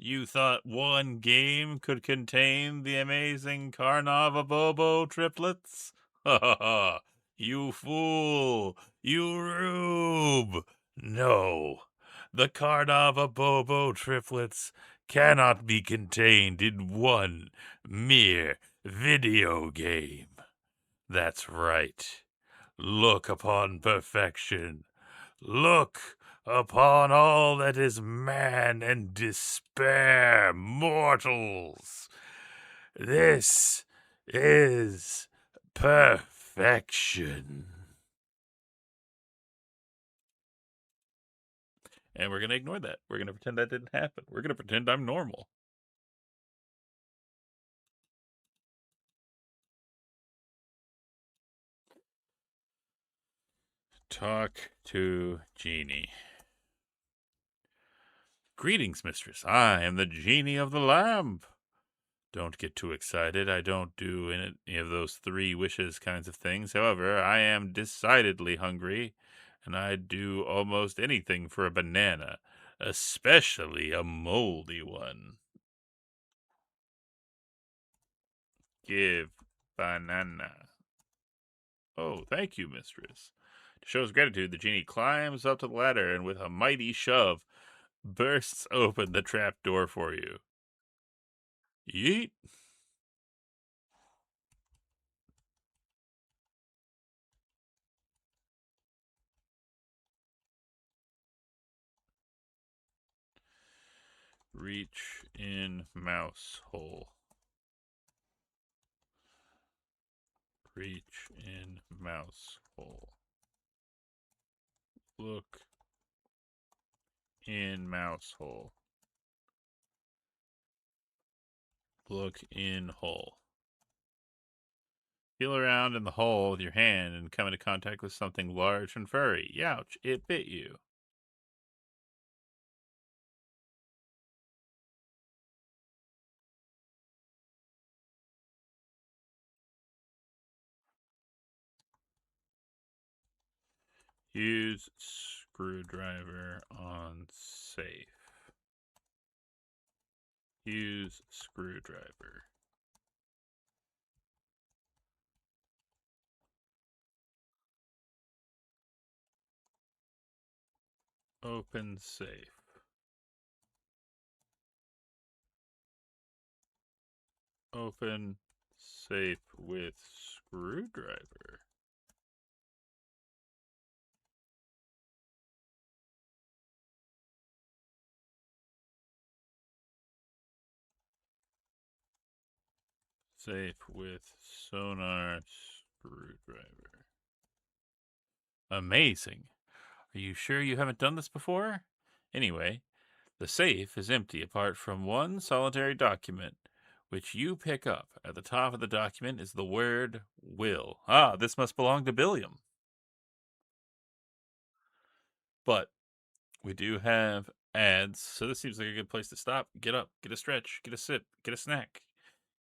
You thought one game could contain the amazing Carnavabobo triplets? Ha ha ha! You fool! You rube! No, the Carnavabobo triplets cannot be contained in one mere video game. That's right. Look upon perfection. Look upon all that is man and despair, mortals. This is perfection. And we're going to ignore that. We're going to pretend that didn't happen. We're going to pretend I'm normal. Talk to Genie. Greetings, mistress. I am the Genie of the Lamp. Don't get too excited. I don't do any of those 3 wishes kinds of things. However, I am decidedly hungry, and I'd do almost anything for a banana, especially a moldy one. Give banana. Oh, thank you, mistress. To show his gratitude, the genie climbs up to the ladder and with a mighty shove bursts open the trap door for you. Yeet. Reach in mouse hole. Reach in mouse hole. Look in mouse hole. Look in hole. Feel around in the hole with your hand and come into contact with something large and furry. Youch, it bit you. Use screwdriver on safe. Use screwdriver. Open safe. Open safe with screwdriver. Safe with sonar screwdriver. Amazing. Are you sure you haven't done this before? Anyway, the safe is empty apart from one solitary document, which you pick up. At the top of the document is the word will. Ah, this must belong to Billiam. But we do have ads, so this seems like a good place to stop. Get up, get a stretch, get a sip, get a snack,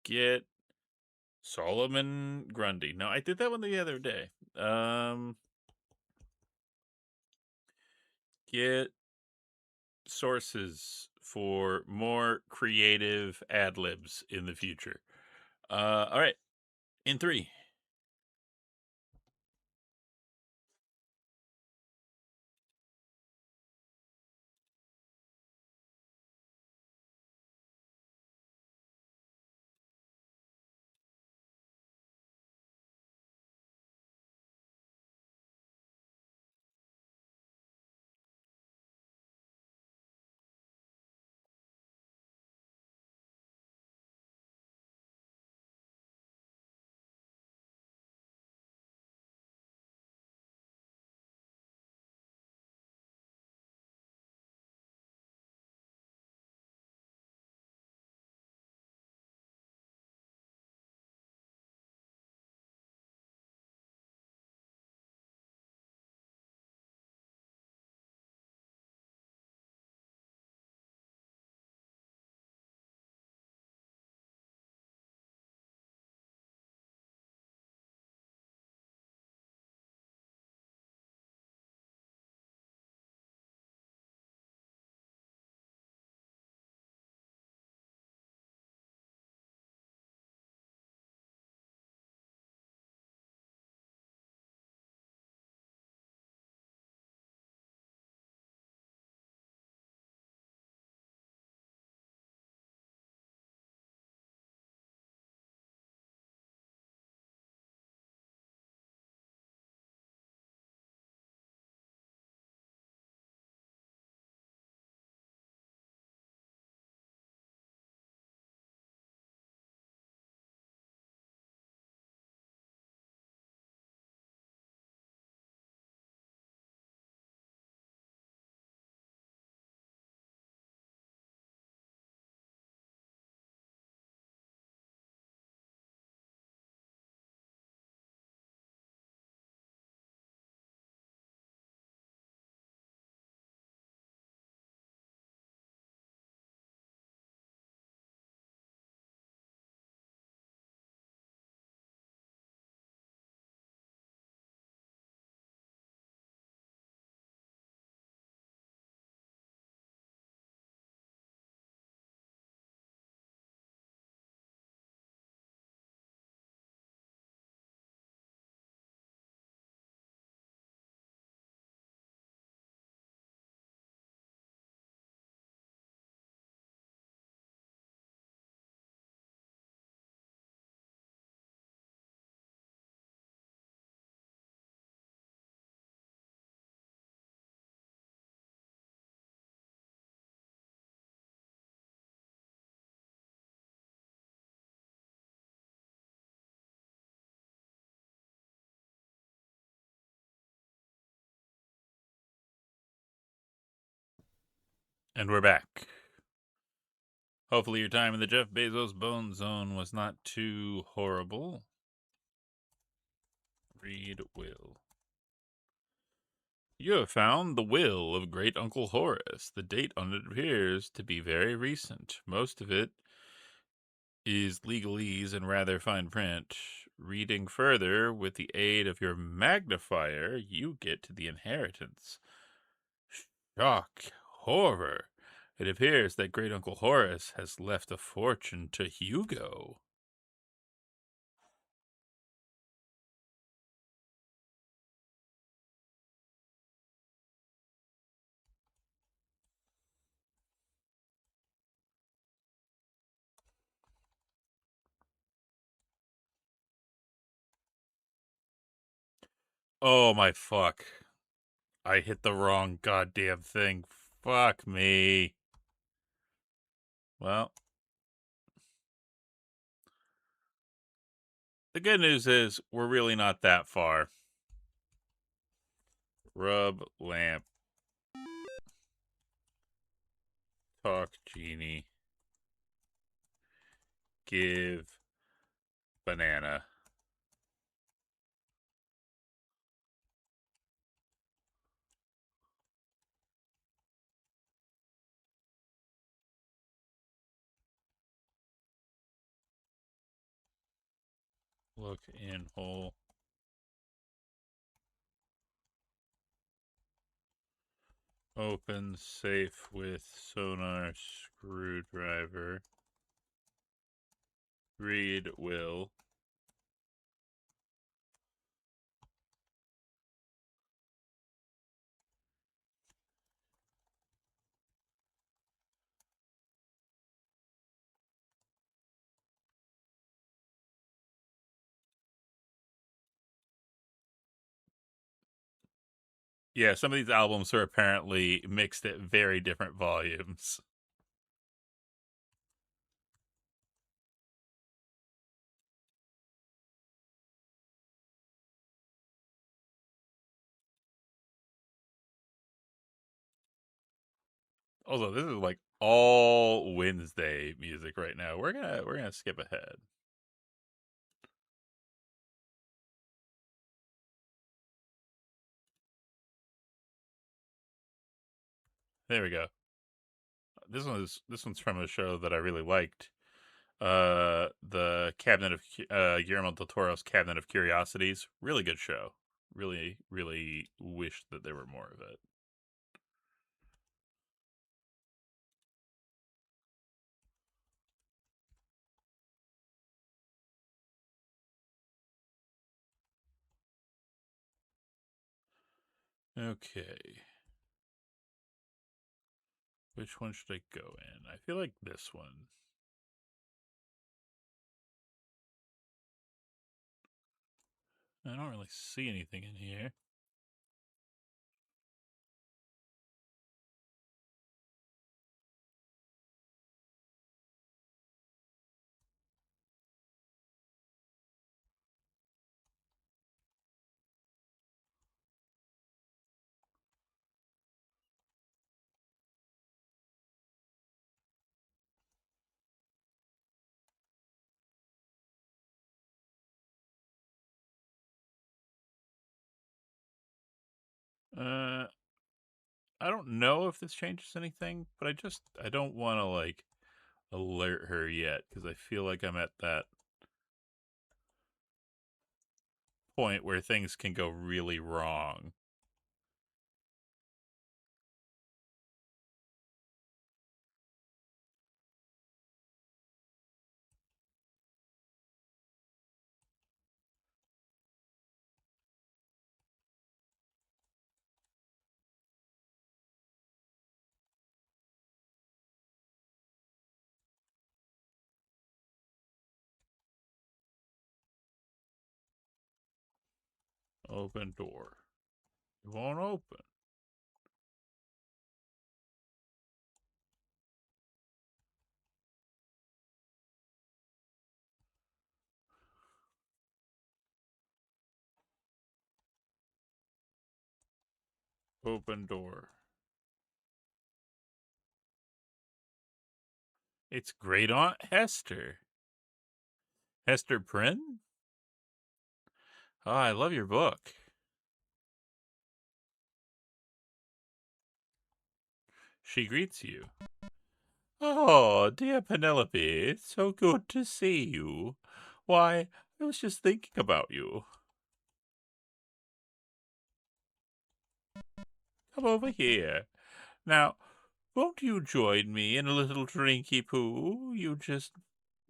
get Solomon Grundy. No, I did that one the other day. Get sources for more creative ad libs in the future. All right, in 3, And we're back. Hopefully your time in the Jeff Bezos Bone Zone was not too horrible. Read will. You have found the will of Great Uncle Horace. The date on it appears to be very recent. Most of it is legalese and rather fine print. Reading further, with the aid of your magnifier, you get to the inheritance. Shock, horror. It appears that Great Uncle Horace has left a fortune to Hugo. Oh my fuck. I hit the wrong goddamn thing. Fuck me. Well, the good news is we're really not that far. Rub lamp. Talk genie. Give banana. Look in hole. Open safe with sonar screwdriver. Read will. Yeah, some of these albums are apparently mixed at very different volumes. Although this is like all Wednesday music right now. We're gonna skip ahead. There we go. This one's from a show that I really liked. The Cabinet of Guillermo del Toro's Cabinet of Curiosities. Really good show. Really, really wish that there were more of it. Okay. Which one should I go in? I feel like this one. I don't really see anything in here. Uh, I don't know if this changes anything, but I don't want to like alert her yet because I feel like I'm at that point where things can go really wrong. Open door. It won't open. Open door. It's Great Aunt Hester. Hester Prynne? Oh, I love your book. She greets you. Oh, dear Penelope, it's so good to see you. Why, I was just thinking about you. Come over here. Now, won't you join me in a little drinky poo? You just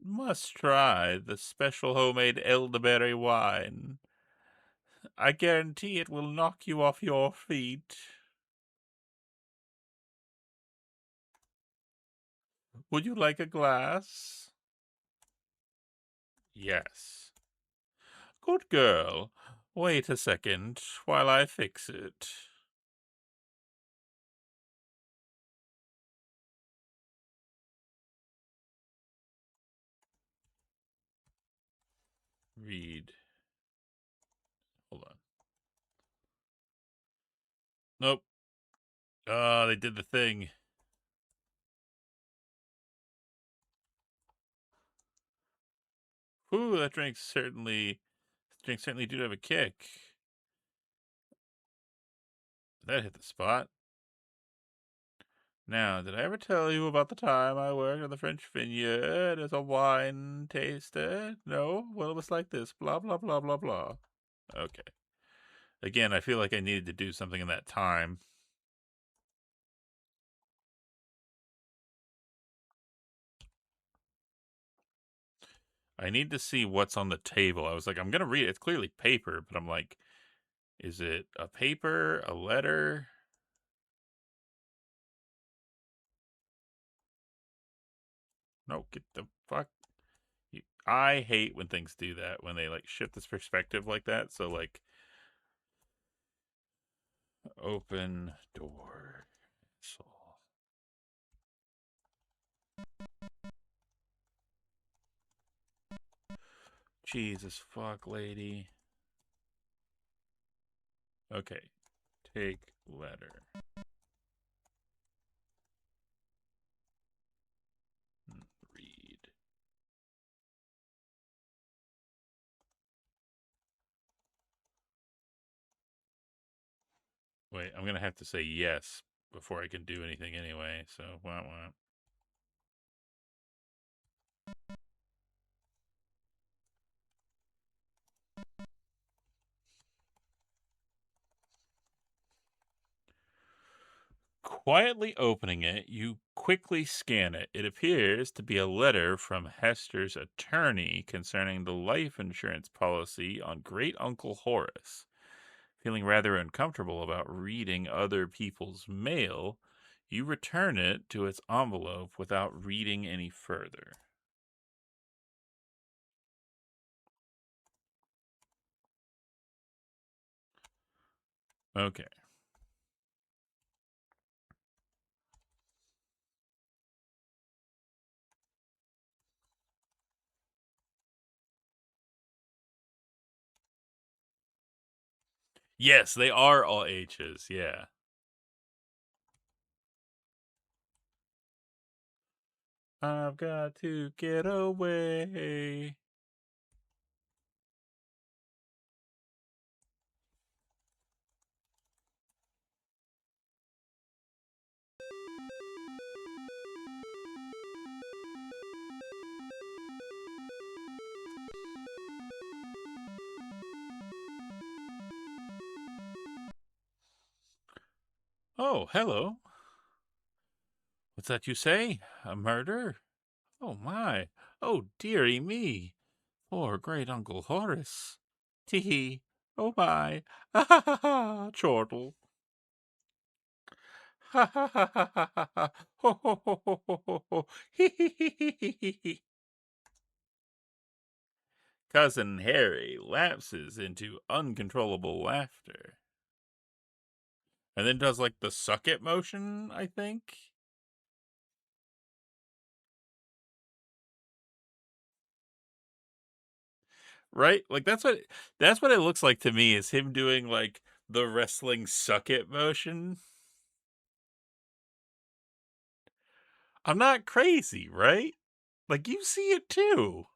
must try the special homemade elderberry wine. I guarantee it will knock you off your feet. Would you like a glass? Yes. Good girl. Wait a second while I fix it. Read. Hold on. Nope. Oh, they did the thing. Ooh, that drink certainly do have a kick. That hit the spot. Now, did I ever tell you about the time I worked on the French vineyard as a wine taster? No? Well, it was like this. Blah, blah, blah, blah, blah. Okay. Again, I feel like I needed to do something in that time. I need to see what's on the table. I was like, I'm going to read it. It's clearly paper, but I'm like, is it a paper, a letter? No, get the fuck. I hate when things do that, when they like shift this perspective like that. So, like, open door. So, Jesus fuck, lady. Okay. Take letter. Read. Wait, I'm gonna have to say yes before I can do anything anyway, so wah wah. Quietly opening it, you quickly scan it. It appears to be a letter from Hester's attorney concerning the life insurance policy on Great Uncle Horace. Feeling rather uncomfortable about reading other people's mail, you return it to its envelope without reading any further. Okay. Yes, they are all H's, yeah. I've got to get away. Oh, hello. What's that you say? A murder? Oh, my. Oh, dearie me. Poor great Uncle Horace. Tee-hee. Oh, my. Ha ha ha ha, chortle. Ha ha ha ha ha ha ha. Ho ho ho ho ho ho ho. Hee hee hee hee hee hee hee. Cousin Harry lapses into uncontrollable laughter. And then does like the suck it motion, I think. Right? Like that's what it looks like to me, is him doing like the wrestling suck it motion. I'm not crazy, right? Like, you see it too.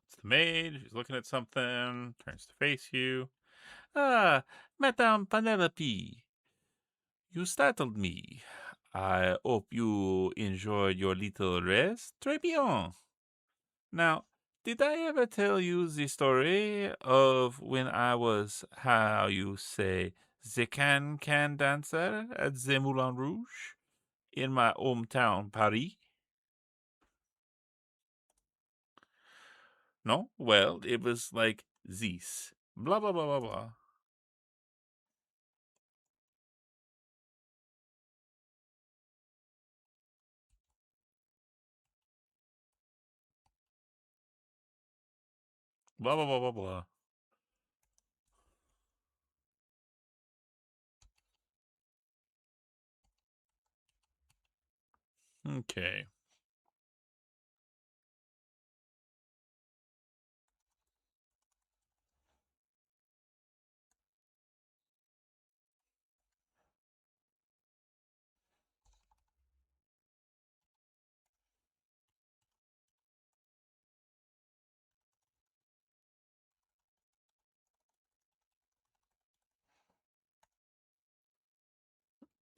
It's the maid. She's looking at something. Turns to face you. Ah, Madame Penelope. You startled me. I hope you enjoyed your little rest. Très bien. Now, did I ever tell you the story of when I was, how you say, the can dancer at the Moulin Rouge in my hometown, Paris? No? Well, it was like this. Blah, blah, blah, blah, blah. Blah, blah, blah, blah, blah. Okay.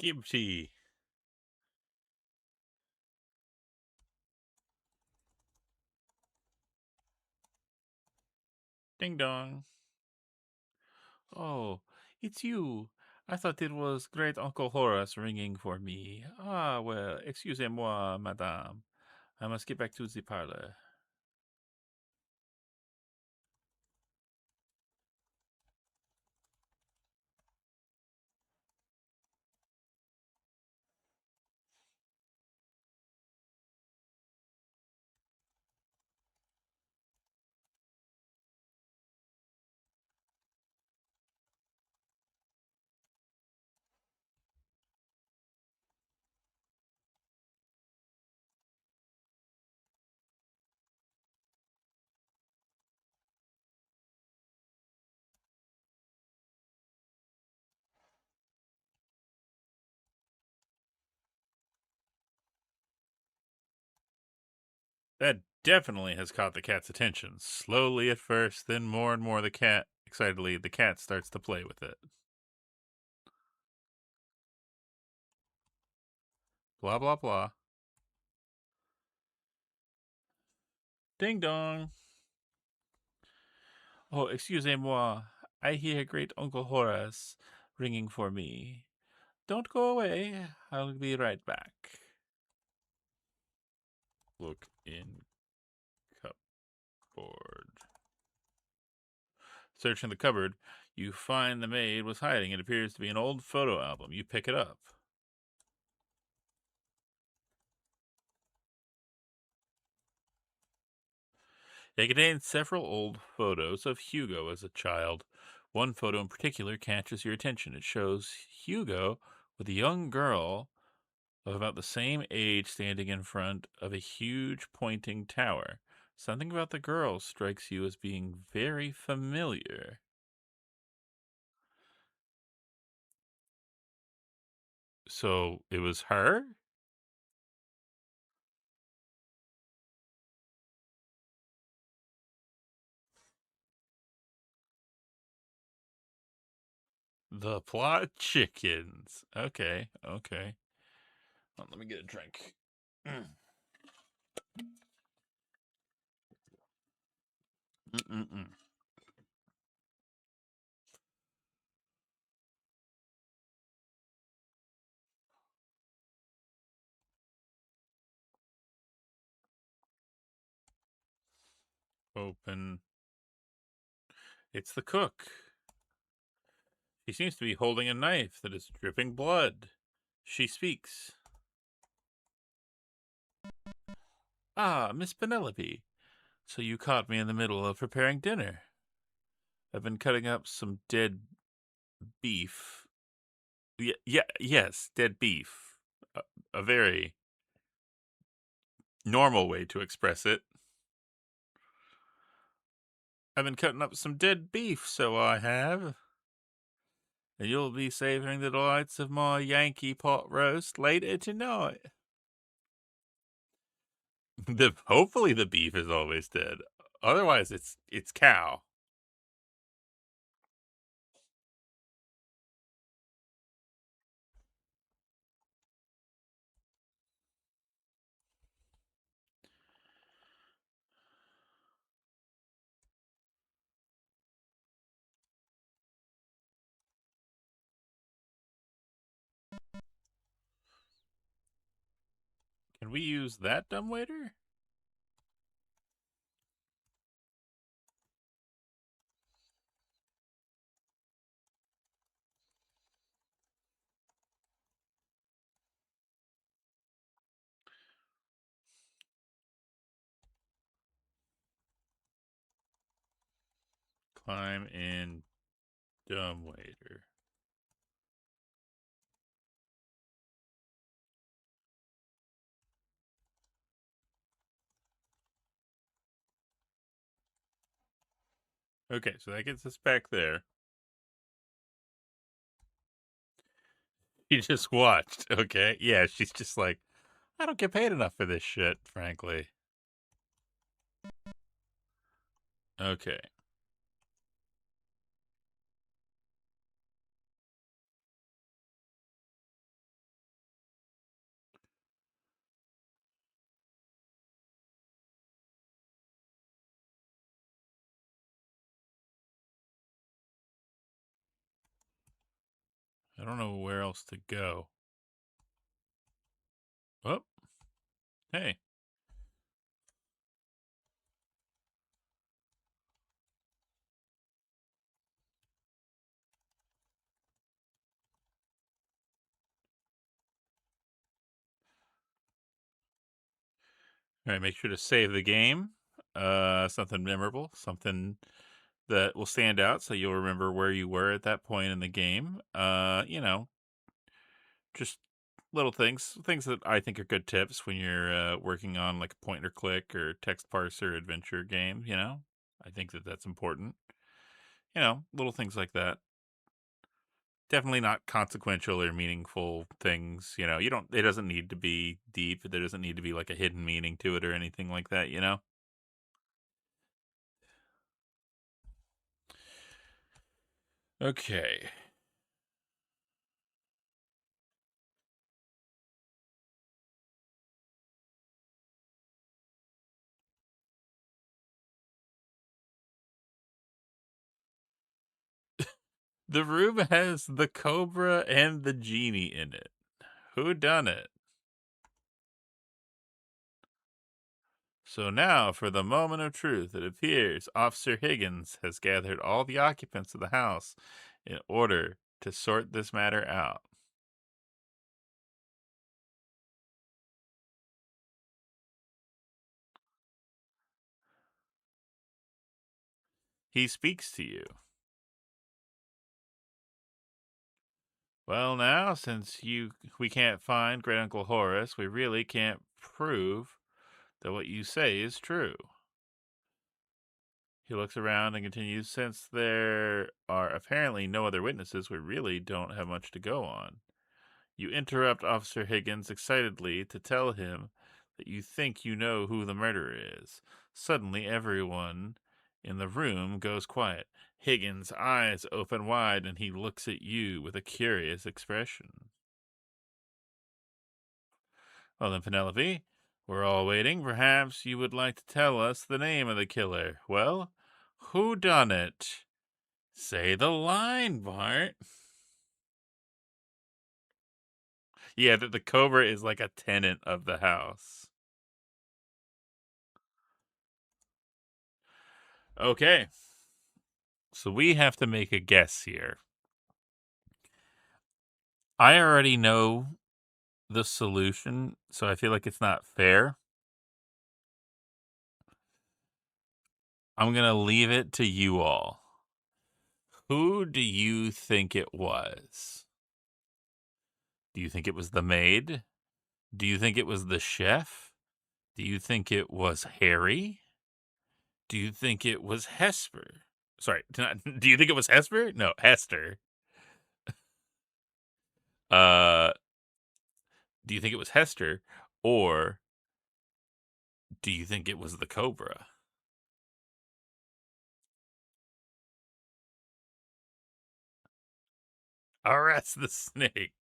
Kimchi. Ding dong. Oh, it's you. I thought it was great Uncle Horace ringing for me. Ah, well, excusez-moi, madame. I must get back to the parlor. That definitely has caught the cat's attention. Slowly at first, then more and more excitedly, the cat starts to play with it. Blah, blah, blah. Ding dong. Oh, excusez-moi. I hear great Uncle Horace ringing for me. Don't go away. I'll be right back. Look in cupboard. Search in the cupboard. You find the maid was hiding. It appears to be an old photo album. You pick it up. It contains several old photos of Hugo as a child. One photo in particular catches your attention. It shows Hugo with a young girl of about the same age standing in front of a huge pointing tower. Something about the girl strikes you as being very familiar. So it was her? The plot chickens. Okay, okay. Well, let me get a drink. Mm-mm-mm. Open. It's the cook. He seems to be holding a knife that is dripping blood. She speaks. Ah, Miss Penelope. So you caught me in the middle of preparing dinner. I've been cutting up some dead beef. Yes, dead beef. A very normal way to express it. I've been cutting up some dead beef, so I have. And you'll be savoring the delights of my Yankee pot roast later tonight. Hopefully the beef is always dead. Otherwise, it's cow. Can we use that dumbwaiter? Climb in dumbwaiter. Okay, so that gets us back there. He just watched, okay? Yeah, she's just like, I don't get paid enough for this shit, frankly. Okay. I don't know where else to go. Oh, hey. All right, make sure to save the game. Something memorable, something that will stand out so you'll remember where you were at that point in the game. Just little things that I think are good tips when you're working on like a point and click or text parser adventure game. I think that that's important. Little things like that. Definitely not consequential or meaningful things. You don't. It doesn't need to be deep. There doesn't need to be like a hidden meaning to it or anything like that. Okay. The room has the cobra and the genie in it. Who done it? So now, for the moment of truth, it appears Officer Higgins has gathered all the occupants of the house in order to sort this matter out. He speaks to you. Well, now, since we can't find Great Uncle Horace, we really can't prove that what you say is true. He looks around and continues, since there are apparently no other witnesses, we really don't have much to go on. You interrupt Officer Higgins excitedly to tell him that you think you know who the murderer is. Suddenly, everyone in the room goes quiet. Higgins' eyes open wide and he looks at you with a curious expression. Well, then, Penelope, we're all waiting. Perhaps you would like to tell us the name of the killer. Well, who done it? Say the line, Bart. Yeah, that the cobra is like a tenant of the house. Okay. So we have to make a guess here. I already know the solution, so I feel like it's not fair. I'm going to leave it to you all. Who do you think it was? Do you think it was the maid? Do you think it was the chef? Do you think it was Harry? Do you think it was Hesper? Sorry, do you think it was Hesper? No, Hester. Uh, do you think it was Hester, or do you think it was the Cobra? Arrest the snake.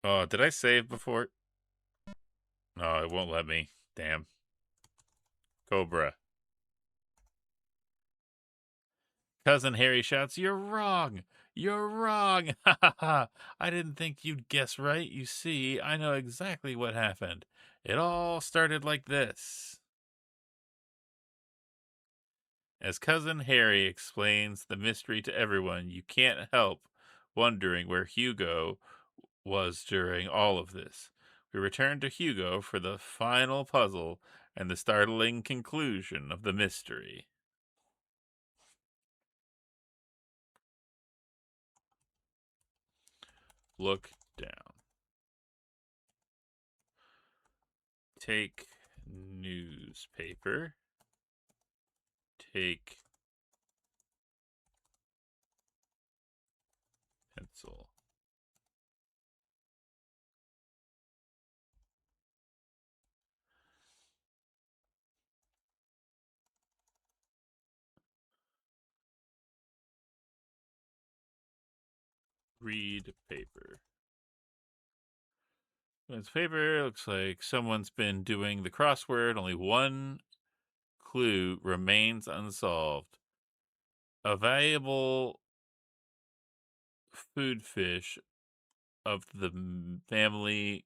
Oh, did I save before? No, it won't let me. Damn. Cobra. Cousin Harry shouts, "You're wrong! You're wrong! Ha ha ha! I didn't think you'd guess right. You see, I know exactly what happened. It all started like this." As Cousin Harry explains the mystery to everyone, you can't help wondering where Hugo was during all of this. We return to Hugo for the final puzzle and the startling conclusion of the mystery. Look down. Take newspaper. Take pencil. Read paper. This paper looks like someone's been doing the crossword. Only one clue remains unsolved. A valuable food fish of the family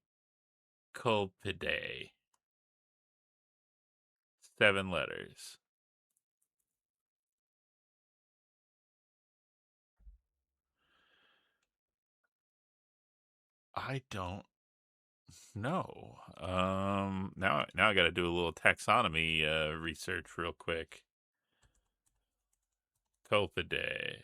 Culpidae. 7 letters. I don't know. Now I got to do a little taxonomy research real quick. Culpidae.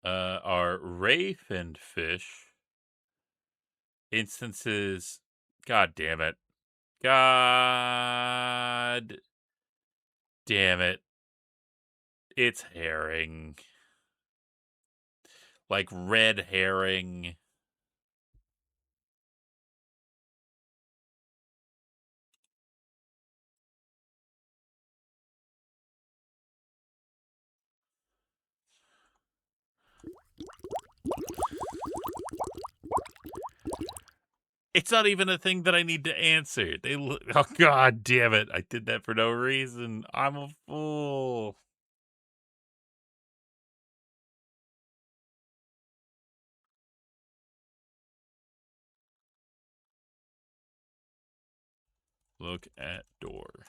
Are raven fish instances. God damn it. God damn it. It's herring. Like red herring. It's not even a thing that I need to answer. They look. Oh, god damn it. I did that for no reason. I'm a fool. Look at door.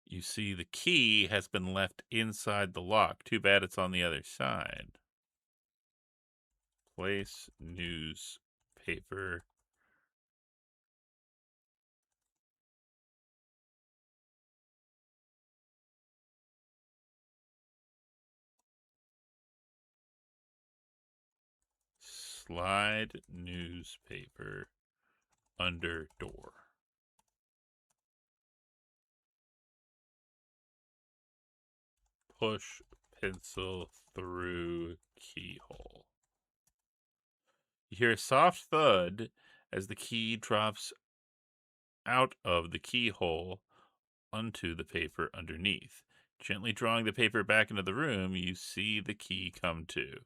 You see, the key has been left inside the lock. Too bad it's on the other side. Place newspaper. Slide newspaper under door. Push pencil through keyhole. You hear a soft thud as the key drops out of the keyhole onto the paper underneath. Gently drawing the paper back into the room, you see the key come to.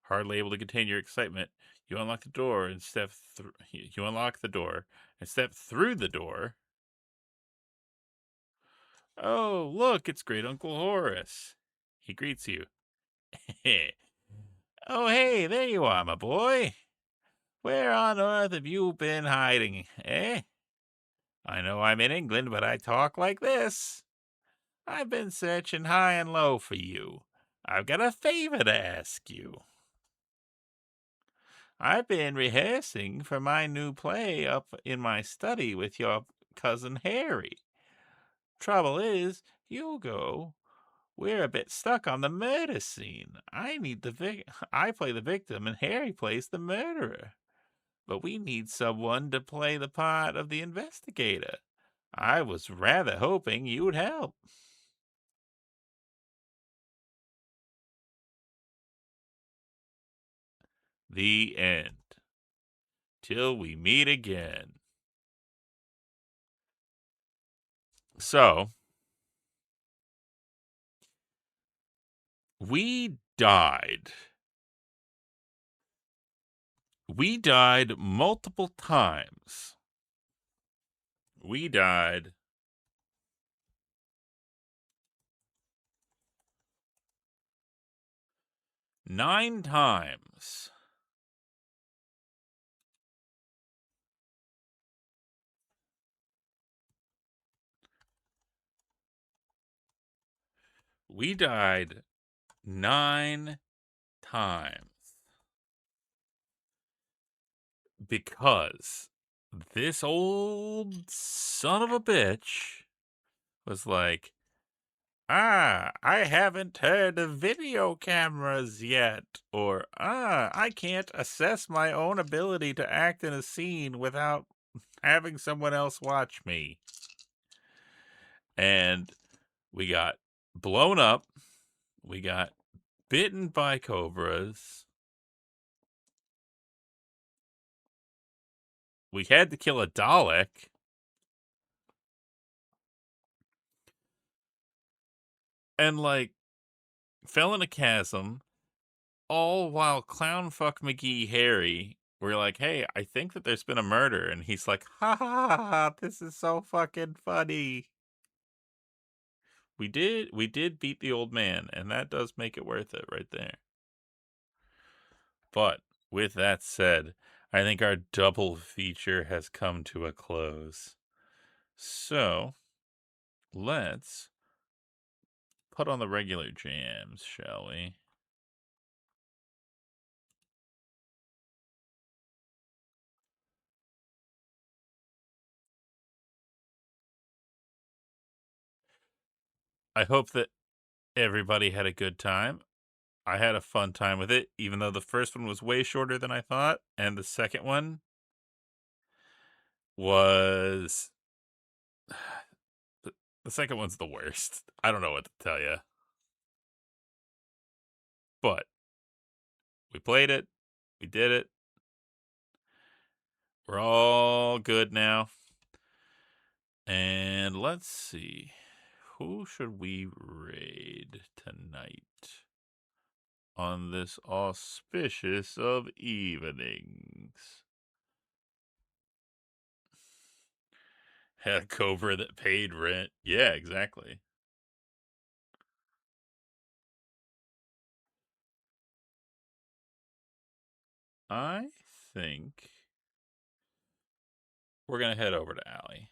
Hardly able to contain your excitement, you unlock the door and step through. You unlock the door and step through the door. Oh, look, it's Great Uncle Horace. He greets you. Oh, hey, there you are, my boy. Where on earth have you been hiding, eh? I know I'm in England, but I talk like this. I've been searching high and low for you. I've got a favor to ask you. I've been rehearsing for my new play up in my study with your cousin Harry. Trouble is, Hugo, we're a bit stuck on the murder scene. I play the victim and Harry plays the murderer. But we need someone to play the part of the investigator. I was rather hoping you would help. The end. Till we meet again. So, we died. We died multiple times. We died 9 times. We died 9 times. Because this old son of a bitch was like, I haven't heard of video cameras yet. Or, I can't assess my own ability to act in a scene without having someone else watch me. And we got blown up. We got bitten by cobras. We had to kill a Dalek. And, like, fell in a chasm. All while Clownfuck McGee Harry were like, hey, I think that there's been a murder. And he's like, ha ha ha, ha, this is so fucking funny. We did beat the old man, and that does make it worth it right there. But with that said, I think our double feature has come to a close. So let's put on the regular jams, shall we? I hope that everybody had a good time. I had a fun time with it, even though the first one was way shorter than I thought, and the second one was the second one's the worst. I don't know what to tell you, but we played it, we did it. We're all good now, and let's see, who should we raid tonight on this auspicious of evenings? Had a cobra that paid rent. Yeah, exactly. I think we're going to head over to Allie.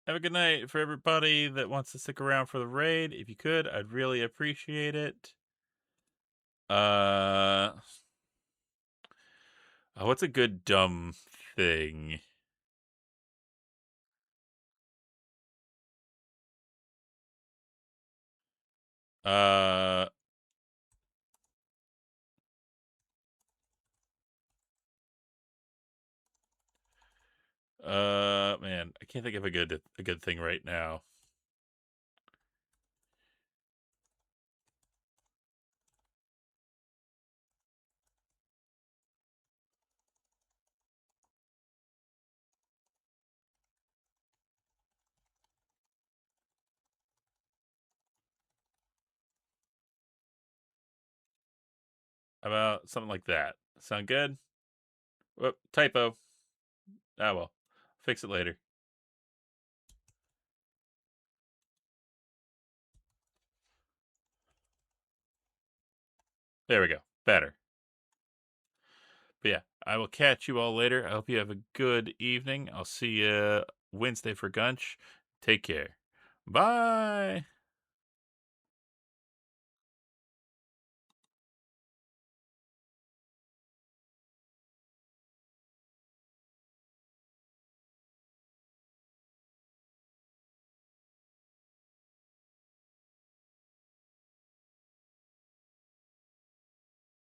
Have a good night for everybody that wants to stick around for the raid. If you could, I'd really appreciate it. What's a good dumb thing? Uh, man, I can't think of a good thing right now. How about something like that? Sound good? Whoop, typo. Ah, well. Fix it later. There we go. Better. But yeah, I will catch you all later. I hope you have a good evening. I'll see you Wednesday for Gunch. Take care. Bye.